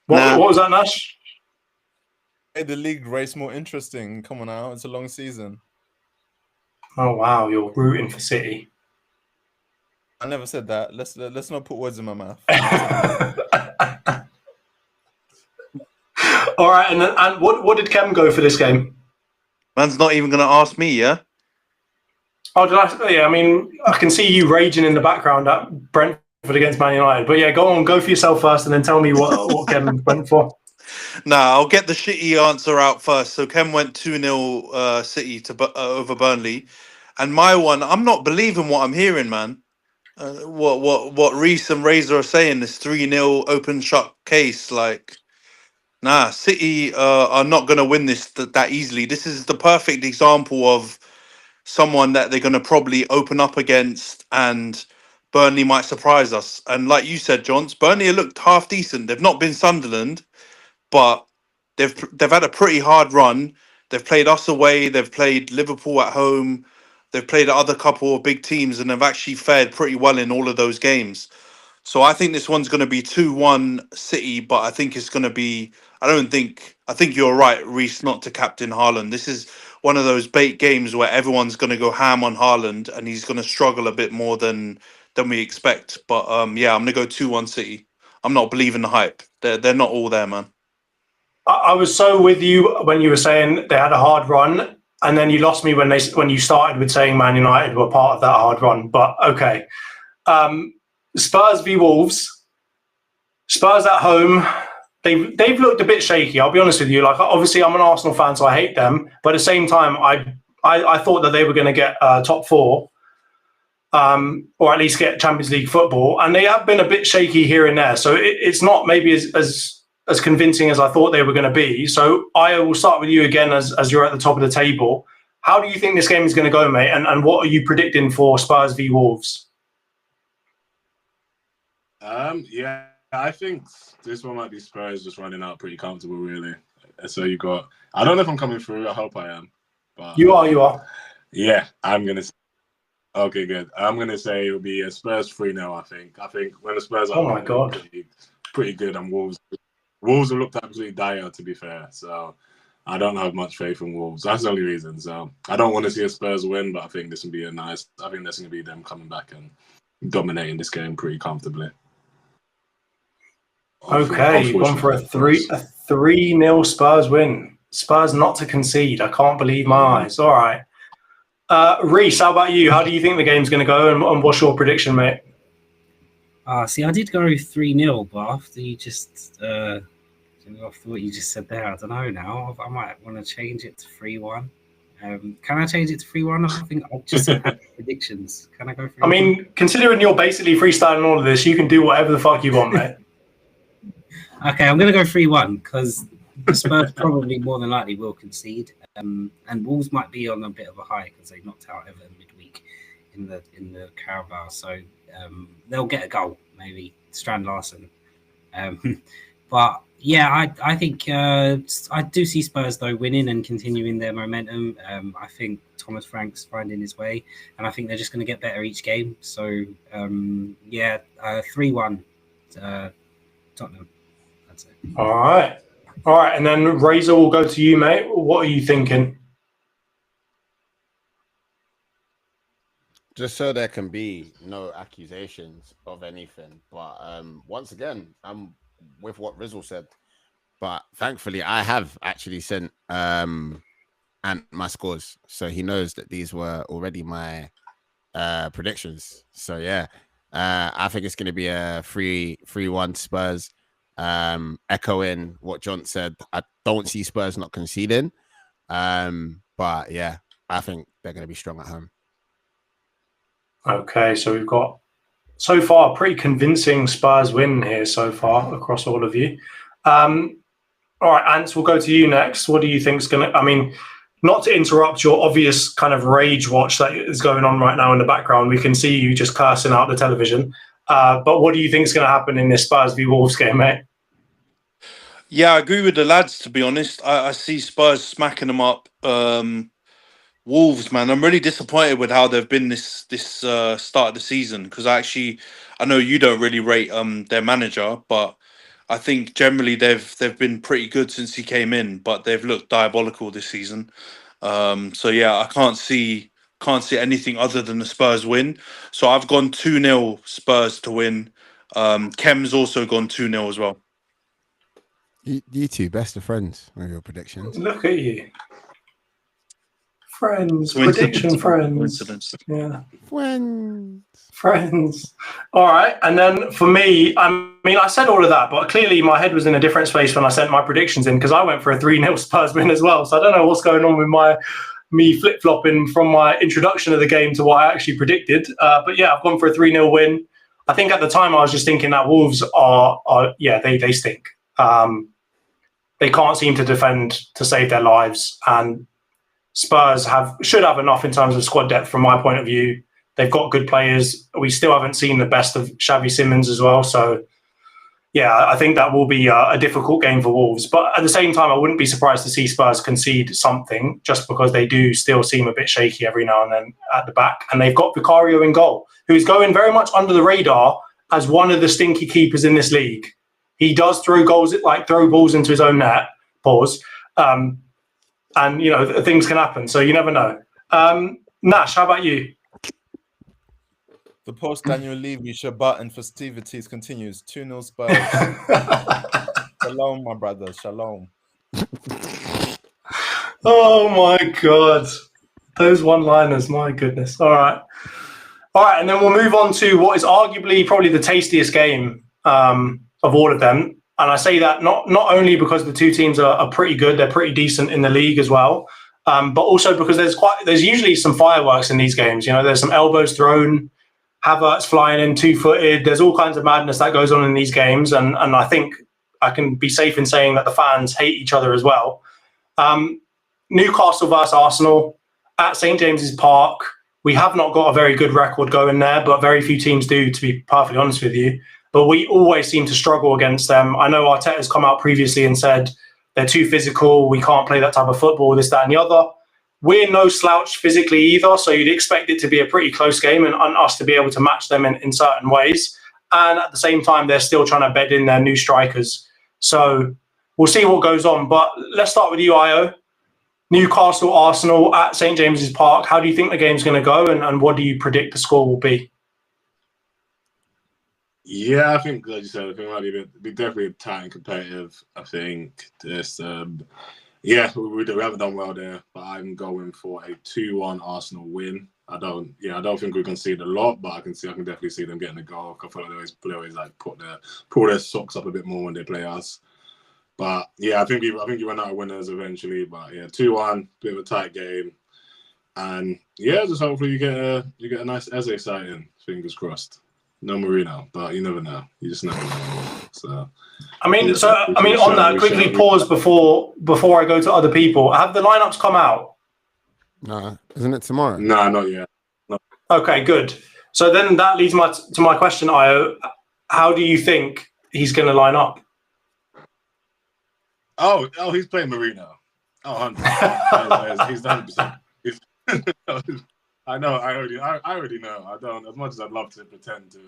Speaker 5: What was that, Nash?
Speaker 2: Made the league race more interesting. Come on now, it's a long season.
Speaker 5: Oh wow, you're rooting for City.
Speaker 2: I never said that. Let's not put words in my mouth.
Speaker 5: All right, and what did Khem go for this game?
Speaker 1: Man's not even going to ask me, yeah?
Speaker 5: Oh, did I? Yeah, I mean, I can see you raging in the background at Brentford against Man United. But yeah, go for yourself first, and then tell me what Khem went for.
Speaker 1: Nah, I'll get the shitty answer out first. So Khem went 2-0 City over Burnley, and my one, I'm not believing what I'm hearing, man. What Reese and Razor are saying, this 3-0 open shut case, like, nah, City are not going to win this that easily. This is the perfect example of someone that they're going to probably open up against, and Burnley might surprise us. And like you said, Johns, Burnley have looked half decent. They've not been Sunderland, but they've had a pretty hard run. They've played us away. They've played Liverpool at home. They've played other couple of big teams, and they've actually fared pretty well in all of those games. So I think this one's going to be 2-1 City, but I think it's going to be... I think you're right, Reece, not to captain Haaland. This is one of those bait games where everyone's going to go ham on Haaland, and he's going to struggle a bit more than we expect. But yeah, I'm going to go 2-1 City. I'm not believing the hype. They're not all there, man.
Speaker 5: I was so with you when you were saying they had a hard run, and then you lost me when you started with saying Man United were part of that hard run. But okay, Spurs v Wolves. Spurs at home. They've looked a bit shaky. I'll be honest with you. Like, obviously, I'm an Arsenal fan, so I hate them. But at the same time, I thought that they were going to get top four, or at least get Champions League football, and they have been a bit shaky here and there. So it's not maybe as convincing as I thought they were going to be. So I will start with you again as you're at the top of the table. How do you think this game is going to go, mate? And what are you predicting for Spurs v Wolves?
Speaker 6: Yeah, I think this one might be Spurs just running out pretty comfortable, really. So you got, I don't know if I'm coming through. I hope I am. But
Speaker 5: You are.
Speaker 6: Yeah, I'm gonna. Okay, good. I'm gonna say it'll be a Spurs 3-0. I think when the Spurs are,
Speaker 5: oh my god,
Speaker 6: pretty good, and Wolves have looked absolutely dire, to be fair. So I don't have much faith in Wolves. That's the only reason. So I don't want to see a Spurs win, but I think this will be I think this is gonna be them coming back and dominating this game pretty comfortably.
Speaker 5: Okay, gone for a 3-0 Spurs win. Spurs not to concede. I can't believe my eyes. All right. Reese, how about you? How do you think the game's going to go, and what's your prediction, mate?
Speaker 3: See, I did go 3-0, but after you just after what you just said there, I don't know now. I might want to change it to 3-1. Can I change it to 3-1? I think I'll just have predictions. Can I go 3-1?
Speaker 5: I mean, considering you're basically freestyling all of this, you can do whatever the fuck you want, mate.
Speaker 3: Okay, I'm going to go 3-1 because the Spurs probably more than likely will concede, and Wolves might be on a bit of a high because they knocked out Everton midweek in the Carabao, so they'll get a goal, maybe Strand Larsen. But yeah, I think I do see Spurs though winning and continuing their momentum. I think Thomas Frank's finding his way, and I think they're just going to get better each game. So 3-1 Tottenham. That's it.
Speaker 5: All right, and then Razor will go to you, mate. What are you thinking?
Speaker 4: Just so there can be no accusations of anything, but once again, I'm with what Rizzle said. But thankfully, I have actually sent Ant my scores, so he knows that these were already my predictions. So yeah, I think it's going to be a 3-1 Spurs. Echoing what John said, I don't see Spurs not conceding. But yeah, I think they're going to be strong at home.
Speaker 5: Okay, so we've got so far a pretty convincing Spurs win here so far across all of you. All right, Ants, we'll go to you next. What do you think's going to... I mean, not to interrupt your obvious kind of rage watch that is going on right now in the background. We can see you just cursing out the television. But what do you think is going to happen in this Spurs v Wolves game, mate?
Speaker 1: Yeah, I agree with the lads, to be honest. I see Spurs smacking them up. Wolves, man, I'm really disappointed with how they've been this start of the season, because I know you don't really rate their manager, but I think generally they've been pretty good since he came in, but they've looked diabolical this season. So yeah, I can't see anything other than the Spurs win. So I've gone 2-0 Spurs to win. Khem's also gone 2-0 as well.
Speaker 4: You two, best of friends with your predictions.
Speaker 5: Look at you. Friends, prediction friends. Yeah. Friends. All right. And then for me, I mean, I said all of that, but clearly my head was in a different space when I sent my predictions in, because I went for a 3-0 Spurs win as well. So I don't know what's going on with me flip-flopping from my introduction of the game to what I actually predicted. But yeah, I've gone for a 3-0 win. I think at the time I was just thinking that Wolves they stink. They can't seem to defend to save their lives, and Spurs should have enough in terms of squad depth from my point of view. They've got good players. We still haven't seen the best of Xavi Simons as well. So, yeah, I think that will be a difficult game for Wolves. But at the same time, I wouldn't be surprised to see Spurs concede something, just because they do still seem a bit shaky every now and then at the back. And they've got Vicario in goal, who's going very much under the radar as one of the stinky keepers in this league. He does throw balls into his own net, and, you know, things can happen. So you never know. Nash, how about you?
Speaker 2: The post-Daniel Levy, Shabbat and festivities continues. 2-0 Spurs. Shalom, my brother. Shalom.
Speaker 5: Oh, my God. Those one-liners, my goodness. All right. And then we'll move on to what is arguably probably the tastiest game of all of them. And I say that not only because the two teams are pretty good, they're pretty decent in the league as well, but also because there's usually some fireworks in these games. You know, there's some elbows thrown, Havertz flying in 2-footed. There's all kinds of madness that goes on in these games, and I think I can be safe in saying that the fans hate each other as well. Newcastle versus Arsenal. at St James's Park. We have not got a very good record going there, but very few teams do, to be perfectly honest with you. But we always seem to struggle against them. I know Arteta's come out previously and said they're too physical, we can't play that type of football, this, that and the other. We're no slouch physically either, so you'd expect it to be a pretty close game and us to be able to match them in certain ways. And at the same time, they're still trying to bed in their new strikers. So we'll see what goes on. But let's start with you, Io. Newcastle, Arsenal at St James's Park. How do you think the game's going to go, and what do you predict the score will be?
Speaker 6: Yeah, I think, like you said, I think it might be definitely tight and competitive. I think this, we haven't done well there, but I'm going for a 2-1 Arsenal win. I don't think we can see it a lot, but I can definitely see them getting a goal. I feel like they always like pull their socks up a bit more when they play us. But yeah, I think you run out of winners eventually. But yeah, 2-1, bit of a tight game, and yeah, just hopefully you get a nice Eze sighting. Fingers crossed. No Marino, but you never know. You just never know. So on that, quickly pause before I go to other people. Have the lineups come out?
Speaker 4: No, isn't it tomorrow?
Speaker 6: No, not yet. No.
Speaker 5: Okay, good. So then that leads to my question, Io. How do you think he's going to line up?
Speaker 6: Oh, he's playing Marino. Oh, 100%. He's 100%. I know. I already know. I don't. As much as I'd love to pretend to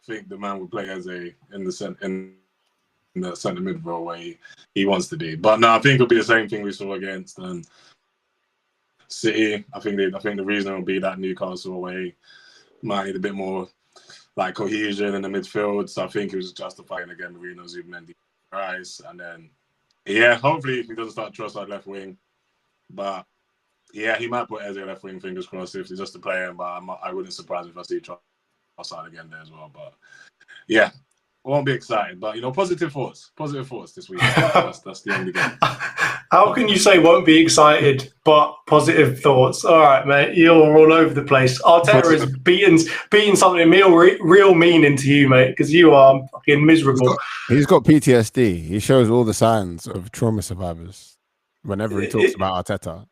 Speaker 6: think the man would play as in the centre mid role where he wants to be. But no, I think it'll be the same thing we saw against City. I think the reason will be that Newcastle away might need a bit more like cohesion in the midfield. So I think it was justifying again Marino, Zubimendi, Rice, and then. Yeah, hopefully he doesn't start Trossard left wing. But yeah, he might put Eze left wing, fingers crossed, if he's just to play him. But I wouldn't surprise me if I see Trossard again there as well. But yeah, I won't be excited. But positive thoughts this week. that's the only game.
Speaker 5: How can you say won't be excited, but positive thoughts? All right, mate, you're all over the place. Arteta is beating something real mean into you, mate, because you are fucking miserable.
Speaker 4: He's got PTSD. He shows all the signs of trauma survivors whenever he talks about Arteta.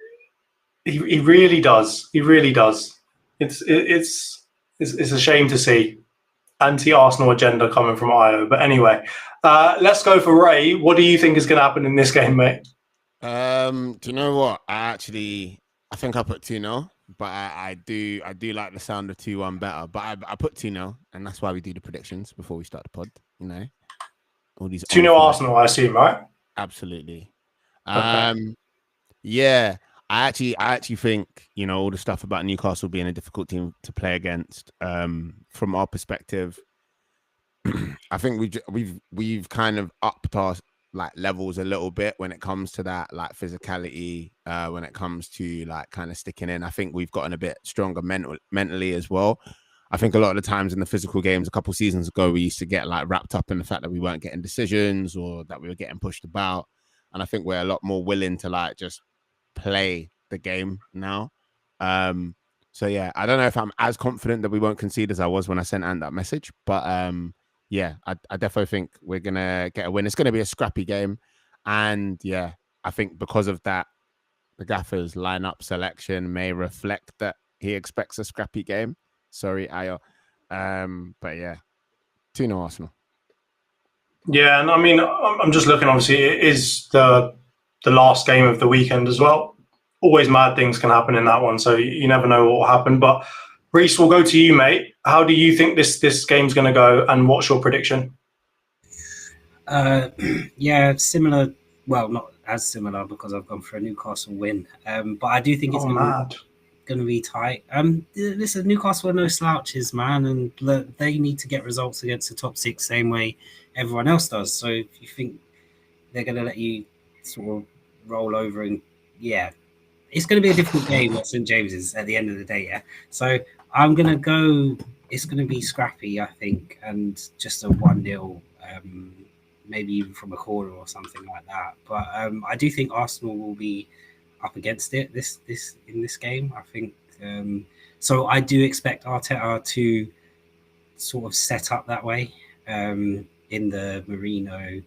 Speaker 5: He really does. He really does. It's a shame to see anti-Arsenal agenda coming from Io. But anyway, let's go for Ray. What do you think is going to happen in this game, mate?
Speaker 4: Do you know what? I think I put 2-0, but I do like the sound of 2-1 better. But I put 2-0, and that's why we do the predictions before we start the pod. All these
Speaker 5: 2-0 Arsenal, I assume, right?
Speaker 4: Absolutely.
Speaker 5: Okay.
Speaker 4: Yeah. I actually think all the stuff about Newcastle being a difficult team to play against. From our perspective, I think we've kind of upped our levels a little bit when it comes to that physicality. When it comes to kind of sticking in, I think we've gotten a bit stronger mentally as well. I think a lot of the times in the physical games a couple of seasons ago, we used to get wrapped up in the fact that we weren't getting decisions or that we were getting pushed about. And I think we're a lot more willing to just play the game now. So yeah, I don't know if I'm as confident that we won't concede as I was when I sent Ant that message, but yeah, I definitely think we're gonna get a win. It's gonna be a scrappy game, and yeah, I think because of that, the gaffer's lineup selection may reflect that he expects a scrappy game. Sorry, Ayo. But yeah, 2-0 Arsenal.
Speaker 5: Yeah, and I mean, I'm just looking. Obviously, it is the last game of the weekend as well. Always mad things can happen in that one, so you never know what will happen. But Reese, we'll go to you, mate. How do you think this game's going to go, and what's your prediction?
Speaker 3: Yeah, similar. Well, not as similar because I've gone for a Newcastle win. But I do think it's going to be tight. Listen, Newcastle are no slouches, man, and they need to get results against the top six same way everyone else does. So if you think they're going to let you sort of roll over, and yeah, it's going to be a difficult game at St James's at the end of the day. Yeah, so I'm going to go. It's going to be scrappy, I think, and just a 1-0. Maybe even from a corner or something like that. But I do think Arsenal will be up against it in this game. I think so. I do expect Arteta to sort of set up that way in the Marino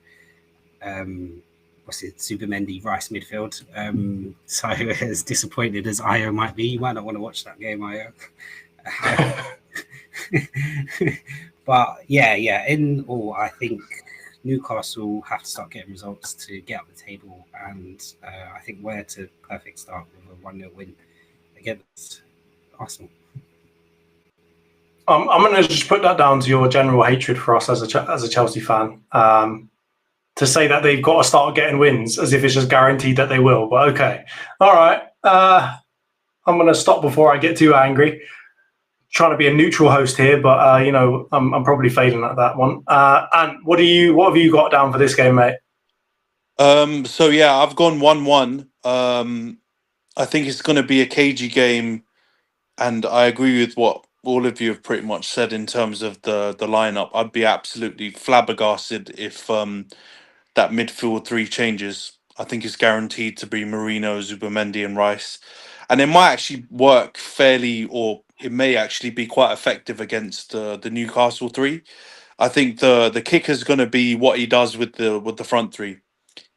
Speaker 3: Zubimendi Rice midfield. So as disappointed as Io might be, you might not want to watch that game, Io. But yeah. In all, I think Newcastle have to start getting results to get up the table, and I think we're to perfect start with a 1-0 win against Arsenal.
Speaker 5: I'm going to just put that down to your general hatred for us as a Chelsea fan. To say that they've got to start getting wins as if it's just guaranteed that they will. But okay. All right. I'm going to stop before I get too angry. Trying to be a neutral host here, but I'm probably failing at that one. And what have you got down for this game, mate?
Speaker 1: So yeah, I've gone 1-1. I think it's going to be a cagey game, and I agree with what all of you have pretty much said in terms of the lineup. I'd be absolutely flabbergasted if that midfield three changes. I think it's guaranteed to be Marino, Zubimendi, and Rice, and it might actually work fairly, or it may actually be quite effective against the Newcastle three. I think the kicker is going to be what he does with the front three.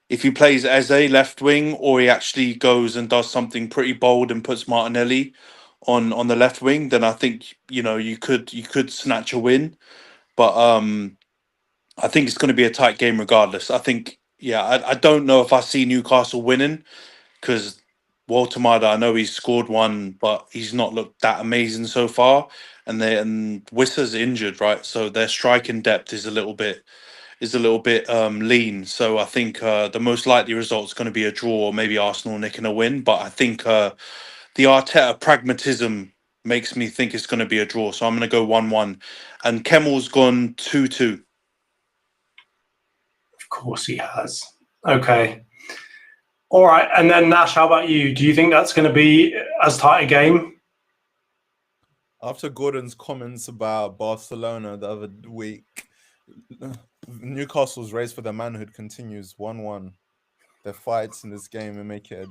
Speaker 1: If he plays Eze left wing, or he actually goes and does something pretty bold and puts Martinelli on the left wing, then I think you could snatch a win. But I think it's going to be a tight game regardless. I think I don't know if I see Newcastle winning, because Walter Mada, I know he's scored one, but he's not looked that amazing so far. And Wissa's injured, right? So their striking depth is a little bit lean. So I think the most likely result is going to be a draw, or maybe Arsenal nicking a win. But I think the Arteta pragmatism makes me think it's going to be a draw. So I'm going to go 1-1. And Kemmel's gone 2-2.
Speaker 5: Of course he has. Okay. All right. And then Nash, how about you? Do you think that's going to be as tight a game?
Speaker 2: After Gordon's comments about Barcelona the other week, Newcastle's race for their manhood continues. 1-1. Their fights in this game and make it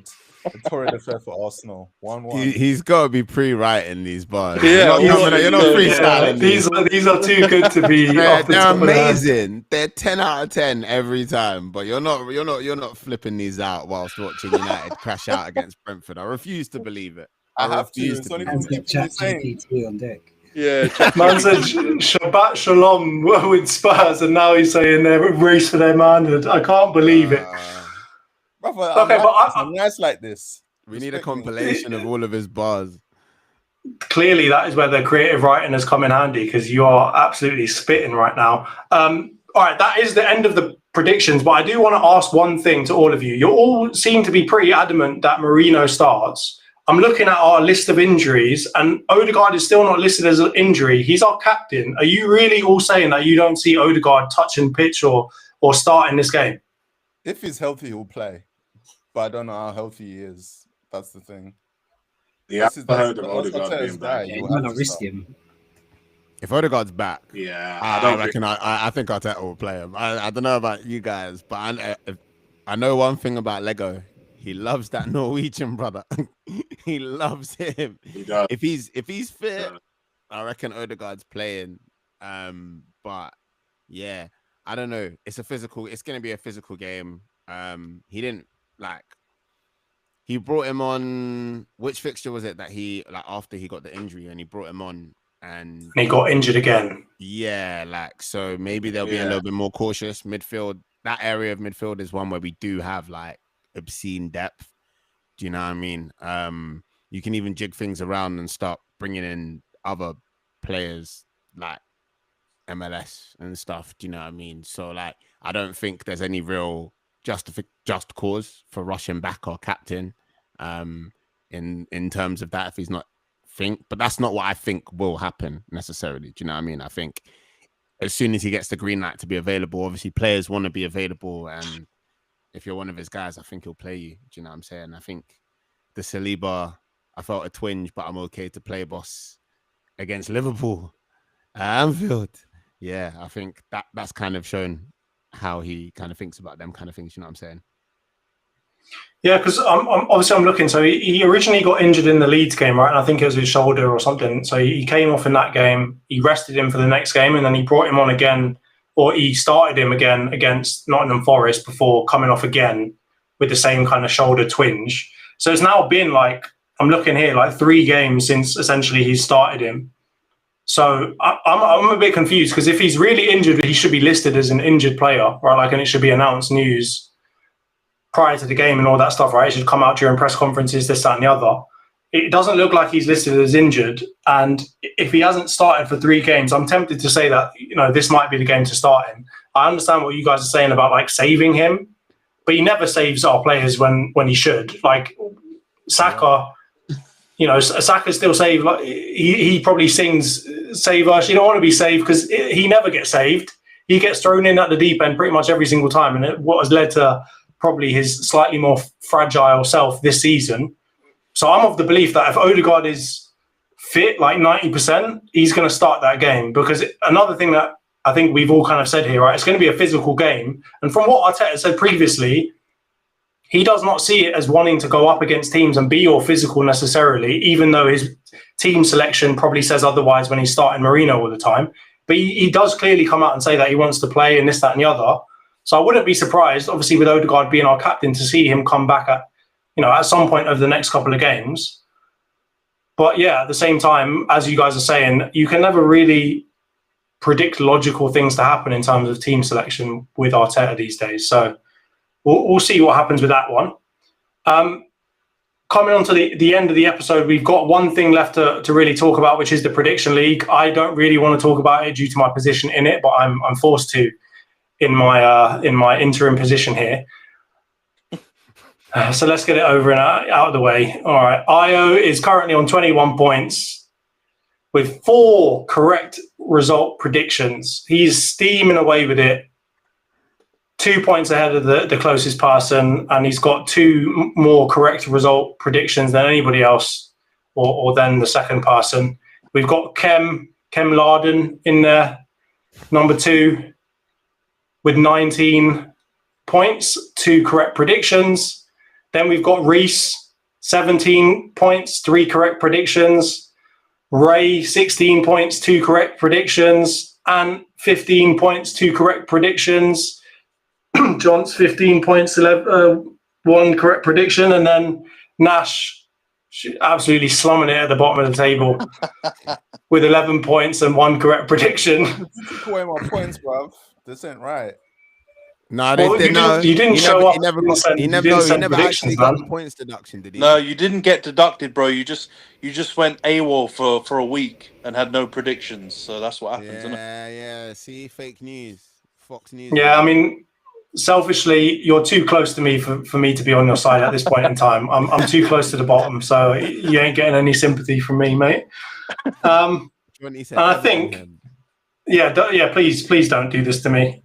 Speaker 2: a torrid affair for Arsenal. 1-1.
Speaker 4: He's got to be pre-writing these bars.
Speaker 1: Yeah,
Speaker 4: you're not freestyling.
Speaker 5: These are too good to be.
Speaker 4: They're amazing. They're 10 out of 10 every time. But you're not flipping these out whilst watching United crash out against Brentford. I refuse to believe it.
Speaker 2: I have to. It's only
Speaker 3: ChatGPT on deck.
Speaker 1: Yeah,
Speaker 5: man said Shabbat Shalom with Spurs, and now he's saying they're a race for their manhood. I can't believe it.
Speaker 2: Brother,
Speaker 5: Okay,
Speaker 2: I'm nice like this.
Speaker 4: We need a compilation of all of his bars.
Speaker 5: Clearly, that is where the creative writing has come in handy, because you are absolutely spitting right now. All right, that is the end of the predictions, but I do want to ask one thing to all of you. You all seem to be pretty adamant that Marino starts. I'm looking at our list of injuries, and Odegaard is still not listed as an injury. He's our captain. Are you really all saying that you don't see Odegaard touching pitch or starting this game?
Speaker 2: If he's healthy, he'll play. But I don't know how healthy he is. That's the thing.
Speaker 6: Yeah, I heard of Odegaard being back.
Speaker 3: Yeah, you might not risk him.
Speaker 4: If Odegaard's back,
Speaker 6: Yeah,
Speaker 4: I think Arteta will play him. I don't know about you guys, but I know one thing about Lego. He loves that Norwegian brother. He loves him.
Speaker 6: He does.
Speaker 4: If he's fit, I reckon Odegaard's playing. But yeah, I don't know. It's going to be a physical game. He brought him on. Which fixture was it that after he got the injury and he brought him on and
Speaker 5: he got injured again?
Speaker 4: Yeah, so maybe they'll be a little bit more cautious. Midfield, that area of midfield is one where we do have obscene depth. Do you know what I mean? You can even jig things around and start bringing in other players like MLS and stuff. Do you know what I mean? So I don't think there's any real just cause for rushing back our captain in terms of that if he's not but that's not what I think will happen necessarily. Do you know what I mean? I think as soon as he gets the green light to be available, obviously players want to be available, and if you're one of his guys, I think he'll play you. Do you know what I'm saying? I think the Saliba, I felt a twinge, but I'm okay to play boss against Liverpool at Anfield. Yeah, I think that's kind of shown how he kind of thinks about them kind of things. You know what I'm saying?
Speaker 5: Yeah, because I'm looking. So he originally got injured in the Leeds game, right? And I think it was his shoulder or something. So he came off in that game. He rested him for the next game, and then he brought him on again or he started him again against Nottingham Forest before coming off again with the same kind of shoulder twinge. So it's now been like, I'm looking here, like 3 games since essentially he started him. So I'm a bit confused, because if he's really injured, he should be listed as an injured player, right? Like, and it should be announced news prior to the game and all that stuff, right? It should come out during press conferences, this, that, and the other. It doesn't look like he's listed as injured. And if he hasn't started for 3 games, I'm tempted to say that, you know, this might be the game to start him. I understand what you guys are saying about like saving him, but he never saves our players when he should. Like Saka, you know, Saka still save. Like he probably sings "Save Us." You don't want to be saved, because he never gets saved. He gets thrown in at the deep end pretty much every single time, and what has led to probably his slightly more fragile self this season. So I'm of the belief that if Odegaard is fit, like 90%, he's going to start that game. Because another thing that I think we've all kind of said here, right? It's going to be a physical game, and from what Arteta said previously, he does not see it as wanting to go up against teams and be all physical necessarily, even though his team selection probably says otherwise when he's starting Mourinho all the time. But he does clearly come out and say that he wants to play and this, that, and the other. So I wouldn't be surprised, obviously, with Odegaard being our captain, to see him come back at some point over the next couple of games. But yeah, at the same time, as you guys are saying, you can never really predict logical things to happen in terms of team selection with Arteta these days. So we'll see what happens with that one. Coming on to the end of the episode, we've got one thing left to really talk about, which is the Prediction League. I don't really want to talk about it due to my position in it, but I'm forced to in my interim position here. So let's get it over and out of the way. All right. Io is currently on 21 points with 4 correct result predictions. He's steaming away with it. 2 points ahead of the closest person, and he's got 2 more correct result predictions than anybody else, or than the second person. We've got Khem Larden in there, number 2, with 19 points, 2 correct predictions. Then we've got Reese, 17 points, 3 correct predictions. Ray, 16 points, 2 correct predictions. And 15 points, 2 correct predictions. John's 15 points, 1 correct prediction. And then Nash, absolutely slumming it at the bottom of the table with 11 points and 1 correct prediction.
Speaker 2: Took away my points, bruv. This ain't right.
Speaker 4: No,
Speaker 5: you didn't show up.
Speaker 4: He never actually got the points deduction, did he?
Speaker 1: No, you didn't get deducted, bro. You just went AWOL for a week and had no predictions. So that's what happens, isn't it?
Speaker 4: Yeah. See, fake news, Fox News.
Speaker 5: Yeah, I mean, selfishly, you're too close to me for me to be on your side at this point in time. I'm too close to the bottom, so you ain't getting any sympathy from me, mate. And I think, please don't do this to me.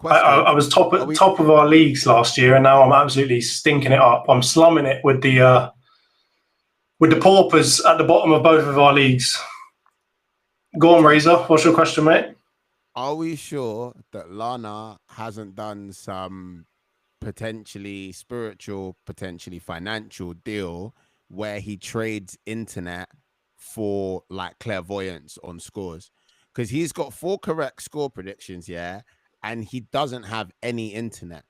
Speaker 5: I was top of our leagues last year, and now I'm absolutely stinking it up. I'm slumming it with the paupers at the bottom of both of our leagues. Go on, Razor. What's your question, mate?
Speaker 4: Are we sure that Lana hasn't done some potentially spiritual, potentially financial deal where he trades internet for like clairvoyance on scores? Because he's got 4 correct score predictions, and he doesn't have any internet.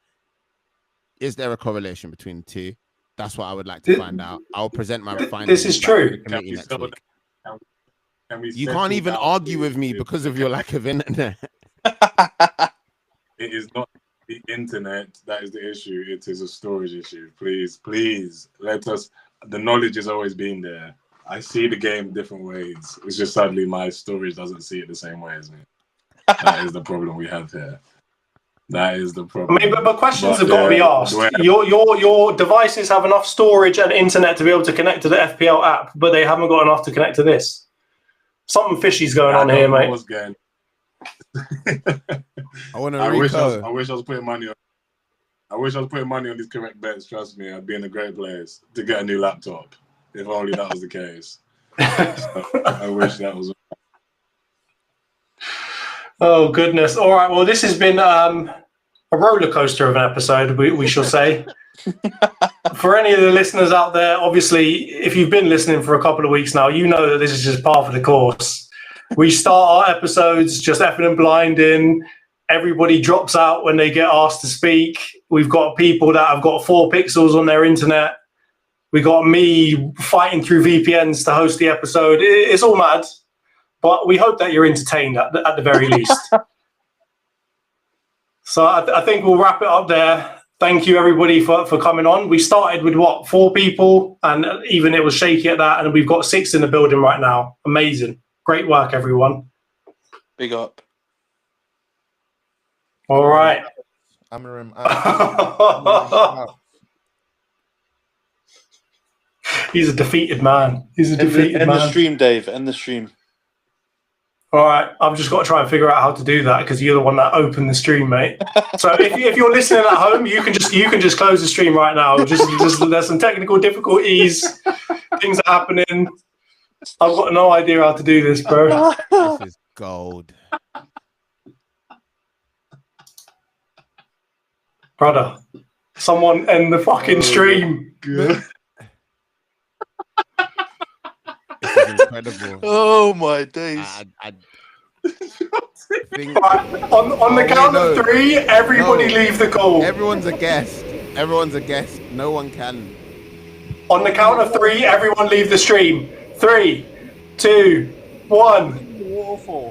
Speaker 4: Is there a correlation between the 2? That's what I would like to find out. I'll present my findings.
Speaker 5: This is true.
Speaker 4: You can't even argue with me because of your lack of internet.
Speaker 6: It is not the internet that is the issue. It is a storage issue. Please let us. The knowledge has always been there. I see the game different ways. It's just sadly my storage doesn't see it the same way as me. That is the problem we have here. That is the problem.
Speaker 5: I mean, but questions have got to be asked. Your devices have enough storage and internet to be able to connect to the FPL app, but they haven't got enough to connect to this. Something fishy's going on here, mate.
Speaker 6: I wish I was putting money on. I wish I was putting money on these correct bets. Trust me, I'd be in a great place to get a new laptop. If only that was the case. So, I wish that was.
Speaker 5: Oh, goodness. All right. Well, this has been a roller coaster of an episode, we shall say. For any of the listeners out there, obviously, if you've been listening for a couple of weeks now, you know that this is just part of the course. We start our episodes just effing and blinding. Everybody drops out when they get asked to speak. We've got people that have got 4 pixels on their internet. We got me fighting through VPNs to host the episode. It's all mad, but we hope that you're entertained at the very least. So I think we'll wrap it up there. Thank you, everybody, for coming on. We started with, 4 people, and even it was shaky at that, and we've got 6 in the building right now. Amazing. Great work, everyone.
Speaker 7: Big up.
Speaker 5: All right.
Speaker 4: Amarim.
Speaker 5: He's a defeated man. He's a defeated man.
Speaker 7: End the stream, Dave. End the stream.
Speaker 5: All right, I've just got to try and figure out how to do that because you're the one that opened the stream, mate. So if you're listening at home, you can just close the stream right now. Just there's some technical difficulties, things are happening. I've got no idea how to do this, bro.
Speaker 4: This is gold.
Speaker 5: Brother, someone end the fucking stream.
Speaker 4: This is incredible.
Speaker 7: Oh my days.
Speaker 4: I think
Speaker 5: Right, on the count of 3, everybody leave the call.
Speaker 4: everyone's a guest. Everyone's a guest. No one can.
Speaker 5: On the count of 3, everyone leave the stream. 3, 2, 1.
Speaker 7: Awful.